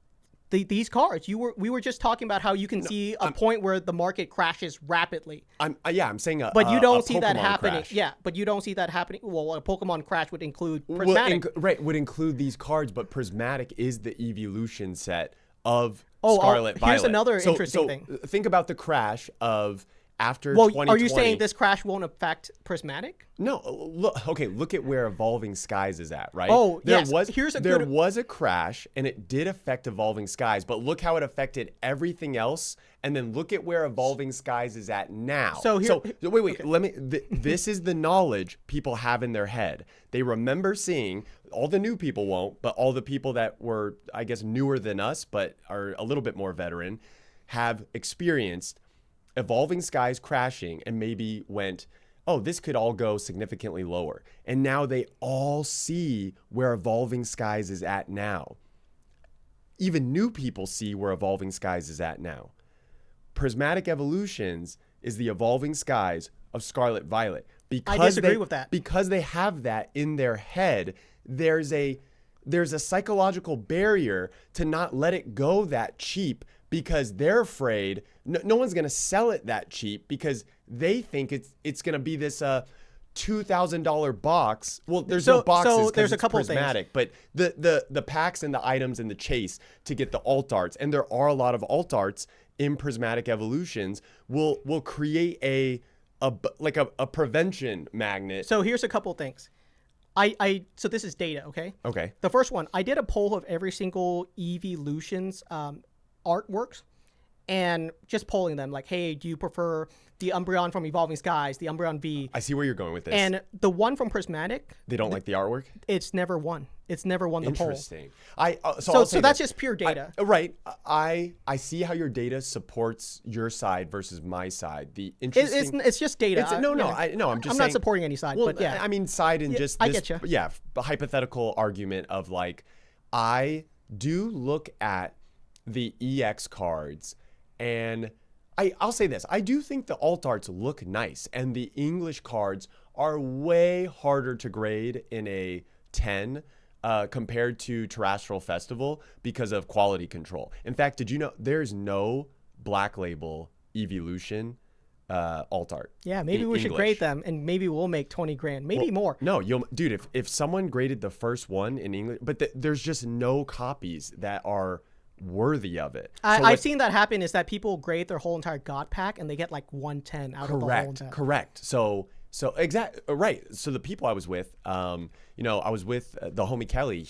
Speaker 1: These cards, we were just talking about how you can see a point where the market crashes rapidly.
Speaker 2: I'm saying
Speaker 1: but you don't
Speaker 2: a
Speaker 1: see that
Speaker 2: Pokemon
Speaker 1: happening.
Speaker 2: crash.
Speaker 1: Yeah, but you don't see that happening. Well, a Pokemon crash would include prismatic.
Speaker 2: Would include these cards, but prismatic is the evolution set of
Speaker 1: Oh,
Speaker 2: Scarlet Violet.
Speaker 1: here's another interesting thing.
Speaker 2: Think about the crash of after
Speaker 1: Well,
Speaker 2: 2020.
Speaker 1: are you saying this crash won't affect prismatic?
Speaker 2: No, look at where Evolving Skies is at, right?
Speaker 1: Oh,
Speaker 2: there
Speaker 1: yes.
Speaker 2: There was a crash, and it did affect Evolving Skies, but look how it affected everything else, and then look at where Evolving Skies is at now. Wait,
Speaker 1: okay.
Speaker 2: This is the knowledge people have in their head. They remember seeing, all the new people won't, but all the people that were, I guess, newer than us, but are a little bit more veteran, have experienced Evolving Skies crashing and maybe went, oh, this could all go significantly lower. And now they all see where Evolving Skies is at now. Even new people see where Evolving Skies is at now. Prismatic Evolutions is the Evolving Skies of Scarlet Violet.
Speaker 1: I disagree with that.
Speaker 2: Because they have that in their head, there's a psychological barrier to not let it go that cheap, because they're afraid no one's going to sell it that cheap because they think it's going to be this $2,000 box. Well, there's no boxes because it's prismatic, but the packs and the items and the chase to get the alt arts, and there are a lot of alt arts in Prismatic Evolutions, will create a prevention magnet.
Speaker 1: So here's a couple things. So this is data, okay?
Speaker 2: Okay.
Speaker 1: The first one, I did a poll of every single Evolutions artworks, and just polling them like, hey, do you prefer the Umbreon from Evolving Skies, the Umbreon V?
Speaker 2: I see where you're going with this.
Speaker 1: And the one from Prismatic,
Speaker 2: they don't like the artwork?
Speaker 1: It's never won. It's never won the poll.
Speaker 2: Interesting.
Speaker 1: So that's just pure data.
Speaker 2: Right. I see how your data supports your side versus my side. The interesting.
Speaker 1: It's just data.
Speaker 2: I'm just saying,
Speaker 1: not supporting any side, but yeah.
Speaker 2: I mean, side in just this.
Speaker 1: I get you.
Speaker 2: Yeah, the hypothetical argument of like, I do look at the EX cards, and I'll say this. I do think the alt arts look nice, and the English cards are way harder to grade in a 10 compared to Terrestrial Festival because of quality control. In fact, did you know there's no Black Label Evolution alt art?
Speaker 1: Yeah, maybe we should grade them, and maybe we'll make 20 grand, maybe more.
Speaker 2: No, dude, if someone graded the first one in English, but there's just no copies that are worthy of it.
Speaker 1: I've seen that happen, is that people grade their whole entire God pack and they get like 110 out of the whole entire.
Speaker 2: Correct. So right. So the people I was with, I was with the homie Kelly.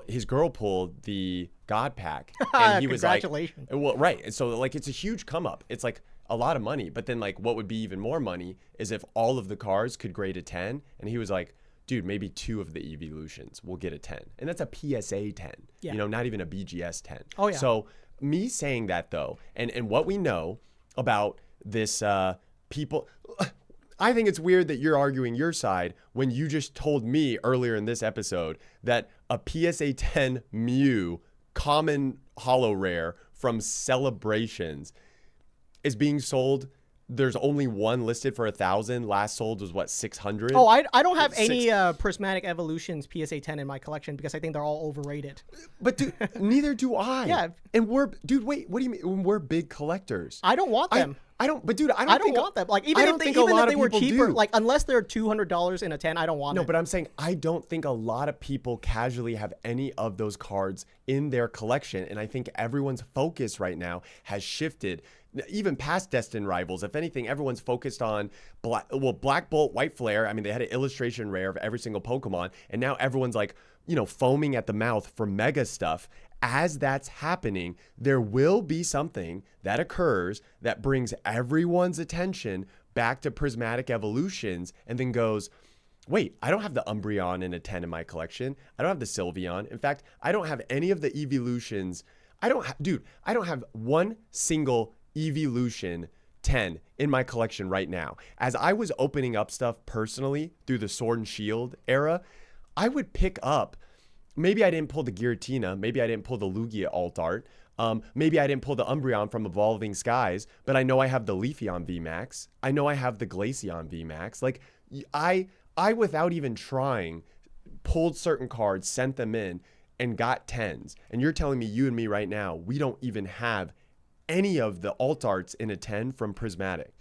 Speaker 2: His girl pulled the God pack, and he was like,
Speaker 1: congratulations.
Speaker 2: Well, right. And so like, it's a huge come up. It's like a lot of money, but then like, what would be even more money is if all of the cars could grade a 10, and he was like, dude, maybe 2 of the Evolutions will get a 10. And that's a PSA 10, not even a BGS 10.
Speaker 1: Oh, yeah.
Speaker 2: So me saying that, though, and what we know about this people, I think it's weird that you're arguing your side when you just told me earlier in this episode that a PSA 10 Mew common holo rare from Celebrations is being sold. There's only one listed for 1,000. Last sold was what, 600?
Speaker 1: Oh, I don't have any Prismatic Evolutions PSA 10 in my collection because I think they're all overrated.
Speaker 2: But dude, neither do I.
Speaker 1: Yeah.
Speaker 2: And wait, what do you mean? We're big collectors.
Speaker 1: I don't want them.
Speaker 2: I don't want them.
Speaker 1: Like, even if they were cheaper, like, unless they're $200 in a 10, I don't want it.
Speaker 2: No, but I'm saying I don't think a lot of people casually have any of those cards in their collection. And I think everyone's focus right now has shifted, even past Destined Rivals. If anything, everyone's focused on Black Bolt, White Flare. I mean, they had an illustration rare of every single Pokemon. And now everyone's like, foaming at the mouth for mega stuff. As that's happening, there will be something that occurs that brings everyone's attention back to Prismatic Evolutions and then goes, wait, I don't have the Umbreon in a 10 in my collection. I don't have the Sylveon. In fact, I don't have any of the Evolutions. I don't have one single Evolution 10 in my collection right now. As I was opening up stuff personally through the Sword and Shield era, I would pick up maybe I didn't pull the Giratina, maybe I didn't pull the Lugia alt art, maybe I didn't pull the Umbreon from Evolving Skies, but I know I have the Leafeon VMAX. I know I have the Glaceon VMAX. Like, I without even trying, pulled certain cards, sent them in, and got 10s. And you're telling me, you and me right now, we don't even have any of the alt arts in a 10 from Prismatic.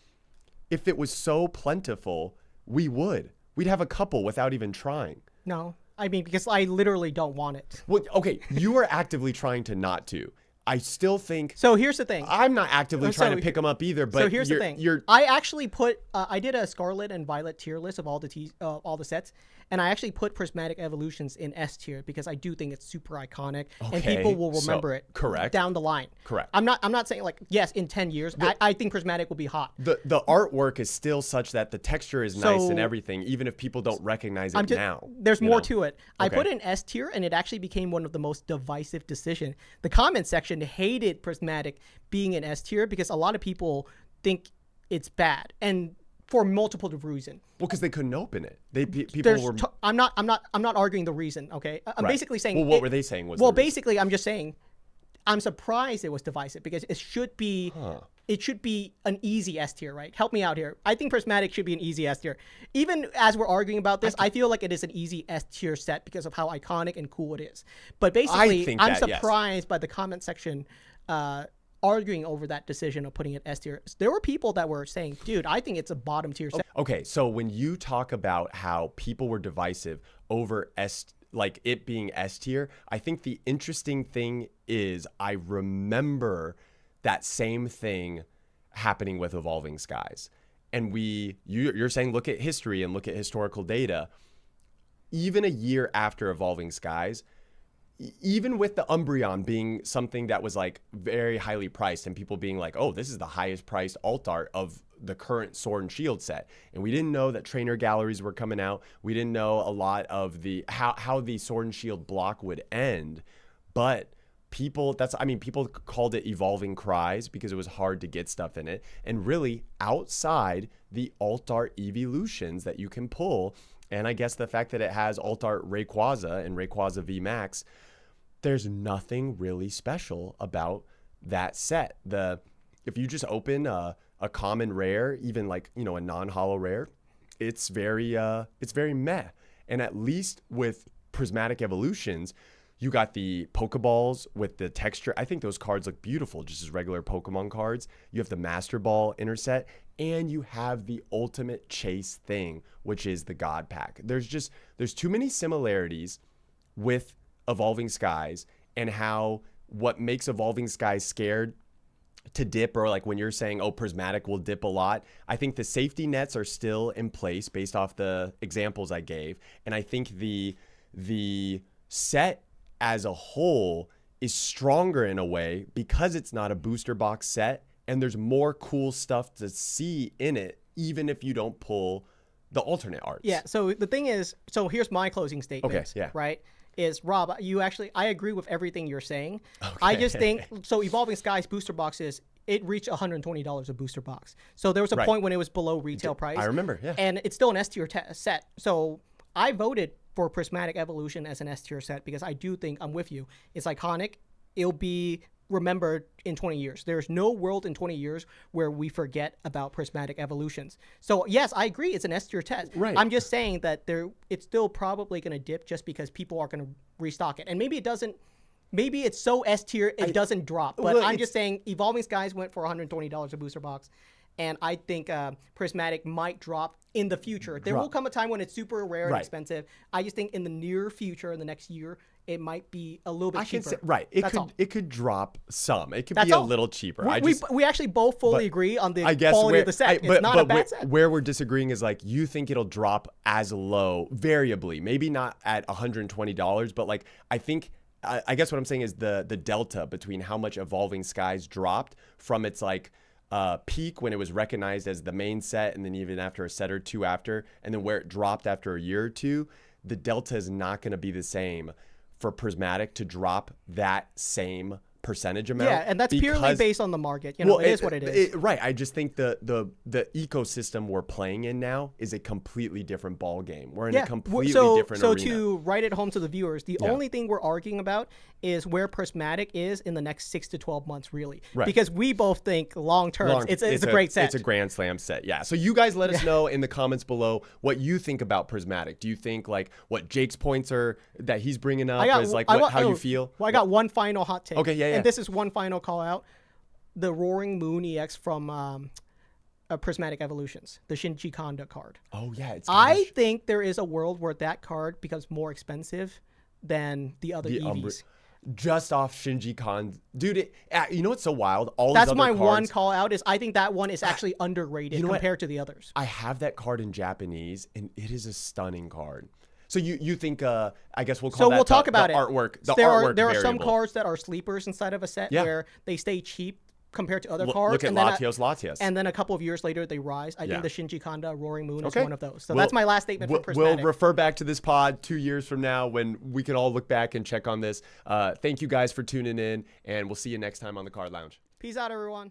Speaker 2: If it was so plentiful, we'd have a couple without even trying.
Speaker 1: No, I mean, because I literally don't want it.
Speaker 2: Well, okay, you are actively trying to not to. I still think.
Speaker 1: So here's the thing.
Speaker 2: I'm not actively trying to pick them up either. But
Speaker 1: so here's the thing. I actually put. I did a Scarlet and Violet tier list of all the sets, and I actually put Prismatic Evolutions in S tier because I do think it's super iconic, and people will remember it.
Speaker 2: Correct.
Speaker 1: Down the line.
Speaker 2: Correct.
Speaker 1: I'm not saying like yes in 10 years. I think Prismatic will be hot.
Speaker 2: The artwork is still such that the texture is nice and everything, even if people don't recognize it now.
Speaker 1: There's more to it. I put it in S tier, and it actually became one of the most divisive decisions. The comment section hated Prismatic being in S tier because a lot of people think it's bad, and for multiple reasons.
Speaker 2: Well, because they couldn't open it. People were.
Speaker 1: I'm not arguing the reason. Okay, I'm basically saying.
Speaker 2: Well, what were they saying?
Speaker 1: Basically, I'm just saying, I'm surprised it was divisive because it should be. It should be an easy S tier, right? Help me out here. I think Prismatic should be an easy S tier. Even as we're arguing about this, I feel like it is an easy S tier set because of how iconic and cool it is. But basically, I'm surprised by the comment section arguing over that decision of putting it S tier. There were people that were saying, dude, I think it's a bottom tier set.
Speaker 2: Okay, so when you talk about how people were divisive over like it being S tier, I think the interesting thing is I remember that same thing happening with Evolving Skies. And you're saying look at history and look at historical data. Even a year after Evolving Skies, even with the Umbreon being something that was like very highly priced and people being like, oh, this is the highest priced alt art of the current Sword and Shield set. And we didn't know that trainer galleries were coming out. We didn't know a lot of the how the Sword and Shield block would end. But people called it Evolving Cries because it was hard to get stuff in it. And really outside the alt art evolutions that you can pull, and I guess the fact that it has alt art Rayquaza and Rayquaza VMAX, there's nothing really special about that set. If you just open a common rare, even like, a non-holo rare, it's very meh. And at least with Prismatic Evolutions, you got the Pokeballs with the texture. I think those cards look beautiful, just as regular Pokemon cards. You have the Master Ball Interset, and you have the ultimate chase thing, which is the God Pack. There's too many similarities with Evolving Skies and how what makes Evolving Skies scared to dip, or like when you're saying, oh, Prismatic will dip a lot. I think the safety nets are still in place based off the examples I gave. And I think the set as a whole is stronger in a way because it's not a booster box set and there's more cool stuff to see in it, even if you don't pull the alternate arts.
Speaker 1: Yeah. So the thing is, here's my closing statement.
Speaker 2: Okay. Yeah.
Speaker 1: Right. Is Rob, I agree with everything you're saying. Okay. I just think, Evolving Skies booster boxes, it reached $120 a booster box. So there was a point when it was below retail price.
Speaker 2: I remember, yeah.
Speaker 1: And it's still an S tier set. So I voted for Prismatic Evolution as an S tier set because I do think, I'm with you, it's iconic. It'll be remembered in 20 years. There's no world in 20 years where we forget about Prismatic Evolutions. So yes, I agree, it's an S tier test.
Speaker 2: Right.
Speaker 1: I'm just saying that it's still probably going to dip just because people are going to restock it. And maybe it doesn't, maybe it's so S tier it doesn't drop. But I'm just saying Evolving Skies went for $120 a booster box. And I think Prismatic might drop in the future. There will come a time when it's super rare and expensive. I just think in the near future, in the next year, it might be a little bit cheaper.
Speaker 2: It could drop some. It could be a little cheaper.
Speaker 1: We actually both fully agree on the quality of the set. It's not a bad set.
Speaker 2: Where we're disagreeing is like you think it'll drop as low variably, maybe not at $120, but like I think. I guess what I'm saying is the delta between how much Evolving Skies dropped from its like peak when it was recognized as the main set, and then even after a set or two after, and then where it dropped after a year or two, the delta is not going to be the same for Prismatic to drop that same percentage amount.
Speaker 1: Yeah, and that's purely based on the market. You know, it is what it is.
Speaker 2: Right. I just think the ecosystem we're playing in now is a completely different ball game. We're in a completely different arena.
Speaker 1: So to write it home to the viewers, the only thing we're arguing about is where Prismatic is in the next 6 to 12 months, really.
Speaker 2: Right.
Speaker 1: Because we both think long term, it's a great set.
Speaker 2: It's a Grand Slam set. Yeah. So you guys let us know in the comments below what you think about Prismatic. Do you think like what Jake's points are that he's bringing up is like how you feel?
Speaker 1: Well, I got one final hot take.
Speaker 2: Okay, yeah.
Speaker 1: And this is one final call out. The Roaring Moon EX from Prismatic Evolutions, the Shinji Kanda card.
Speaker 2: Oh, yeah.
Speaker 1: I think there is a world where that card becomes more expensive than the other EVs.
Speaker 2: Just off Shinji Kanda. Dude, you know what's so wild?
Speaker 1: That's my one call out is I think that one is actually underrated compared to the others.
Speaker 2: I have that card in Japanese, and it is a stunning card. So you think I guess we'll call that
Speaker 1: we'll talk about
Speaker 2: the artwork.
Speaker 1: There are some cards that are sleepers inside of a set where they stay cheap compared to other cards.
Speaker 2: Look at Latios.
Speaker 1: And then a couple of years later they rise. I think the Shinji Kanda Roaring Moon is one of those. So that's my last statement for Prismatic.
Speaker 2: We'll refer back to this pod 2 years from now when we can all look back and check on this. Thank you guys for tuning in, and we'll see you next time on the Card Lounge.
Speaker 1: Peace out, everyone.